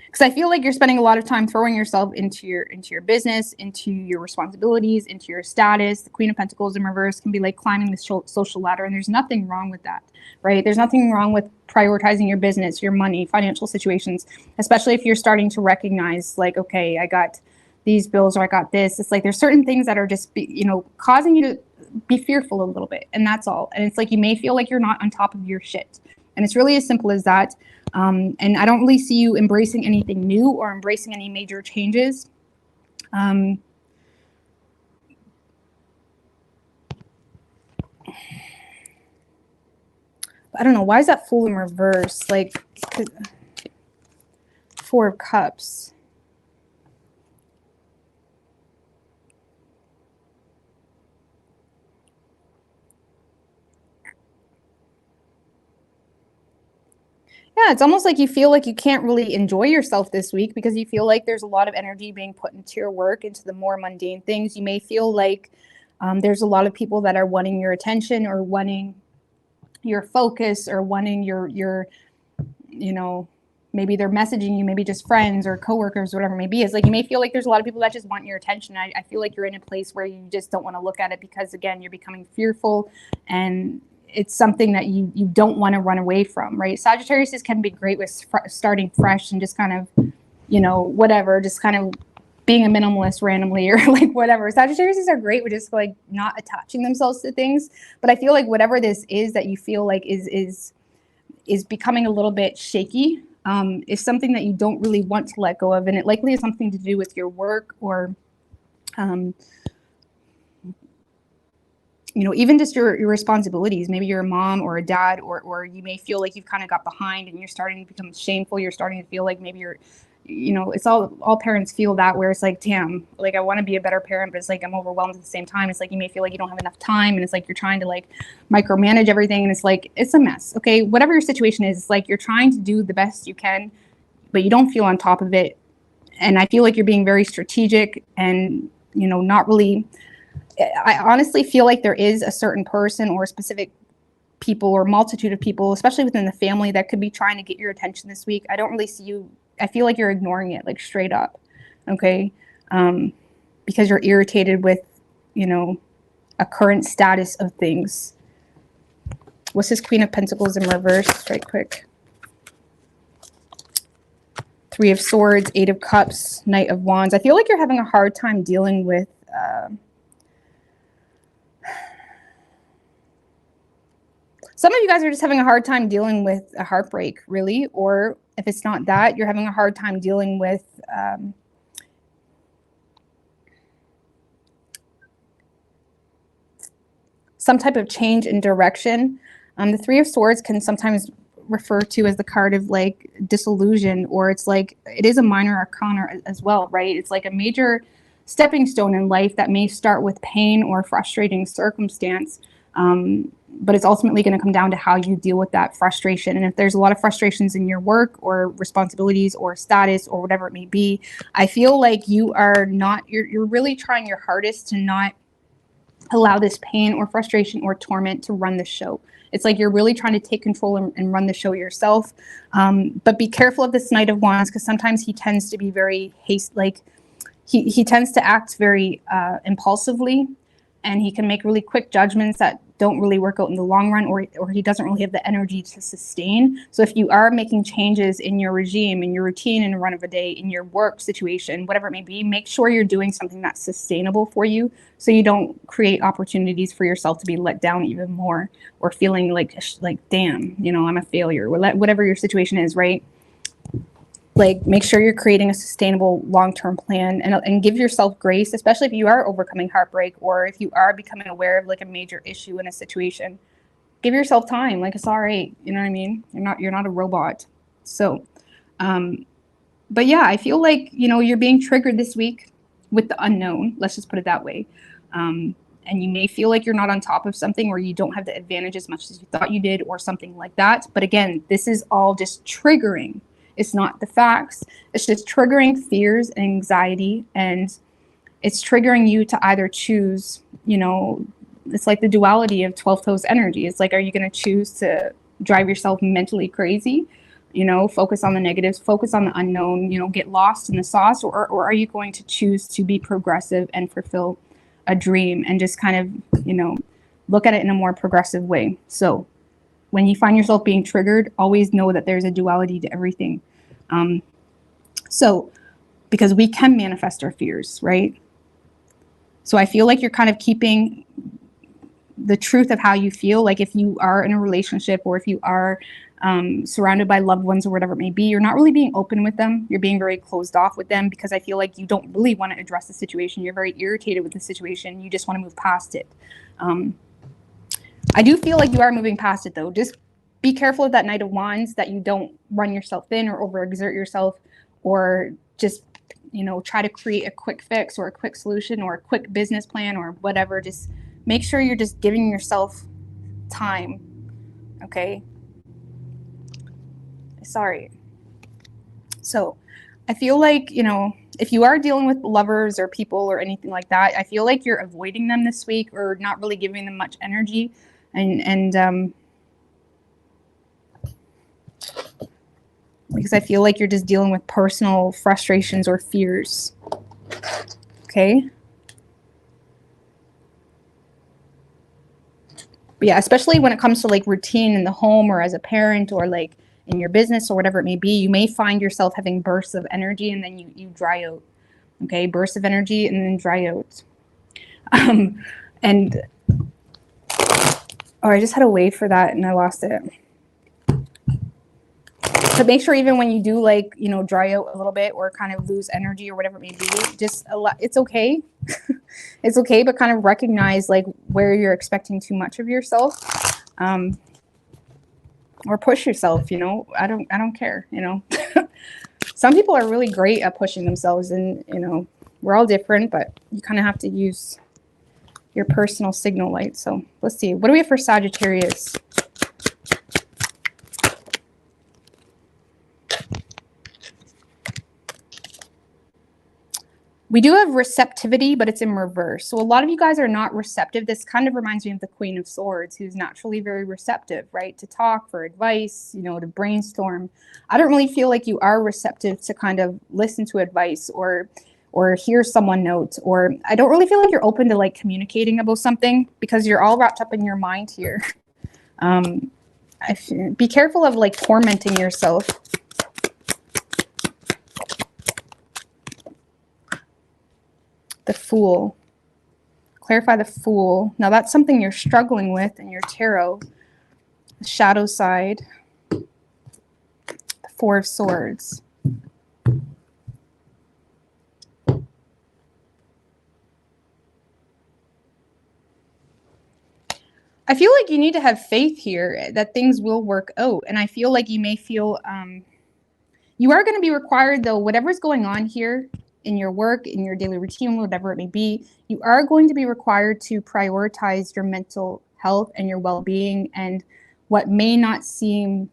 because I feel like you're spending a lot of time throwing yourself into your business, into your responsibilities, into your status. The Queen of Pentacles in reverse can be like climbing the social ladder, and there's nothing wrong with that, right? There's nothing wrong with prioritizing your business, your money, financial situations, especially if you're starting to recognize like, okay, I got these bills or I got this. It's like there's certain things that are just, causing you to be fearful a little bit, and that's all. And it's like you may feel like you're not on top of your shit. And it's really as simple as that. And I don't really see you embracing anything new or embracing any major changes. I don't know. Why is that Fool in reverse? Like, Four of Cups. Yeah, it's almost like you feel like you can't really enjoy yourself this week because you feel like there's a lot of energy being put into your work, into the more mundane things. You may feel like there's a lot of people that are wanting your attention or wanting your focus or wanting your maybe they're messaging you, maybe just friends or coworkers, whatever it may be. It's like you may feel like there's a lot of people that just want your attention. I feel like you're in a place where you just don't want to look at it because, again, you're becoming fearful, and it's something that you don't want to run away from, right? Sagittarius can be great with starting fresh and just kind of, whatever, just kind of being a minimalist randomly or like whatever. Sagittarius are great with just like not attaching themselves to things. But I feel like whatever this is that you feel like is becoming a little bit shaky, is something that you don't really want to let go of. And it likely has something to do with your work or, even just your responsibilities. Maybe you're a mom or a dad, or you may feel like you've kind of got behind and you're starting to become shameful. You're starting to feel like maybe you're, it's all parents feel that, where it's like, damn, like I want to be a better parent, but it's like I'm overwhelmed at the same time. It's like you may feel like you don't have enough time, and it's like you're trying to like micromanage everything, and it's like it's a mess. Okay, whatever your situation is, it's like you're trying to do the best you can, but you don't feel on top of it. And I feel like you're being very strategic and, not really. I honestly feel like there is a certain person or specific people or multitude of people, especially within the family, that could be trying to get your attention this week. I don't really see you. I feel like you're ignoring it, like straight up. Okay. Because you're irritated with, a current status of things. What's this Queen of Pentacles in reverse? Right quick. Three of Swords, Eight of Cups, Knight of Wands. I feel like you're having a hard time dealing with, Some of you guys are just having a hard time dealing with a heartbreak, really, or if it's not that, you're having a hard time dealing with some type of change in direction. The Three of Swords can sometimes refer to as the card of like disillusion, or it's like it is a minor arcana as well, right? It's like a major stepping stone in life that may start with pain or frustrating circumstance, but it's ultimately going to come down to how you deal with that frustration. And if there's a lot of frustrations in your work or responsibilities or status or whatever it may be, I feel like you are not, you're really trying your hardest to not allow this pain or frustration or torment to run the show. It's like you're really trying to take control and run the show yourself. But be careful of this Knight of Wands, because sometimes he tends to be very he tends to act very impulsively, and he can make really quick judgments that don't really work out in the long run, or he doesn't really have the energy to sustain. So if you are making changes in your regime, in your routine, in a run of a day, in your work situation, whatever it may be, make sure you're doing something that's sustainable for you, so you don't create opportunities for yourself to be let down even more, or feeling like damn, you know, I'm a failure, whatever your situation is, right? Like, make sure you're creating a sustainable long-term plan, and give yourself grace, especially if you are overcoming heartbreak, or if you are becoming aware of like a major issue in a situation. Give yourself time. Like, it's all right. You know what I mean? You're not a robot. So, but yeah, I feel like, you know, you're being triggered this week with the unknown. Let's just put it that way. And you may feel like you're not on top of something, or you don't have the advantage as much as you thought you did, or something like that. But again, this is all just triggering. It's not the facts. It's just triggering fears and anxiety, and it's triggering you to either choose, you know, it's like the duality of 12 toes energy. It's like, are you going to choose to drive yourself mentally crazy, you know, focus on the negatives, focus on the unknown, you know, get lost in the sauce, or are you going to choose to be progressive and fulfill a dream, and just kind of, you know, look at it in a more progressive way? So when you find yourself being triggered, always know that there's a duality to everything. So because we can manifest our fears, right? So I feel like you're kind of keeping the truth of how you feel. Like, if you are in a relationship, or if you are surrounded by loved ones or whatever it may be, you're not really being open with them. You're being very closed off with them, because I feel like you don't really want to address the situation. You're very irritated with the situation. You just want to move past it. I do feel like you are moving past it, though. Just be careful of that Knight of Wands, that you don't run yourself thin or overexert yourself, or just, you know, try to create a quick fix or a quick solution or a quick business plan or whatever. Just make sure you're just giving yourself time. Okay. Sorry. So I feel like, you know, if you are dealing with lovers or people or anything like that, I feel like you're avoiding them this week, or not really giving them much energy. And because I feel like you're just dealing with personal frustrations or fears. Okay. But yeah, especially when it comes to like routine in the home, or as a parent, or like in your business, or whatever it may be, you may find yourself having bursts of energy, and then you dry out. Okay, bursts of energy and then dry out. And I just had a wave for that and I lost it. But make sure, even when you do, like, you know, dry out a little bit, or kind of lose energy, or whatever it may be, just it's okay. It's okay, but kind of recognize like where you're expecting too much of yourself, or push yourself. You know, I don't care. You know, some people are really great at pushing themselves, and you know, we're all different, but you kind of have to use your personal signal light. So let's see, what do we have for Sagittarius? We do have receptivity, but it's in reverse. So a lot of you guys are not receptive. This kind of reminds me of the Queen of Swords, who's naturally very receptive, right? To talk, for advice, you know, to brainstorm. I don't really feel like you are receptive to kind of listen to advice, or hear someone note, or I don't really feel like you're open to like communicating about something, because you're all wrapped up in your mind here. Be careful of like tormenting yourself. The Fool. Clarify the Fool. Now that's something you're struggling with in your tarot. shadow side, the Four of Swords. I feel like you need to have faith here that things will work out. And I feel like you may feel, you are going to be required, though, whatever's going on here in your work, in your daily routine, whatever it may be, you are going to be required to prioritize your mental health and your well-being, and what may not seem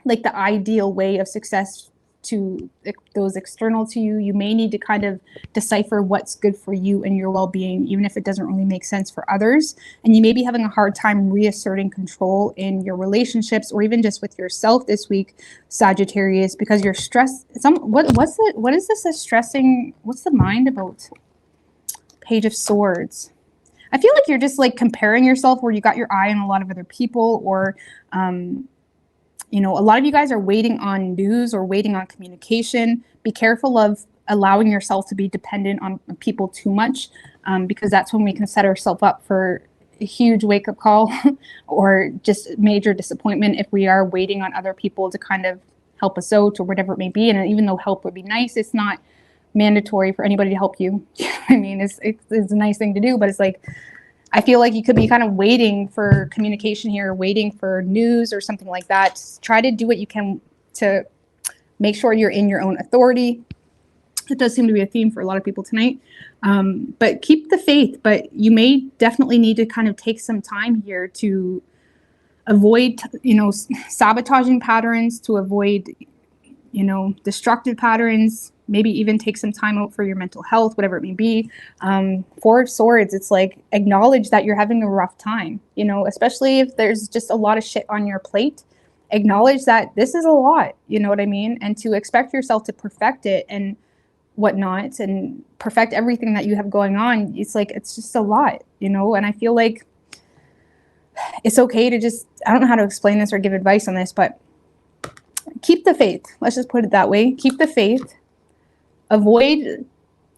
like the ideal way of success to those external to you. You may need to kind of decipher what's good for you and your well-being, even if it doesn't really make sense for others. And you may be having a hard time reasserting control in your relationships, or even just with yourself this week, Sagittarius, because you're stressed. What is this as stressing? What's the mind about? Page of Swords. I feel like you're just like comparing yourself, where you got your eye on a lot of other people, or you know, a lot of you guys are waiting on news or waiting on communication. Be careful of allowing yourself to be dependent on people too much, because that's when we can set ourselves up for a huge wake-up call or just major disappointment if we are waiting on other people to kind of help us out or whatever it may be. And even though help would be nice, it's not mandatory for anybody to help you. I mean, it's a nice thing to do, but it's like, I feel like you could be kind of waiting for communication here, waiting for news or something like that. Just try to do what you can to make sure you're in your own authority. It does seem to be a theme for a lot of people tonight. But keep the faith. But you may definitely need to kind of take some time here to avoid, you know, sabotaging patterns, to avoid, you know, destructive patterns. Maybe even take some time out for your mental health, whatever it may be. Four of Swords, it's like, acknowledge that you're having a rough time, you know, especially if there's just a lot of shit on your plate. Acknowledge that this is a lot, you know what I mean? And to expect yourself to perfect it and whatnot, and perfect everything that you have going on, it's like, it's just a lot, you know? And I feel like it's okay to just, I don't know how to explain this or give advice on this, but keep the faith. Let's just put it that way. Keep the faith. Avoid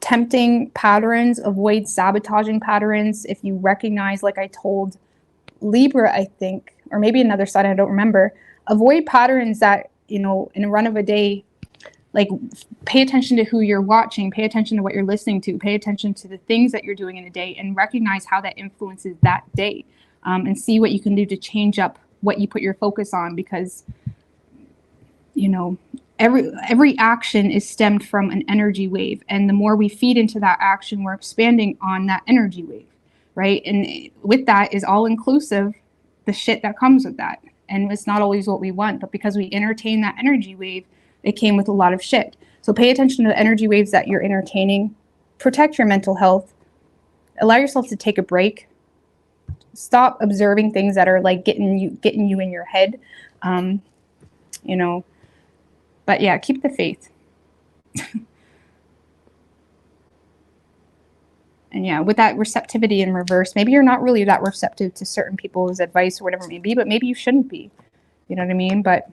tempting patterns, avoid sabotaging patterns. If you recognize, like I told Libra, I think, or maybe another sign, I don't remember, avoid patterns that, you know, in a run of a day, like, pay attention to who you're watching, pay attention to what you're listening to, pay attention to the things that you're doing in a day, and recognize how that influences that day, and see what you can do to change up what you put your focus on, because, you know, every action is stemmed from an energy wave, and the more we feed into that action, we're expanding on that energy wave, right? And with that is all inclusive the shit that comes with that, and it's not always what we want, but because we entertain that energy wave, it came with a lot of shit. So pay attention to the energy waves that you're entertaining. Protect your mental health. Allow yourself to take a break. Stop observing things that are like getting you in your head, you know. But yeah, keep the faith. And yeah, with that receptivity in reverse, maybe you're not really that receptive to certain people's advice or whatever it may be, but maybe you shouldn't be. You know what I mean? But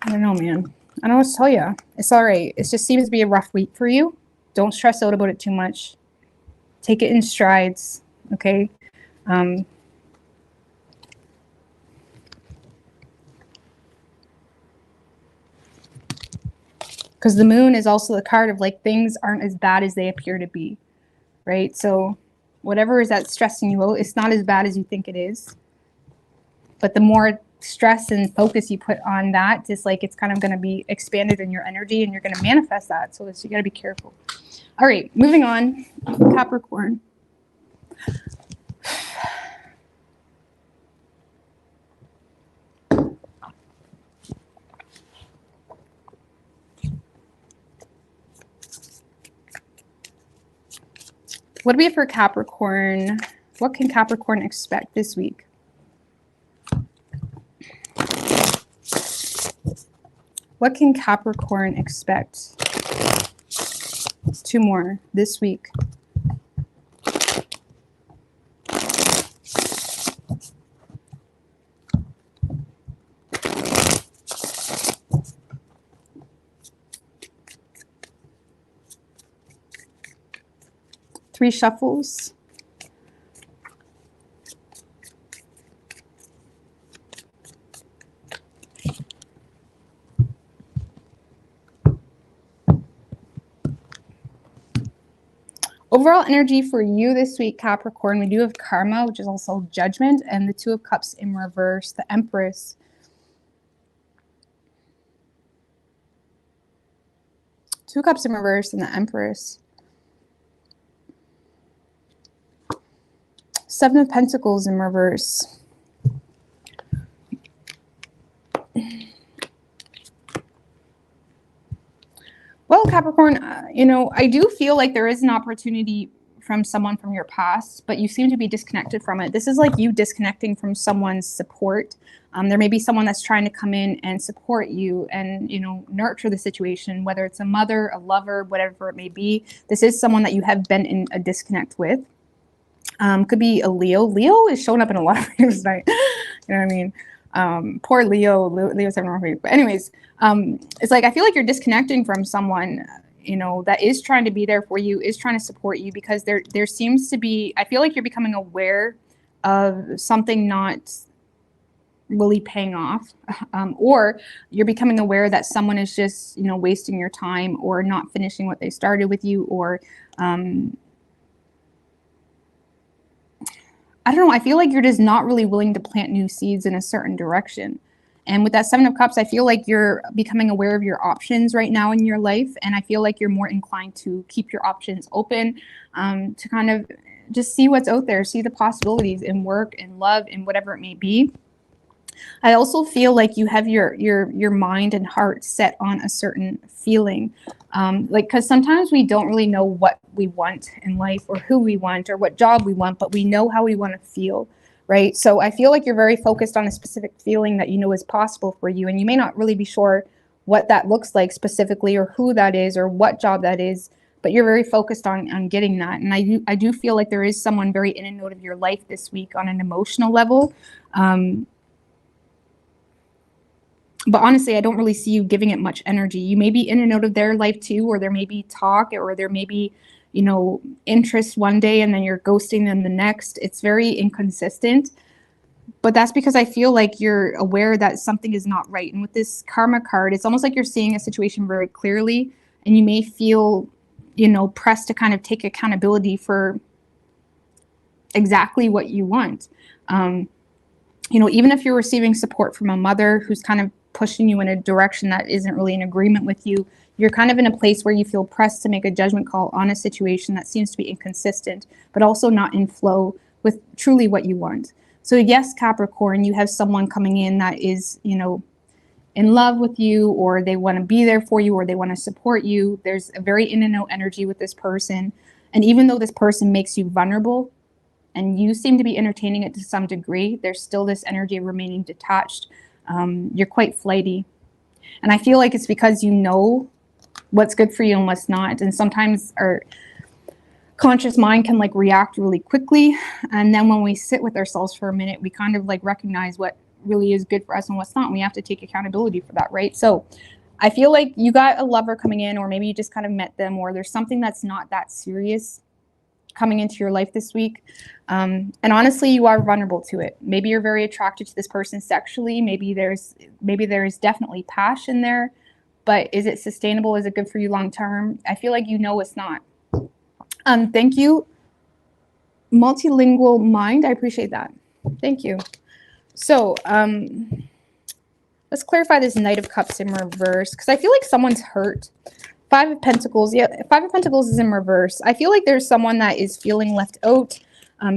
I don't know, man. I don't know what to tell you. It's all right. It just seems to be a rough week for you. Don't stress out about it too much. Take it in strides, okay? Because the moon is also the card of, like, things aren't as bad as they appear to be, right? So whatever is that stressing you out, it's not as bad as you think it is. But the more stress and focus you put on that, it's like, it's kind of going to be expanded in your energy, and you're going to manifest that. So you got to be careful. All right, moving on. Capricorn. What do we have for Capricorn? What can Capricorn expect this week? What can Capricorn expect? Two more this week. Three shuffles. Overall energy for you this week, Capricorn, we do have karma, which is also judgment, and the Two of Cups in reverse, the Empress. Two of Cups in reverse and the Empress. Seven of Pentacles in reverse. Well, Capricorn, I do feel like there is an opportunity from someone from your past, but you seem to be disconnected from it. This is like you disconnecting from someone's support. There may be someone that's trying to come in and support you and, nurture the situation, whether it's a mother, a lover, whatever it may be. This is someone that you have been in a disconnect with. Could be a Leo. Leo is showing up in a lot of things tonight. You know what I mean? Poor Leo. Leo's having a rough week. But anyways, it's like I feel like you're disconnecting from someone, that is trying to be there for you, is trying to support you, because there seems to be, I feel like you're becoming aware of something not really paying off, or you're becoming aware that someone is just, wasting your time or not finishing what they started with you, or I don't know. I feel like you're just not really willing to plant new seeds in a certain direction. And with that Seven of Cups, I feel like you're becoming aware of your options right now in your life. And I feel like you're more inclined to keep your options open, to kind of just see what's out there, see the possibilities in work and love and whatever it may be. I also feel like you have your mind and heart set on a certain feeling. Because sometimes we don't really know what we want in life or who we want or what job we want, but we know how we want to feel, right? So I feel like you're very focused on a specific feeling that is possible for you. And you may not really be sure what that looks like specifically or who that is or what job that is, but you're very focused on getting that. And I do feel like there is someone very in and out of your life this week on an emotional level. But honestly, I don't really see you giving it much energy. You may be in and out of their life too, or there may be talk, or there may be, interest one day and then you're ghosting them the next. It's very inconsistent. But that's because I feel like you're aware that something is not right. And with this karma card, it's almost like you're seeing a situation very clearly, and you may feel, pressed to kind of take accountability for exactly what you want. Even if you're receiving support from a mother who's kind of pushing you in a direction that isn't really in agreement with you, you're kind of in a place where you feel pressed to make a judgment call on a situation that seems to be inconsistent, but also not in flow with truly what you want. So yes, Capricorn, you have someone coming in that is, in love with you, or they want to be there for you, or they want to support you. There's a very in and out energy with this person. And even though this person makes you vulnerable, and you seem to be entertaining it to some degree, there's still this energy of remaining detached. You're quite flighty. And I feel like it's because you know what's good for you and what's not. And sometimes our conscious mind can react really quickly. And then when we sit with ourselves for a minute, we kind of recognize what really is good for us and what's not. And we have to take accountability for that, right? So I feel like you got a lover coming in, or maybe you just kind of met them, or there's something that's not that serious coming into your life this week. And honestly, you are vulnerable to it. Maybe you're very attracted to this person sexually. Maybe there's definitely passion there, but is it sustainable? Is it good for you long term? I feel like it's not. Thank you, multilingual mind. I appreciate that. Thank you. So let's clarify this Knight of Cups in reverse, because I feel like someone's hurt. Five of Pentacles. Yeah, Five of Pentacles is in reverse. I feel like there's someone that is feeling left out.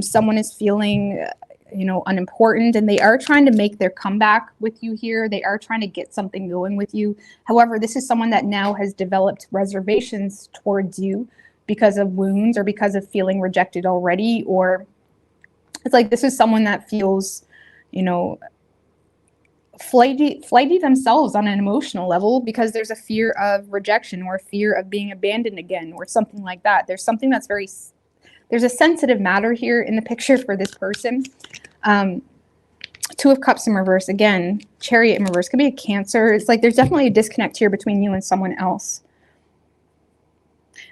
Someone is feeling, unimportant, and they are trying to make their comeback with you here. They are trying to get something going with you. However, this is someone that now has developed reservations towards you because of wounds or because of feeling rejected already. Or it's like this is someone that feels, flighty themselves on an emotional level because there's a fear of rejection or a fear of being abandoned again or something like that. There's something that's there's a sensitive matter here in the picture for this person. Two of Cups in reverse, again, Chariot in reverse, could be a Cancer. It's like there's definitely a disconnect here between you and someone else.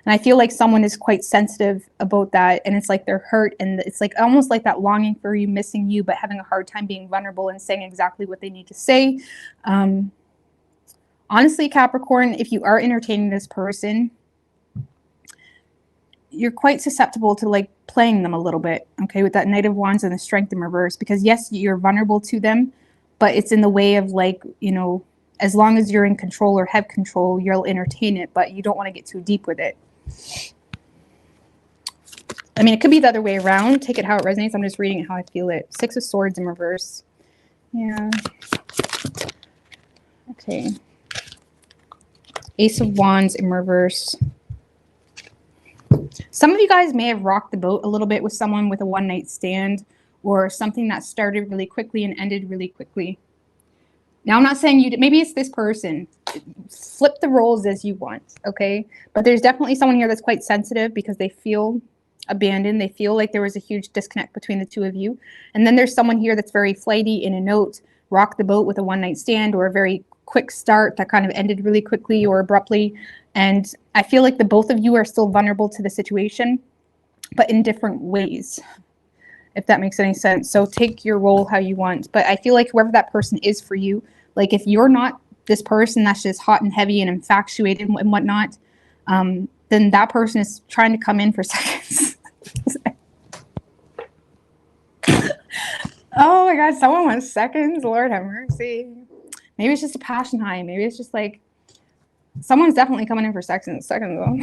And I feel like someone is quite sensitive about that, and it's like they're hurt, and it's like almost like that longing for you, missing you, but having a hard time being vulnerable and saying exactly what they need to say. Honestly, Capricorn, if you are entertaining this person, you're quite susceptible to like playing them a little bit, okay, with that Knight of Wands and the Strength in reverse, because yes, you're vulnerable to them, but it's in the way of like, you know, as long as you're in control or have control, you'll entertain it, but you don't want to get too deep with it. I mean, it could be the other way around. Take it how it resonates. I'm just reading it how I feel it. Six of Swords in reverse. Yeah. Okay. Ace of Wands in reverse. Some of you guys may have rocked the boat a little bit with someone with a one-night stand, or something that started really quickly and ended really quickly. Now, I'm not saying you, maybe it's this person. Flip the roles as you want, okay? But there's definitely someone here that's quite sensitive because they feel abandoned. They feel like there was a huge disconnect between the two of you. And then there's someone here that's very flighty in a note, rock the boat with a one-night stand, or a very quick start that kind of ended really quickly or abruptly. And I feel like the both of you are still vulnerable to the situation, but in different ways, if that makes any sense. So take your role how you want. But I feel like whoever that person is for you, like if you're not this person that's just hot and heavy and infatuated and whatnot, then that person is trying to come in for seconds. Oh my God, someone wants seconds. Lord have mercy. Maybe it's just a passion high. Maybe it's just like someone's definitely coming in for seconds though.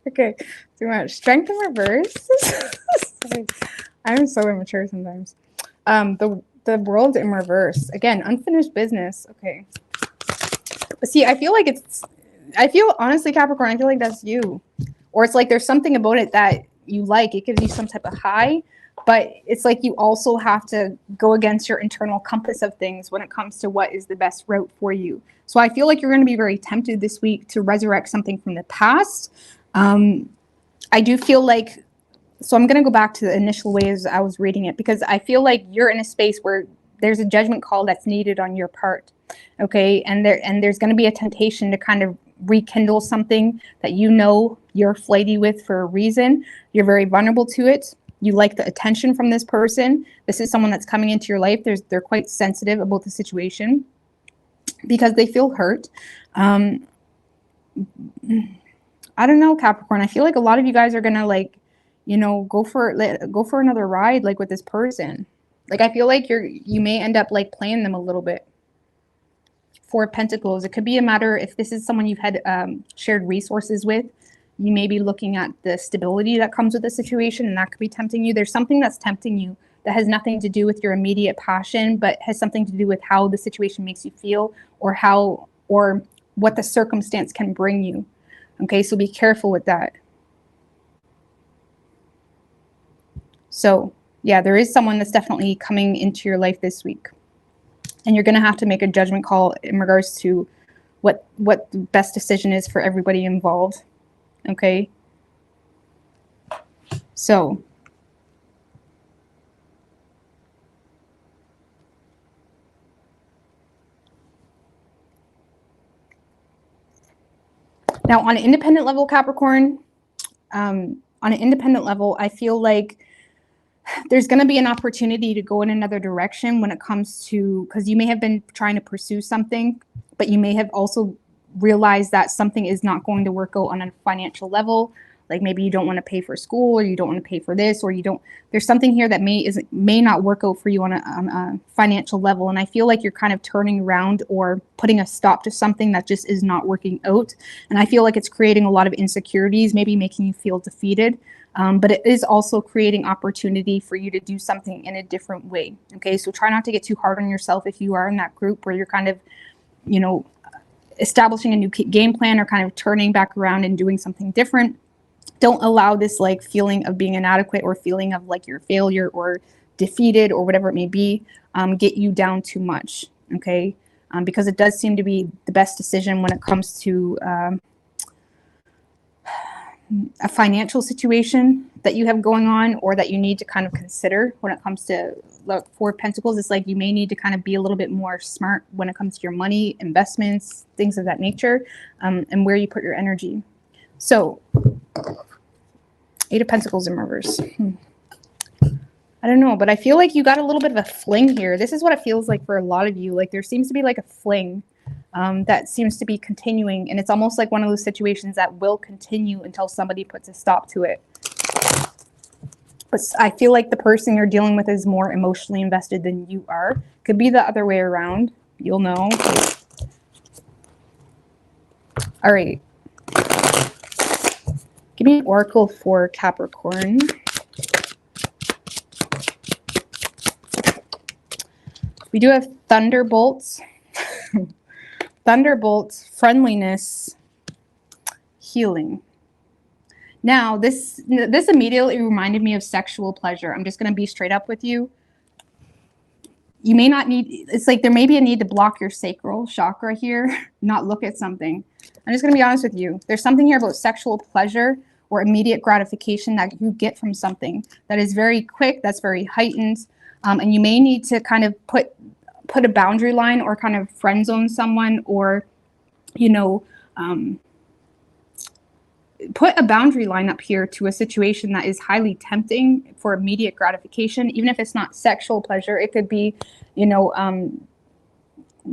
Okay, too much. Strength in reverse. I'm so immature sometimes. The World in reverse. Again, unfinished business. Okay. But see, I feel honestly, Capricorn, I feel like that's you. Or it's like there's something about it that you like. It gives you some type of high, but it's like you also have to go against your internal compass of things when it comes to what is the best route for you. So I feel like you're going to be very tempted this week to resurrect something from the past. I do feel like, so I'm going to go back to the initial ways I was reading it, because I feel like you're in a space where there's a judgment call that's needed on your part. Okay. And there's going to be a temptation to kind of rekindle something that you know you're flighty with for a reason. You're very vulnerable to it. You like the attention from this person. This is someone that's coming into your life. They're quite sensitive about the situation because they feel hurt. I don't know, Capricorn. I feel like a lot of you guys are gonna like, you know, go for another ride like with this person. Like I feel like you may end up like playing them a little bit. Four of Pentacles. It could be a matter, if this is someone you've had shared resources with, you may be looking at the stability that comes with the situation, and that could be tempting you. There's something that's tempting you that has nothing to do with your immediate passion, but has something to do with how the situation makes you feel, or what the circumstance can bring you. Okay, so be careful with that. So yeah, there is someone that's definitely coming into your life this week. And you're going to have to make a judgment call in regards to what the best decision is for everybody involved. Okay. So now on an independent level, Capricorn, on an independent level, I feel like there's going to be an opportunity to go in another direction when it comes to, because you may have been trying to pursue something, but you may have also realized that something is not going to work out on a financial level. Like maybe you don't want to pay for school, or you don't want to pay for this, or there's something here that may not work out for you on a financial level. And I feel like you're kind of turning around or putting a stop to something that just is not working out. And I feel like it's creating a lot of insecurities, maybe making you feel defeated. But it is also creating opportunity for you to do something in a different way. Okay, so try not to get too hard on yourself if you are in that group where you're kind of, you know, establishing a new game plan or kind of turning back around and doing something different. Don't allow this like feeling of being inadequate or feeling of like you're a failure or defeated or whatever it may be, get you down too much. Okay, because it does seem to be the best decision when it comes to a financial situation that you have going on, or that you need to kind of consider when it comes to look, Four of Pentacles. It's like you may need to kind of be a little bit more smart when it comes to your money, investments, things of that nature, and where you put your energy. So Eight of Pentacles in reverse. I don't know, but I feel like you got a little bit of a fling here. This is what it feels like for a lot of you. Like there seems to be like a fling. that seems to be continuing. And it's almost like one of those situations that will continue until somebody puts a stop to it. But I feel like the person you're dealing with is more emotionally invested than you are. Could be the other way around. You'll know. All right. Give me an oracle for Capricorn. We do have thunderbolts. Thunderbolts, friendliness, healing. Now, this immediately reminded me of sexual pleasure. I'm just going to be straight up with you. You may not need, it's like there may be a need to block your sacral chakra here, not look at something. I'm just going to be honest with you. There's something here about sexual pleasure or immediate gratification that you get from something that is very quick, that's very heightened, and you may need to kind of put a boundary line or kind of friend zone someone, or, you know, put a boundary line up here to a situation that is highly tempting for immediate gratification, even if it's not sexual pleasure. It could be, you know,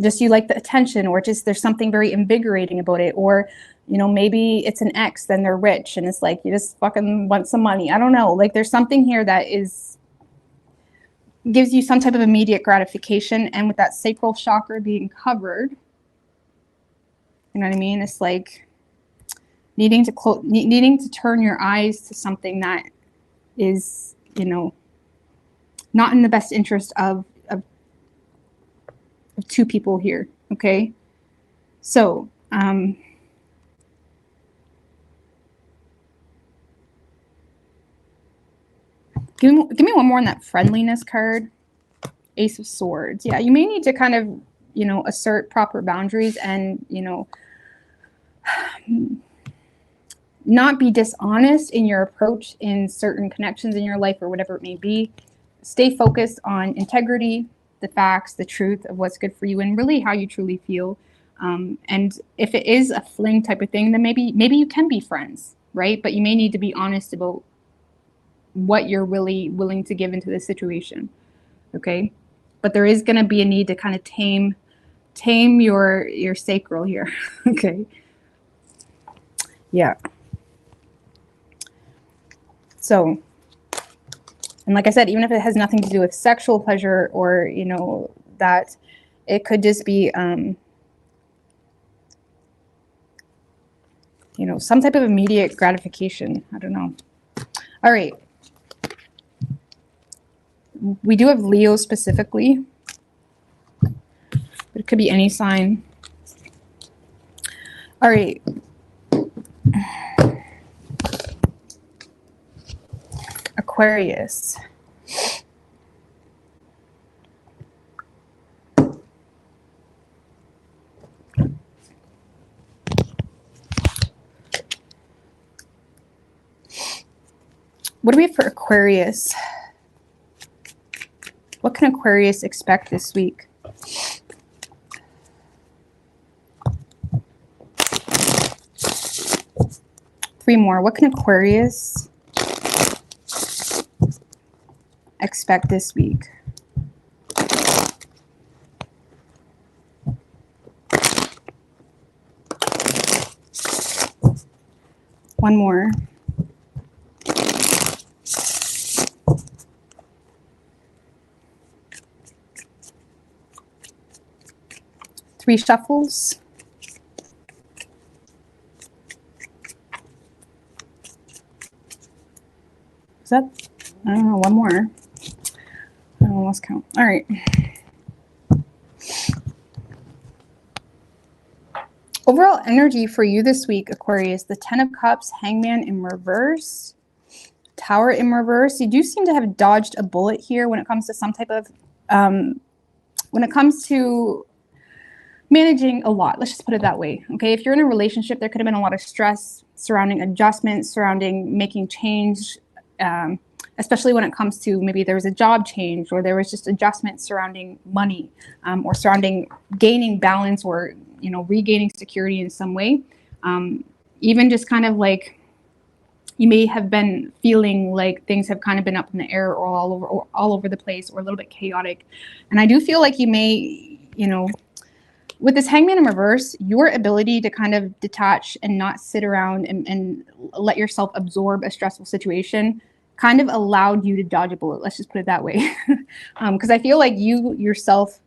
just you like the attention, or just there's something very invigorating about it, or, you know, maybe it's an ex, then they're rich and it's like you just fucking want some money. I don't know. Like there's something here that gives you some type of immediate gratification, and with that sacral chakra being covered, you know what I mean? It's like needing to turn your eyes to something that is, you know, not in the best interest of two people here. Okay, so give me one more on that friendliness card. Ace of Swords. Yeah, you may need to kind of, you know, assert proper boundaries and, you know, not be dishonest in your approach in certain connections in your life or whatever it may be. Stay focused on integrity, the facts, the truth of what's good for you, and really how you truly feel. And if it is a fling type of thing, then maybe you can be friends, right? But you may need to be honest about what you're really willing to give into this situation. Okay, but there is going to be a need to kind of tame your sacral here. Okay, yeah. So, and like I said, even if it has nothing to do with sexual pleasure or, you know, that, it could just be, you know, some type of immediate gratification. I don't know. All right. We do have Leo specifically, but it could be any sign. All right. Aquarius. What do we have for Aquarius? What can Aquarius expect this week? Three more. What can Aquarius expect this week? One more. Three shuffles. Is that, I don't know, one more. I lost count. All right. Overall energy for you this week, Aquarius, the 10 of Cups, Hangman in reverse, Tower in reverse. You do seem to have dodged a bullet here when it comes to some type of, when it comes to managing a lot. Let's just put it that way. Okay, if you're in a relationship, there could have been a lot of stress surrounding adjustments, surrounding making change, especially when it comes to maybe there was a job change, or there was just adjustments surrounding money, or surrounding gaining balance, or, you know, regaining security in some way. Even just kind of like, you may have been feeling like things have kind of been up in the air, or all over the place, or a little bit chaotic. And I do feel like you may, you know, with this Hangman in reverse, your ability to kind of detach and not sit around and let yourself absorb a stressful situation kind of allowed you to dodge a bullet. Let's just put it that way. Because I feel like you yourself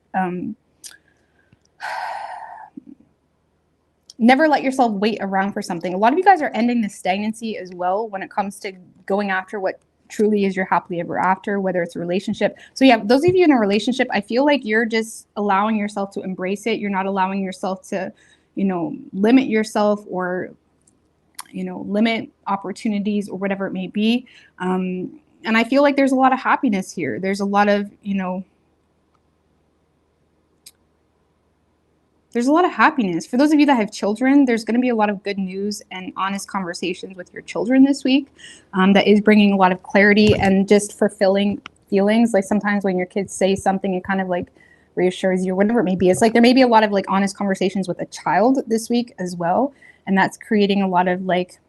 never let yourself wait around for something. A lot of you guys are ending the stagnancy as well when it comes to going after what truly is your happily ever after, whether it's a relationship. So yeah, those of you in a relationship, I feel like you're just allowing yourself to embrace it. You're not allowing yourself to, limit yourself or, limit opportunities or whatever it may be. And I feel like there's a lot of happiness here. There's a lot of, there's a lot of happiness. For those of you that have children, there's going to be a lot of good news and honest conversations with your children this week that is bringing a lot of clarity and just fulfilling feelings. Like sometimes when your kids say something, it kind of like reassures you or whatever it may be. It's like there may be a lot of like honest conversations with a child this week as well. And that's creating a lot of like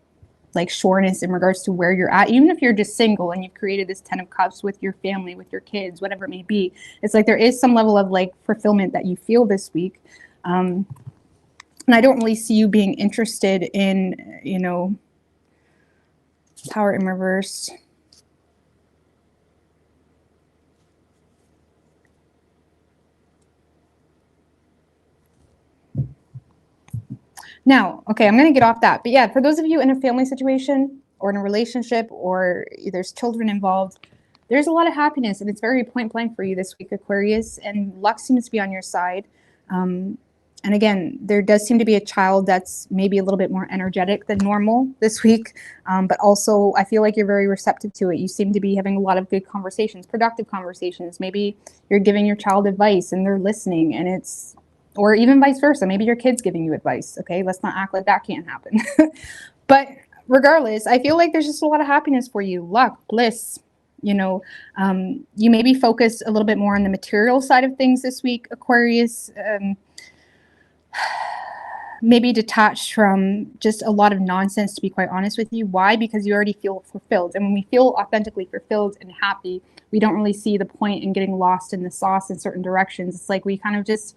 sureness in regards to where you're at. Even if you're just single and you've created this 10 of Cups with your family, with your kids, whatever it may be, it's like there is some level of like fulfillment that you feel this week. And I don't really see you being interested in, Tower in reverse. Now, okay, I'm going to get off that. But yeah, for those of you in a family situation or in a relationship or there's children involved, there's a lot of happiness and it's very point blank for you this week, Aquarius, and luck seems to be on your side. And again, there does seem to be a child that's maybe a little bit more energetic than normal this week. But also, I feel like you're very receptive to it. You seem to be having a lot of good conversations, productive conversations. Maybe you're giving your child advice and they're listening and or even vice versa. Maybe your kid's giving you advice. Okay, let's not act like that can't happen. But regardless, I feel like there's just a lot of happiness for you, luck, bliss. You may be focused a little bit more on the material side of things this week, Aquarius. Maybe detached from just a lot of nonsense, to be quite honest with you. Why? Because you already feel fulfilled. And when we feel authentically fulfilled and happy, we don't really see the point in getting lost in the sauce in certain directions. It's like we kind of just,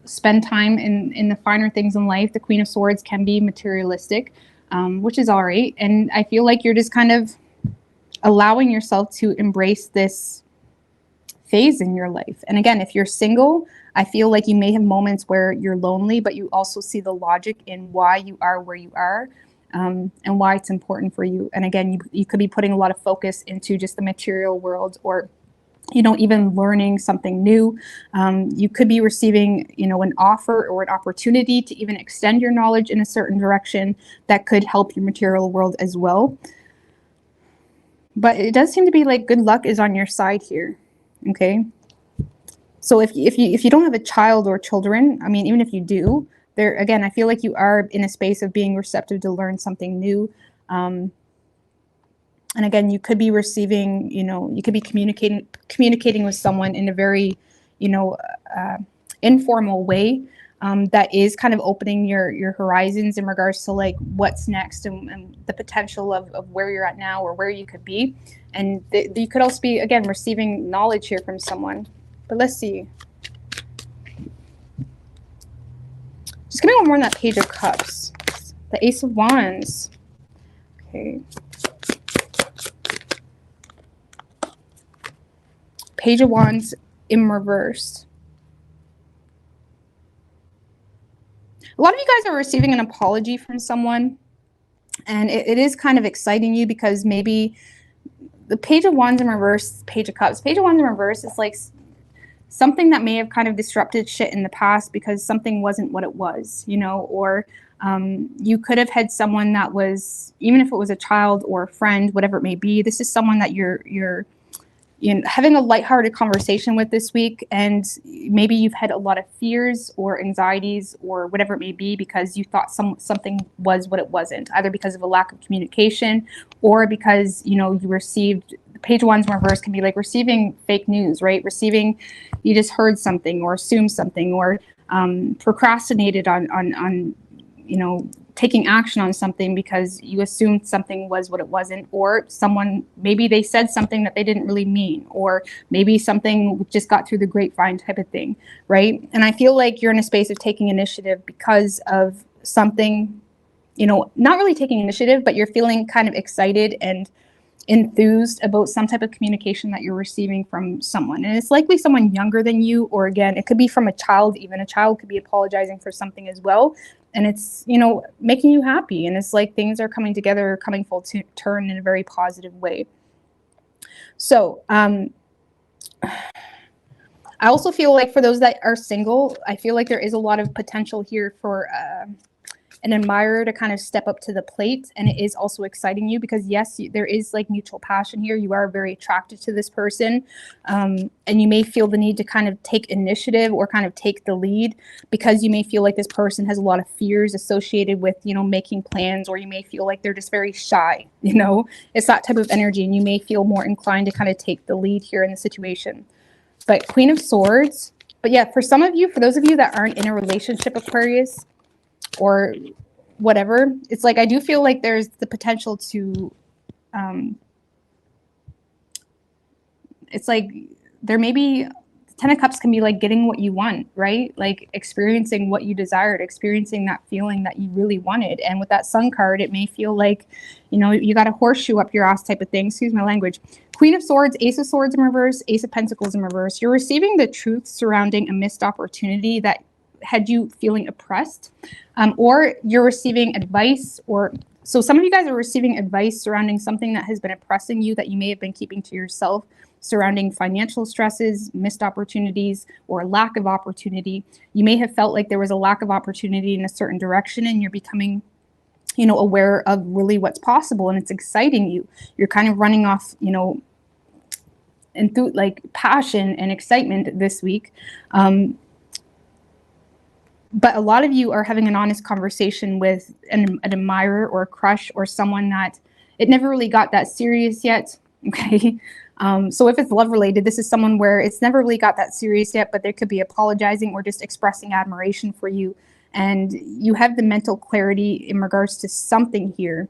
spend time in the finer things in life. The Queen of Swords can be materialistic, which is all right. And I feel like you're just kind of allowing yourself to embrace this phase in your life. And again, if you're single, I feel like you may have moments where you're lonely, but you also see the logic in why you are where you are, and why it's important for you. And again, you could be putting a lot of focus into just the material world, or even learning something new. You could be receiving, an offer or an opportunity to even extend your knowledge in a certain direction that could help your material world as well. But it does seem to be like good luck is on your side here. Okay. So if you don't have a child or children, I mean, even if you do, there again, I feel like you are in a space of being receptive to learn something new. And again, you could be receiving, you could be communicating with someone in a very, informal way that is kind of opening your horizons in regards to like what's next and the potential of where you're at now or where you could be. And you could also be, again, receiving knowledge here from someone. But let's see. Just give me one more on that Page of Cups. The Ace of Wands. Okay. Page of Wands in reverse. A lot of you guys are receiving an apology from someone. And it is kind of exciting you because maybe the Page of Wands in reverse, Page of Cups. Page of Wands in reverse is like something that may have kind of disrupted shit in the past because something wasn't what it was, or you could have had someone that was, even if it was a child or a friend, whatever it may be, this is someone that you're having a lighthearted conversation with this week, and maybe you've had a lot of fears or anxieties or whatever it may be because you thought something was what it wasn't, either because of a lack of communication or because you received. Page of Wands in reverse can be like receiving fake news, right? Receiving, you just heard something or assumed something or procrastinated on taking action on something because you assumed something was what it wasn't, or someone, maybe they said something that they didn't really mean, or maybe something just got through the grapevine type of thing, right? And I feel like you're in a space of taking initiative because of something, you know, not really taking initiative, but you're feeling kind of excited and enthused about some type of communication that you're receiving from someone. And it's likely someone younger than you, or again, it could be from a child. Even a child could be apologizing for something as well. And it's, you know, making you happy. And it's like things are coming together, coming full turn in a very positive way. So I also feel like for those that are single, I feel like there is a lot of potential here for an admirer to kind of step up to the plate. And it is also exciting you because yes, there is like mutual passion here. You are very attracted to this person. And you may feel the need to kind of take initiative or kind of take the lead because you may feel like this person has a lot of fears associated with, you know, making plans, or you may feel like they're just very shy, you know, it's that type of energy. And you may feel more inclined to kind of take the lead here in the situation. But Queen of Swords. But yeah, for some of you, for those of you that aren't in a relationship, Aquarius, or whatever, it's like I do feel like there's the potential to it's like there may be Ten of Cups can be like getting what you want, right? Like experiencing what you desired, experiencing that feeling that you really wanted. And with that Sun card, it may feel like, you know, you got a horseshoe up your ass type of thing. Excuse my language. Queen of Swords, Ace of Swords in reverse, Ace of Pentacles in reverse. You're receiving the truth surrounding a missed opportunity that had you feeling oppressed, or you're receiving advice, or so some of you guys are receiving advice surrounding something that has been oppressing you that you may have been keeping to yourself, surrounding financial stresses, missed opportunities, or lack of opportunity. You may have felt like there was a lack of opportunity in a certain direction, and you're becoming, you know, aware of really what's possible, and it's exciting you. You're kind of running off, you know, like passion and excitement this week. But a lot of you are having an honest conversation with an admirer or a crush or someone that it never really got that serious yet. Okay. So if it's love related, this is someone where it's never really got that serious yet, but they could be apologizing or just expressing admiration for you. And you have the mental clarity in regards to something here.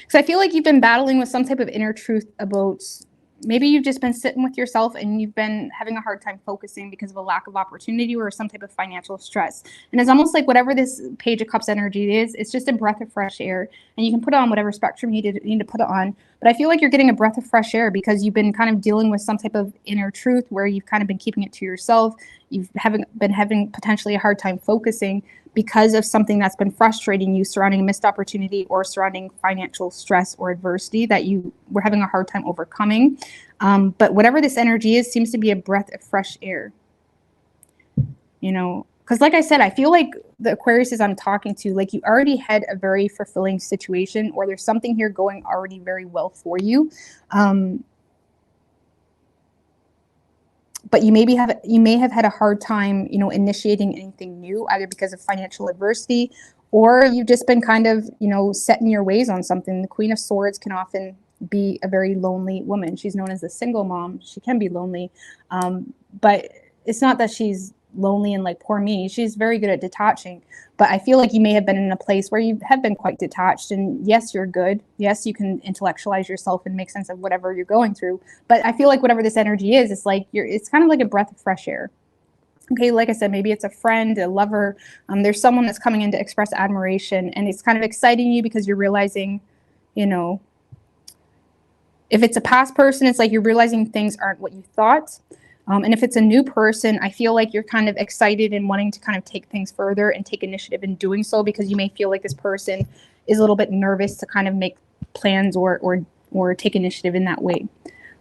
So I feel like you've been battling with some type of inner truth about, maybe you've just been sitting with yourself and you've been having a hard time focusing because of a lack of opportunity or some type of financial stress. And it's almost like whatever this Page of Cups energy is, it's just a breath of fresh air. And you can put it on whatever spectrum you need to put it on. But I feel like you're getting a breath of fresh air because you've been kind of dealing with some type of inner truth where you've kind of been keeping it to yourself. You've been having potentially a hard time focusing because of something that's been frustrating you surrounding a missed opportunity or surrounding financial stress or adversity that you were having a hard time overcoming. But whatever this energy is seems to be a breath of fresh air. You know, because like I said, I feel like the Aquariuses I'm talking to, like you already had a very fulfilling situation, or there's something here going already very well for you. But you may have had a hard time, you know, initiating anything new, either because of financial adversity, or you've just been kind of, you know, set in your ways on something. The Queen of Swords can often be a very lonely woman. She's known as the single mom. She can be lonely, but it's not that she's lonely and like poor me. She's very good at detaching. But I feel like you may have been in a place where you have been quite detached, and yes, you're good. Yes, you can intellectualize yourself and make sense of whatever you're going through. But I feel like whatever this energy is, it's like it's kind of like a breath of fresh air. Okay, like I said, maybe it's a friend, a lover. There's someone that's coming in to express admiration, and it's kind of exciting you because you're realizing, you know, if it's a past person, it's like you're realizing things aren't what you thought. And if it's a new person, I feel like you're kind of excited and wanting to kind of take things further and take initiative in doing so, because you may feel like this person is a little bit nervous to kind of make plans or take initiative in that way.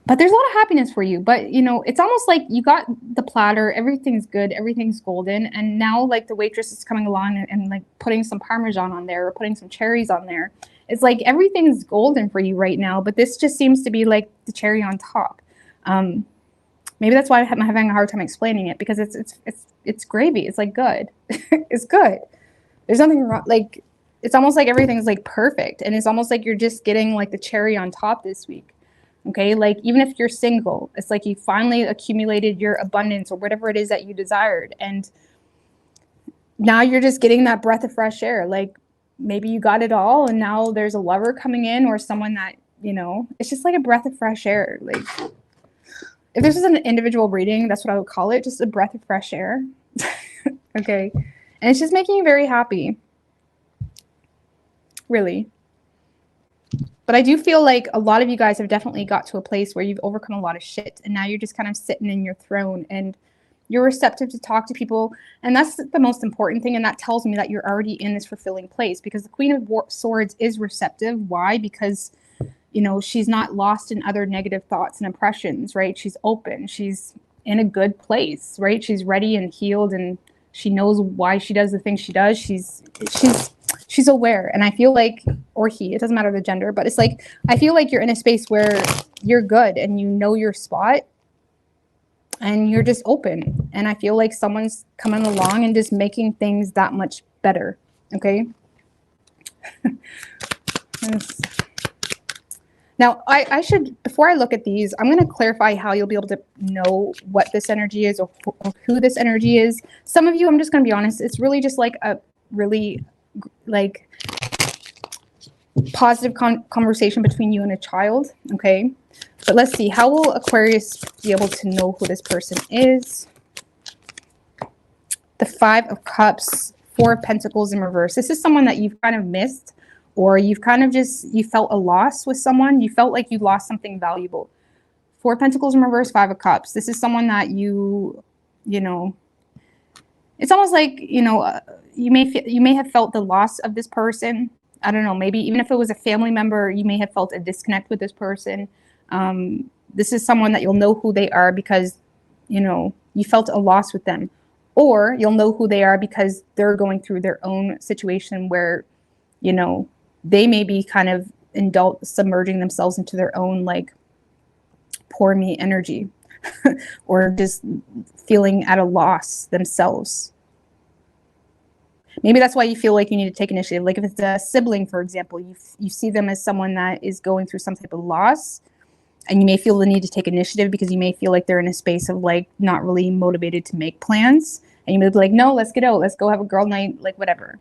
But there's a lot of happiness for you. But, you know, it's almost like you got the platter, everything's good, everything's golden. And now, like, the waitress is coming along and like, putting some Parmesan on there or putting some cherries on there. It's like everything's golden for you right now. But this just seems to be like the cherry on top. Maybe that's why I'm having a hard time explaining it, because it's gravy. It's like good. It's good. There's nothing wrong. Like, it's almost like everything's like perfect. And it's almost like you're just getting like the cherry on top this week. Okay, like even if you're single, it's like you finally accumulated your abundance or whatever it is that you desired. And now you're just getting that breath of fresh air. Like maybe you got it all and now there's a lover coming in or someone that, you know, it's just like a breath of fresh air. Like if this is an individual reading, that's what I would call it, just a breath of fresh air. Okay, and it's just making you very happy. Really. But I do feel like a lot of you guys have definitely got to a place where you've overcome a lot of shit. And now you're just kind of sitting in your throne and you're receptive to talk to people. And that's the most important thing. And that tells me that you're already in this fulfilling place, because the Queen of Swords is receptive. Why? Because, you know, she's not lost in other negative thoughts and impressions, right? She's open. She's in a good place, right? She's ready and healed, and she knows why she does the things she does. She's aware. And I feel like, or he, it doesn't matter the gender, but it's like, I feel like you're in a space where you're good and you know your spot and you're just open. And I feel like someone's coming along and just making things that much better. Okay. Now, I should, before I look at these, I'm going to clarify how you'll be able to know what this energy is or who this energy is. Some of you, I'm just going to be honest, it's really just like a really like positive conversation between you and a child. Okay, but let's see, how will Aquarius be able to know who this person is? The 5 of Cups, 4 of Pentacles in reverse. This is someone that you've kind of missed, or you've kind of just, you felt a loss with someone. You felt like you lost something valuable. 4 of Pentacles in reverse, 5 of Cups. This is someone that you know, it's almost like, you know, you may have felt the loss of this person. I don't know, maybe even if it was a family member, you may have felt a disconnect with this person. This is someone that you'll know who they are because, you know, you felt a loss with them. Or you'll know who they are because they're going through their own situation where, you know, they may be kind of submerging themselves into their own like poor me energy or just feeling at a loss themselves. Maybe that's why you feel like you need to take initiative. Like if it's a sibling, for example, you see them as someone that is going through some type of loss, and you may feel the need to take initiative because you may feel like they're in a space of like not really motivated to make plans. And you may be like, no, let's get out. Let's go have a girl night, like whatever.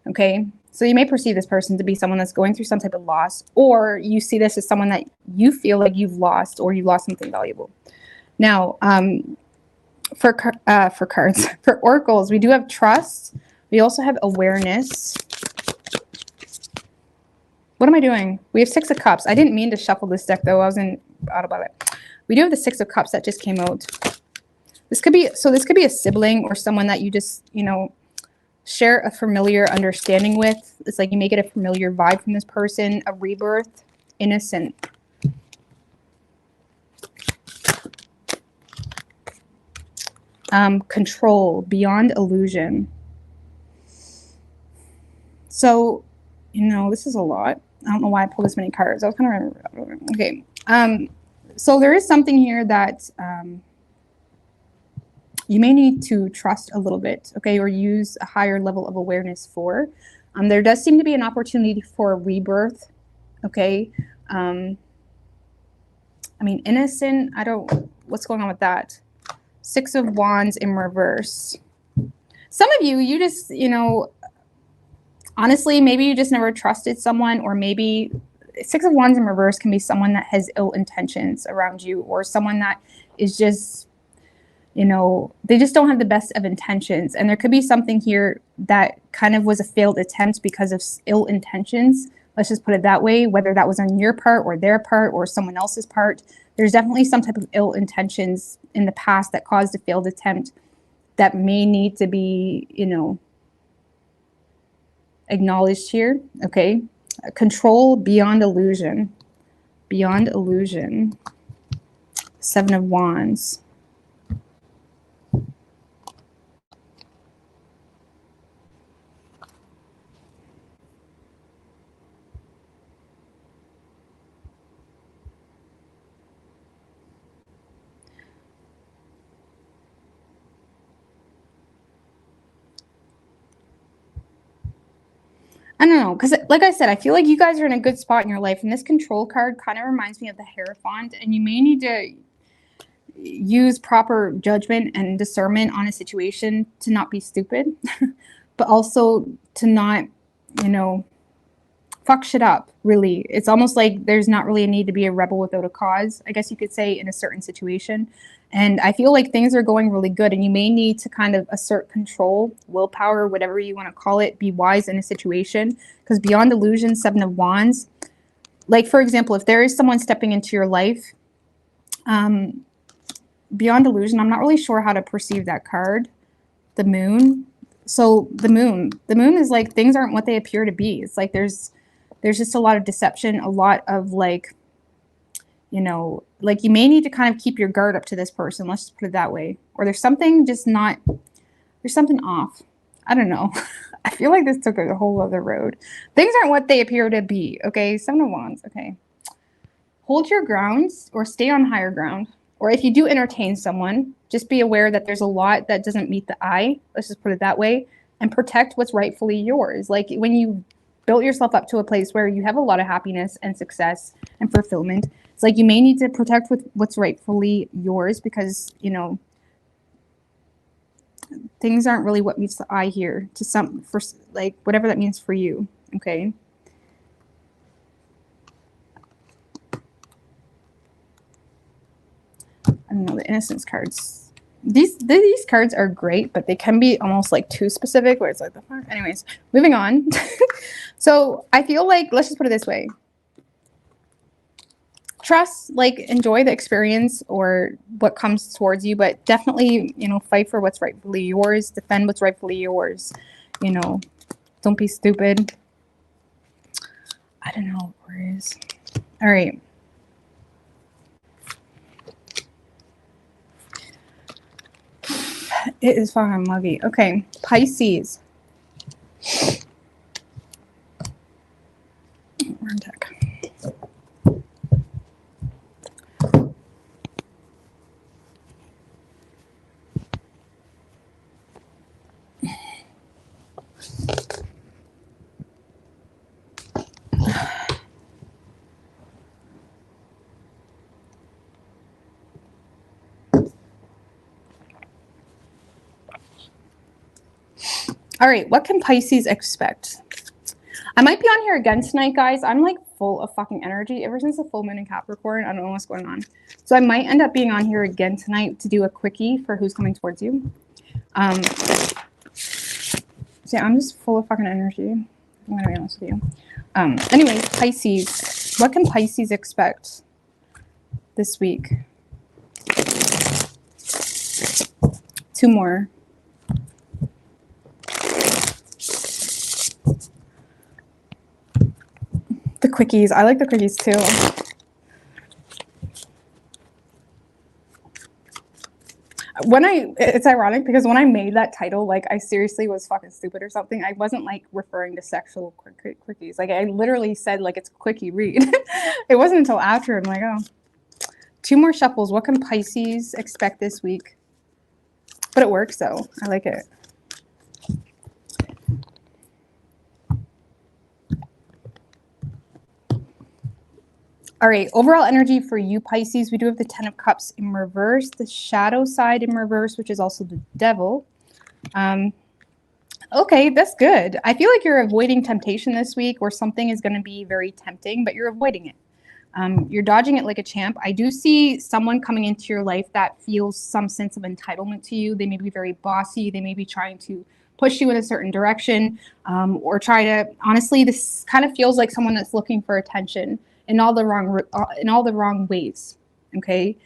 Okay. So you may perceive this person to be someone that's going through some type of loss, or you see this as someone that you feel like you've lost or you lost something valuable. Now, for cards, for oracles, we do have trust. We also have awareness. What am I doing? We have 6 of Cups. I didn't mean to shuffle this deck though. I was in out about it. We do have the 6 of Cups that just came out. This could be a sibling or someone that you just, you know, share a familiar understanding with. It's like you may get a familiar vibe from this person. A rebirth, innocent. Control, beyond illusion. So, you know, this is a lot. I don't know why I pulled this many cards. I was kind of, okay. So there is something here that you may need to trust a little bit, okay, or use a higher level of awareness for. There does seem to be an opportunity for a rebirth, okay. I mean, innocent, what's going on with that? 6 of Wands in reverse. Some of you, you just, you know, honestly, maybe you just never trusted someone, or maybe 6 of Wands in reverse can be someone that has ill intentions around you, or someone that is just, you know, they just don't have the best of intentions. And there could be something here that kind of was a failed attempt because of ill intentions. Let's just put it that way, whether that was on your part or their part or someone else's part. There's definitely some type of ill intentions in the past that caused a failed attempt that may need to be, you know, acknowledged here. Okay. Control, beyond illusion. Beyond illusion. Seven of Wands. I don't know, because like I said, I feel like you guys are in a good spot in your life, and this Control card kind of reminds me of the Hierophant, and you may need to use proper judgment and discernment on a situation to not be stupid, but also to not, you know, fuck shit up, really. It's almost like there's not really a need to be a rebel without a cause, I guess you could say, in a certain situation. And I feel like things are going really good, and you may need to kind of assert control, willpower, whatever you want to call it, be wise in a situation. Because beyond illusion, Seven of Wands, like, for example, if there is someone stepping into your life, beyond illusion, I'm not really sure how to perceive that card. The Moon. So the moon is like, things aren't what they appear to be. It's like there's just a lot of deception, a lot of like, you know, like you may need to kind of keep your guard up to this person. Let's just put it that way. Or there's something just not, there's something off. I don't know. I feel like this took a whole other road. Things aren't what they appear to be. Okay. Seven of Wands. Okay. Hold your grounds or stay on higher ground. Or if you do entertain someone, just be aware that there's a lot that doesn't meet the eye. Let's just put it that way. And protect what's rightfully yours. Like when you built yourself up to a place where you have a lot of happiness and success and fulfillment, it's like you may need to protect with what's rightfully yours, because, you know, things aren't really what meets the eye here to some, for like whatever that means for you. Okay. I don't know, the Innocence cards. These cards are great, but they can be almost like too specific, where it's like the fuck. Anyways, moving on. So I feel like, let's just put it this way. Trust, like, enjoy the experience or what comes towards you, but definitely, you know, fight for what's rightfully yours, defend what's rightfully yours. You know, don't be stupid. I don't know where is. All right. It is fucking muggy. Okay, Pisces. Warm deck. All right, what can Pisces expect? I might be on here again tonight, guys. I'm like full of fucking energy ever since the full moon in Capricorn. I don't know what's going on. So I might end up being on here again tonight to do a quickie for who's coming towards you. So yeah, I'm just full of fucking energy. I'm gonna be honest with you. Anyways, Pisces. What can Pisces expect this week? Two more. The quickies. I like the quickies too. It's ironic because when I made that title, like I seriously was fucking stupid or something. I wasn't like referring to sexual quickies. Like I literally said like it's a quickie read. It wasn't until after I'm like, oh. Two more shuffles. What can Pisces expect this week? But it works though. I like it. All right, overall energy for you, Pisces. We do have the 10 of Cups in reverse, the shadow side in reverse, which is also the devil. Okay, that's good. I feel like you're avoiding temptation this week, or something is going to be very tempting, but you're avoiding it. You're dodging it like a champ. I do see someone coming into your life that feels some sense of entitlement to you. They may be very bossy. They may be trying to push you in a certain direction, or try to, honestly, this kind of feels like someone that's looking for attention in all the wrong ways. Okay.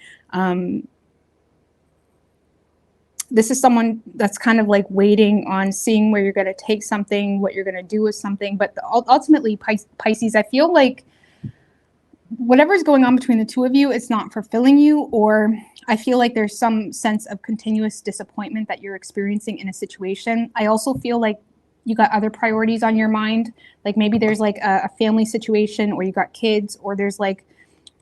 This is someone that's kind of like waiting on seeing where you're going to take something, what you're going to do with something. But ultimately, Pisces, I feel like whatever's going on between the two of you, it's not fulfilling you, or I feel like there's some sense of continuous disappointment that you're experiencing in a situation. I also feel like you got other priorities on your mind. Like maybe there's like a family situation, or you got kids, or there's like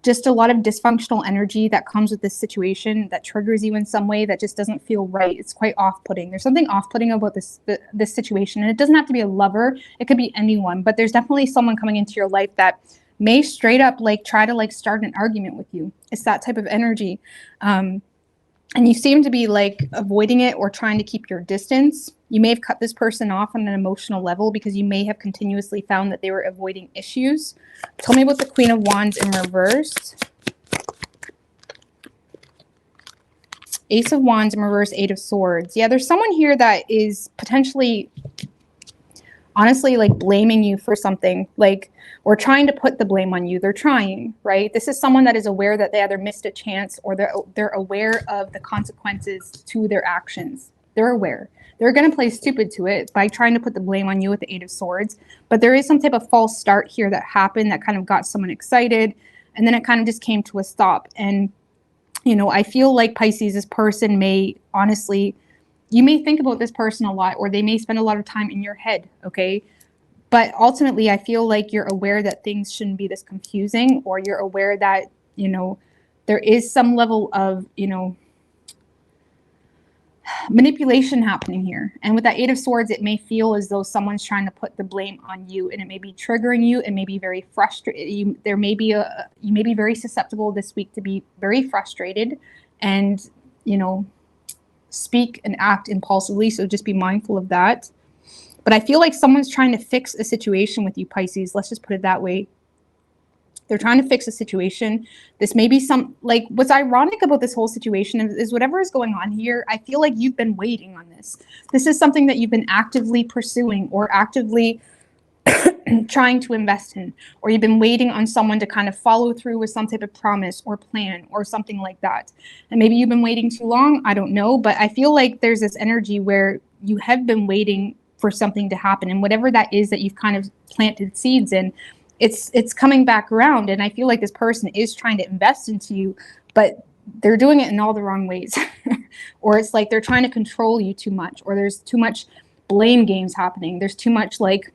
just a lot of dysfunctional energy that comes with this situation that triggers you in some way that just doesn't feel right. It's quite off-putting. There's something off-putting about this situation, and it doesn't have to be a lover. It could be anyone, but there's definitely someone coming into your life that may straight up like try to like start an argument with you. It's that type of energy. And you seem to be like avoiding it or trying to keep your distance. You may have cut this person off on an emotional level because you may have continuously found that they were avoiding issues. Tell me about the Queen of Wands in reverse. Ace of Wands in reverse, Eight of Swords. Yeah, there's someone here that is potentially, honestly, like blaming you for something, like, or trying to put the blame on you. They're trying, right? This is someone that is aware that they either missed a chance or they're aware of the consequences to their actions. They're aware. They're going to play stupid to it by trying to put the blame on you with the Eight of Swords. But there is some type of false start here that happened that kind of got someone excited, and then it kind of just came to a stop. And, you know, I feel like Pisces, this person may honestly, you may think about this person a lot, or they may spend a lot of time in your head, okay? But ultimately, I feel like you're aware that things shouldn't be this confusing, or you're aware that, you know, there is some level of, you know, manipulation happening here. And with that Eight of Swords, it may feel as though someone's trying to put the blame on you, and it may be triggering you. It may be very frustrated. You may be very susceptible this week to be very frustrated and, you know, speak and act impulsively. So just be mindful of that. But I feel like someone's trying to fix a situation with you, Pisces. Let's just put it that way. They're trying to fix a situation. This may be some, like, what's ironic about this whole situation is whatever is going on here, I feel like you've been waiting on this. This is something that you've been actively pursuing or actively trying to invest in, or you've been waiting on someone to kind of follow through with some type of promise or plan or something like that. And maybe you've been waiting too long. I don't know. But I feel like there's this energy where you have been waiting for something to happen, and whatever that is that you've kind of planted seeds in, it's coming back around. And I feel like this person is trying to invest into you, but they're doing it in all the wrong ways. Or it's like they're trying to control you too much, or there's too much blame games happening. There's too much, like,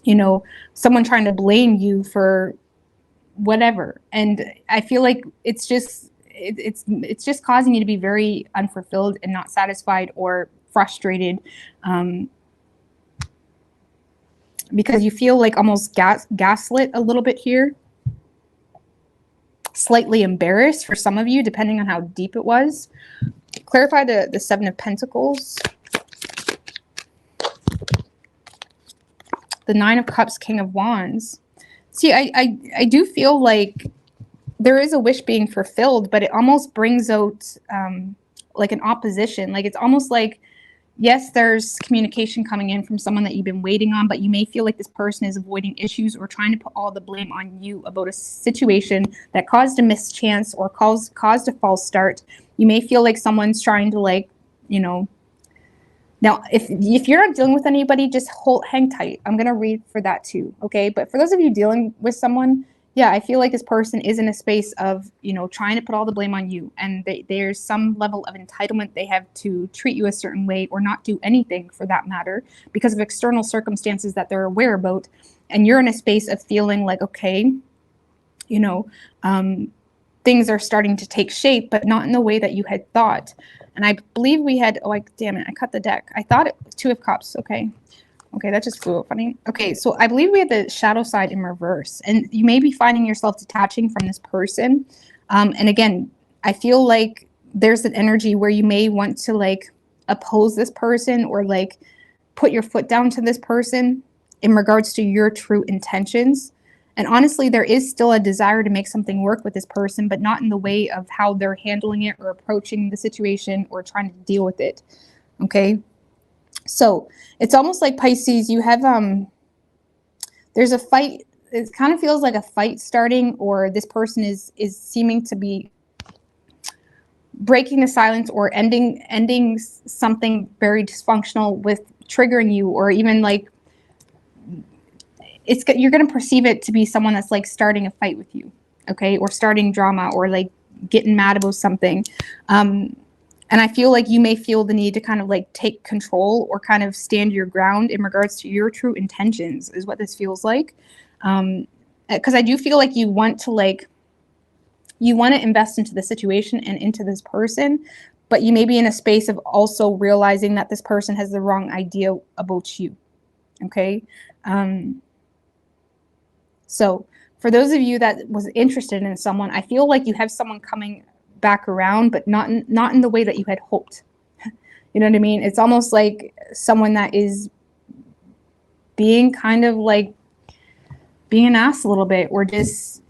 you know, someone trying to blame you for whatever. And I feel like it's just causing you to be very unfulfilled and not satisfied or frustrated, because you feel like almost gaslit a little bit here, slightly embarrassed for some of you, depending on how deep it was. Clarify the Seven of Pentacles, the Nine of Cups, King of Wands. See, I do feel like there is a wish being fulfilled, but it almost brings out like an opposition. Like, it's almost like, yes, there's communication coming in from someone that you've been waiting on, but you may feel like this person is avoiding issues or trying to put all the blame on you about a situation that caused a missed chance or caused a false start. You may feel like someone's trying to, like, you know, now if you're not dealing with anybody, just hang tight. I'm going to read for that too, okay? But for those of you dealing with someone, yeah, I feel like this person is in a space of, you know, trying to put all the blame on you. And there's some level of entitlement they have to treat you a certain way or not do anything for that matter because of external circumstances that they're aware about. And you're in a space of feeling like, okay, you know, things are starting to take shape, but not in the way that you had thought. And I believe we had, oh, damn it, I cut the deck. I thought it was Two of Cups, okay. Okay, that just flew up funny. Okay, so I believe we had the shadow side in reverse, and you may be finding yourself detaching from this person. And again, I feel like there's an energy where you may want to, like, oppose this person or, like, put your foot down to this person in regards to your true intentions. And honestly, there is still a desire to make something work with this person, but not in the way of how they're handling it or approaching the situation or trying to deal with it. Okay. So it's almost like, Pisces, you have, there's a fight. It kind of feels like a fight starting, or this person is seeming to be breaking the silence or ending something very dysfunctional with triggering you, or even like you're going to perceive it to be someone that's like starting a fight with you. okay, or starting drama, or like getting mad about something. And I feel like you may feel the need to kind of like take control or kind of stand your ground in regards to your true intentions, is what this feels like. Because I do feel like you want to invest into the situation and into this person, but you may be in a space of also realizing that this person has the wrong idea about you. Okay. So for those of you that was interested in someone, I feel like you have someone coming back around, but not in the way that you had hoped. You know what I mean? It's almost like someone that is being kind of like being an ass a little bit, or just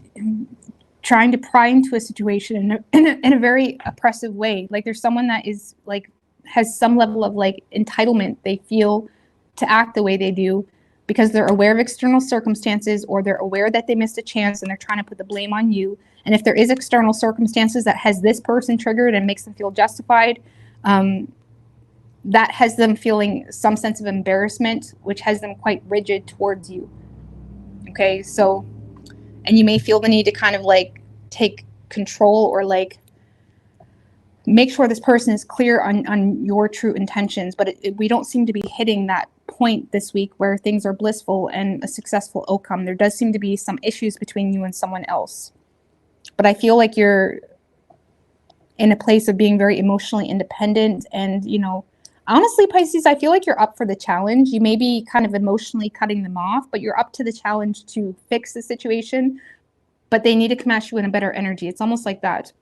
trying to pry into a situation in a very oppressive way. Like there's someone that is like has some level of like entitlement they feel to act the way they do, because they're aware of external circumstances, or they're aware that they missed a chance and they're trying to put the blame on you. And if there is external circumstances that has this person triggered and makes them feel justified, that has them feeling some sense of embarrassment, which has them quite rigid towards you. Okay, so, and you may feel the need to kind of like take control, or like make sure this person is clear on your true intentions. But we don't seem to be hitting that point this week where things are blissful and a successful outcome. There does seem to be some issues between you and someone else. But I feel like you're in a place of being very emotionally independent. And, you know, honestly, Pisces, I feel like you're up for the challenge. You may be kind of emotionally cutting them off, but you're up to the challenge to fix the situation. But they need to come at you in a better energy. It's almost like that.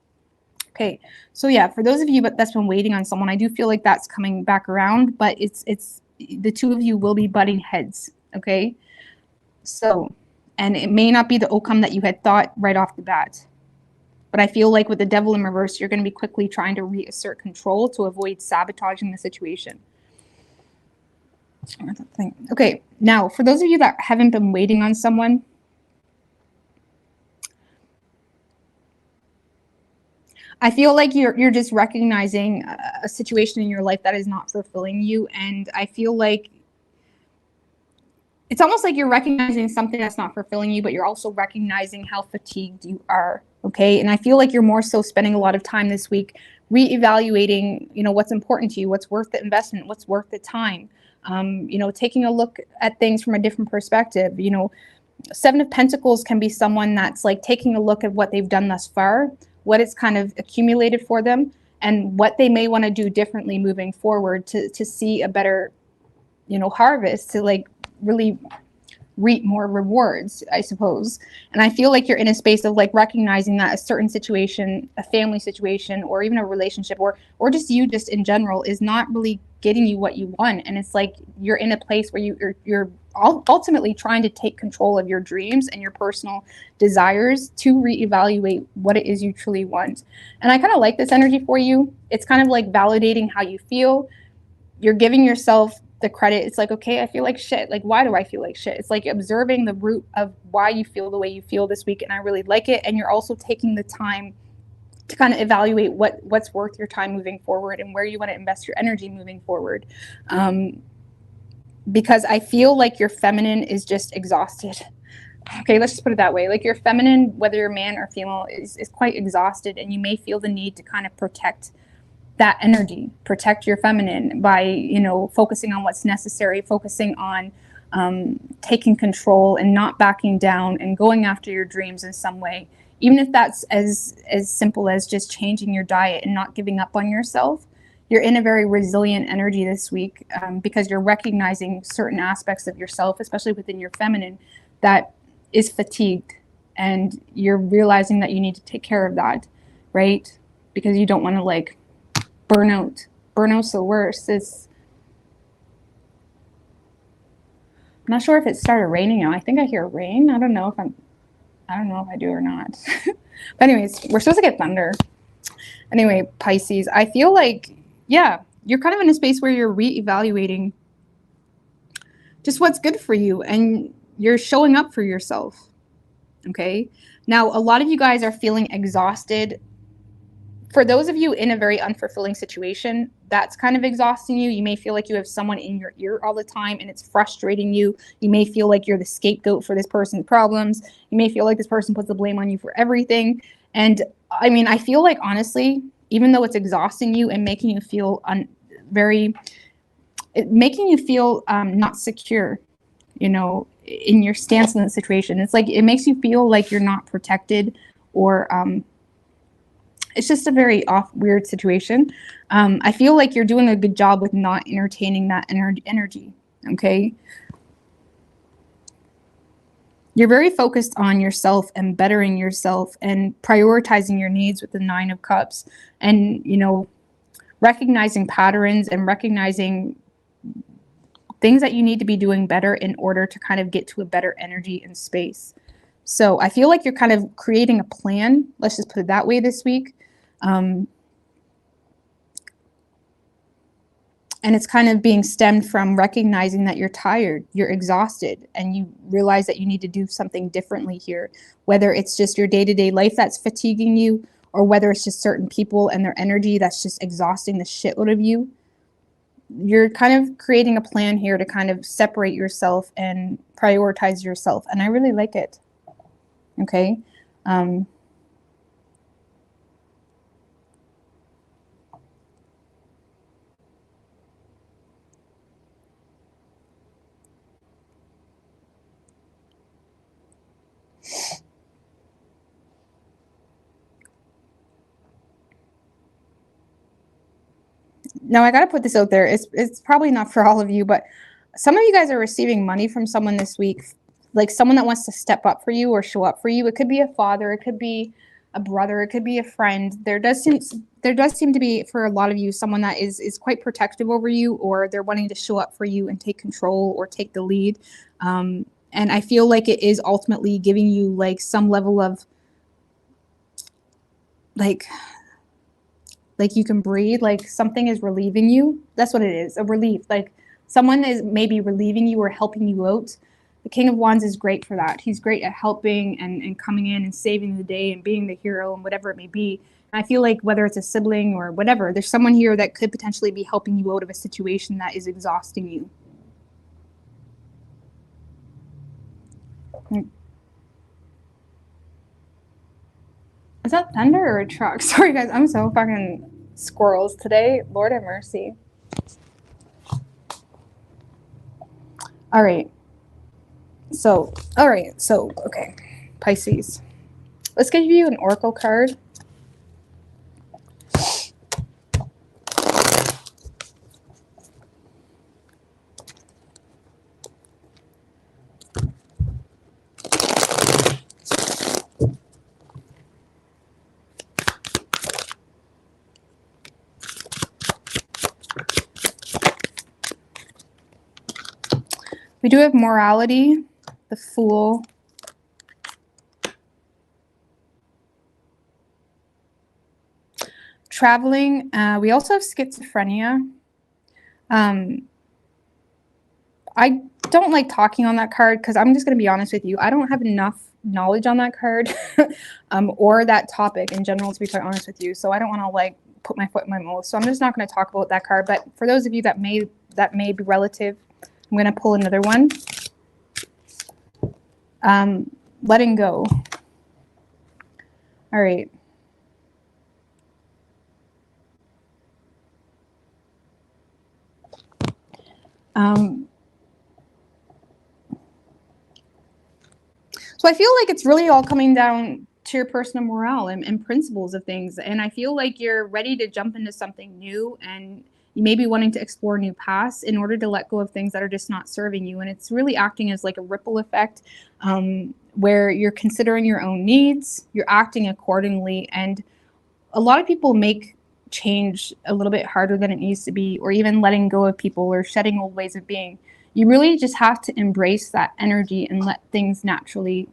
Okay, so yeah, for those of you that's been waiting on someone, I do feel like that's coming back around, but it's the two of you will be butting heads. Okay, so, and it may not be the outcome that you had thought right off the bat, but I feel like with the devil in reverse, you're going to be quickly trying to reassert control to avoid sabotaging the situation. Okay, now for those of you that haven't been waiting on someone, I feel like you're just recognizing a situation in your life that is not fulfilling you. And I feel like it's almost like you're recognizing something that's not fulfilling you, but you're also recognizing how fatigued you are. Okay. And I feel like you're more so spending a lot of time this week reevaluating, you know, what's important to you, what's worth the investment, what's worth the time. You know, taking a look at things from a different perspective. You know, Seven of Pentacles can be someone that's like taking a look at what they've done thus far, what it's kind of accumulated for them, and what they may want to do differently moving forward to see a better, you know, harvest, to like really reap more rewards, I suppose. And I feel like you're in a space of like recognizing that a certain situation, a family situation, or even a relationship, or just you just in general, is not really getting you what you want. And it's like you're in a place where you're ultimately trying to take control of your dreams and your personal desires to reevaluate what it is you truly want. And I kind of like this energy for you. It's kind of like validating how you feel. You're giving yourself the credit. It's like, okay, I feel like shit. Like, why do I feel like shit? It's like observing the root of why you feel the way you feel this week. And I really like it. And you're also taking the time to kind of evaluate what's worth your time moving forward and where you want to invest your energy moving forward. Because I feel like your feminine is just exhausted. Okay, let's just put it that way. Like your feminine, whether you're man or female, is quite exhausted, and you may feel the need to kind of protect that energy, protect your feminine by, you know, focusing on what's necessary, focusing on taking control and not backing down and going after your dreams in some way. Even if that's as simple as just changing your diet and not giving up on yourself. You're in a very resilient energy this week because you're recognizing certain aspects of yourself, especially within your feminine, that is fatigued. And you're realizing that you need to take care of that, right? Because you don't want to like burn out. Burnout's the worst. I'm not sure if it started raining now. I think I hear rain. I don't know if I do or not. But anyways, we're supposed to get thunder. Anyway, Pisces, I feel like, yeah, you're kind of in a space where you're reevaluating just what's good for you, and you're showing up for yourself. Okay. Now, a lot of you guys are feeling exhausted For those of you in a very unfulfilling situation, that's kind of exhausting you. You may feel like you have someone in your ear all the time and it's frustrating you. You may feel like you're the scapegoat for this person's problems. You may feel like this person puts the blame on you for everything. And I mean, I feel like, honestly, even though it's exhausting you and making you feel not secure, you know, in your stance in the situation, it's like it makes you feel like you're not protected, or it's just a very weird situation. I feel like you're doing a good job with not entertaining that energy, okay? You're very focused on yourself and bettering yourself and prioritizing your needs with the 9 of Cups, and, you know, recognizing patterns and recognizing things that you need to be doing better in order to kind of get to a better energy and space. So I feel like you're kind of creating a plan, let's just put it that way, this week. And it's kind of being stemmed from recognizing that you're tired, you're exhausted, and you realize that you need to do something differently here, whether it's just your day-to-day life that's fatiguing you, or whether it's just certain people and their energy that's just exhausting the shit out of you. You're kind of creating a plan here to kind of separate yourself and prioritize yourself. And I really like it. Okay. Now, I got to put this out there. It's probably not for all of you, but some of you guys are receiving money from someone this week, like someone that wants to step up for you or show up for you. It could be a father, it could be a brother, it could be a friend. There does seem to be, for a lot of you, someone that is quite protective over you, or they're wanting to show up for you and take control or take the lead. And I feel like it is ultimately giving you like some level of like you can breathe, like something is relieving you. That's what it is, a relief. Like someone is maybe relieving you or helping you out. The King of Wands is great for that. He's great at helping and coming in and saving the day and being the hero and whatever it may be. And I feel like whether it's a sibling or whatever, there's someone here that could potentially be helping you out of a situation that is exhausting you. Is that thunder or a truck? Sorry, guys. I'm so fucking squirrels today. Lord have mercy. All right. So, okay. Pisces. Let's give you an oracle card. We do have morality, the Fool, traveling. We also have schizophrenia. I don't like talking on that card because I'm just going to be honest with you. I don't have enough knowledge on that card or that topic in general, to be quite honest with you. So I don't want to like put my foot in my mouth. So I'm just not going to talk about that card. But for those of you that may be relative, I'm going to pull another one. Letting go. All right. So I feel like it's really all coming down to your personal morale and principles of things. And I feel like you're ready to jump into something new, and you may be wanting to explore new paths in order to let go of things that are just not serving you. And it's really acting as like a ripple effect, where you're considering your own needs, you're acting accordingly. And a lot of people make change a little bit harder than it needs to be, or even letting go of people or shedding old ways of being. You really just have to embrace that energy and let things naturally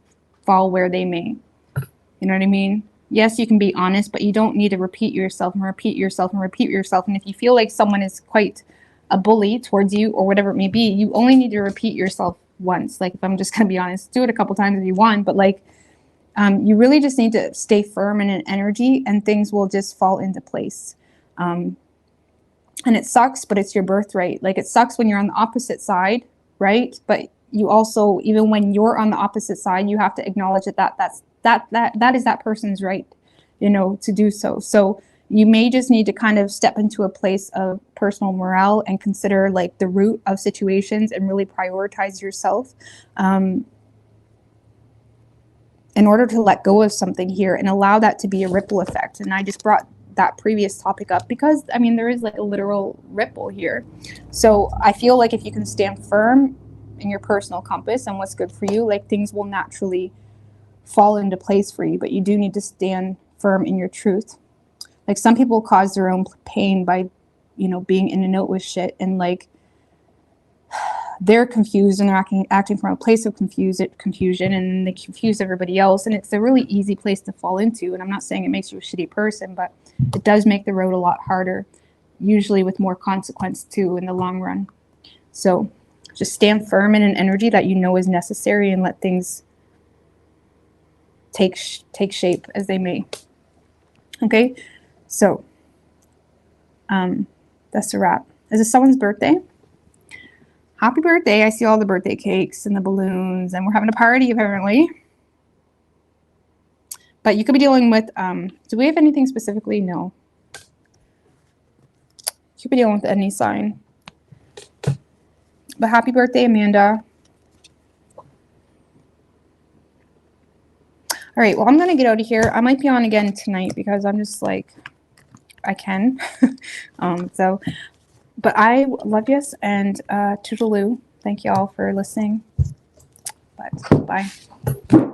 fall where they may. You know what I mean? Yes, you can be honest, but you don't need to repeat yourself and repeat yourself and repeat yourself. And if you feel like someone is quite a bully towards you or whatever it may be, you only need to repeat yourself once. Like, if I'm just going to be honest, do it a couple times if you want, but like, You really just need to stay firm in an energy, and things will just fall into place. And it sucks, but it's your birthright. Like, it sucks when you're on the opposite side, right? But you also, even when you're on the opposite side, you have to acknowledge that is that person's right, you know, to do so. So you may just need to kind of step into a place of personal morale and consider like the root of situations and really prioritize yourself in order to let go of something here and allow that to be a ripple effect. And I just brought that previous topic up because, I mean, there is like a literal ripple here. So I feel like if you can stand firm in your personal compass and what's good for you, like things will naturally fall into place for you, but you do need to stand firm in your truth. Like, some people cause their own pain by, you know, being in and out with shit, and like they're confused and they're acting from a place of confusion, and they confuse everybody else, and it's a really easy place to fall into. And I'm not saying it makes you a shitty person, but it does make the road a lot harder, usually with more consequence too in the long run. So just stand firm in an energy that you know is necessary and let things take shape as they may. Okay, so that's a wrap. Is it someone's birthday? Happy birthday. I see all the birthday cakes and the balloons, and we're having a party apparently. But you could be dealing with, do we have anything specifically? No. You could be dealing with any sign. But happy birthday, Amanda. All right, well, I'm going to get out of here. I might be on again tonight because I'm just like, I can. But I love yous, and toodaloo. Thank you all for listening. But bye.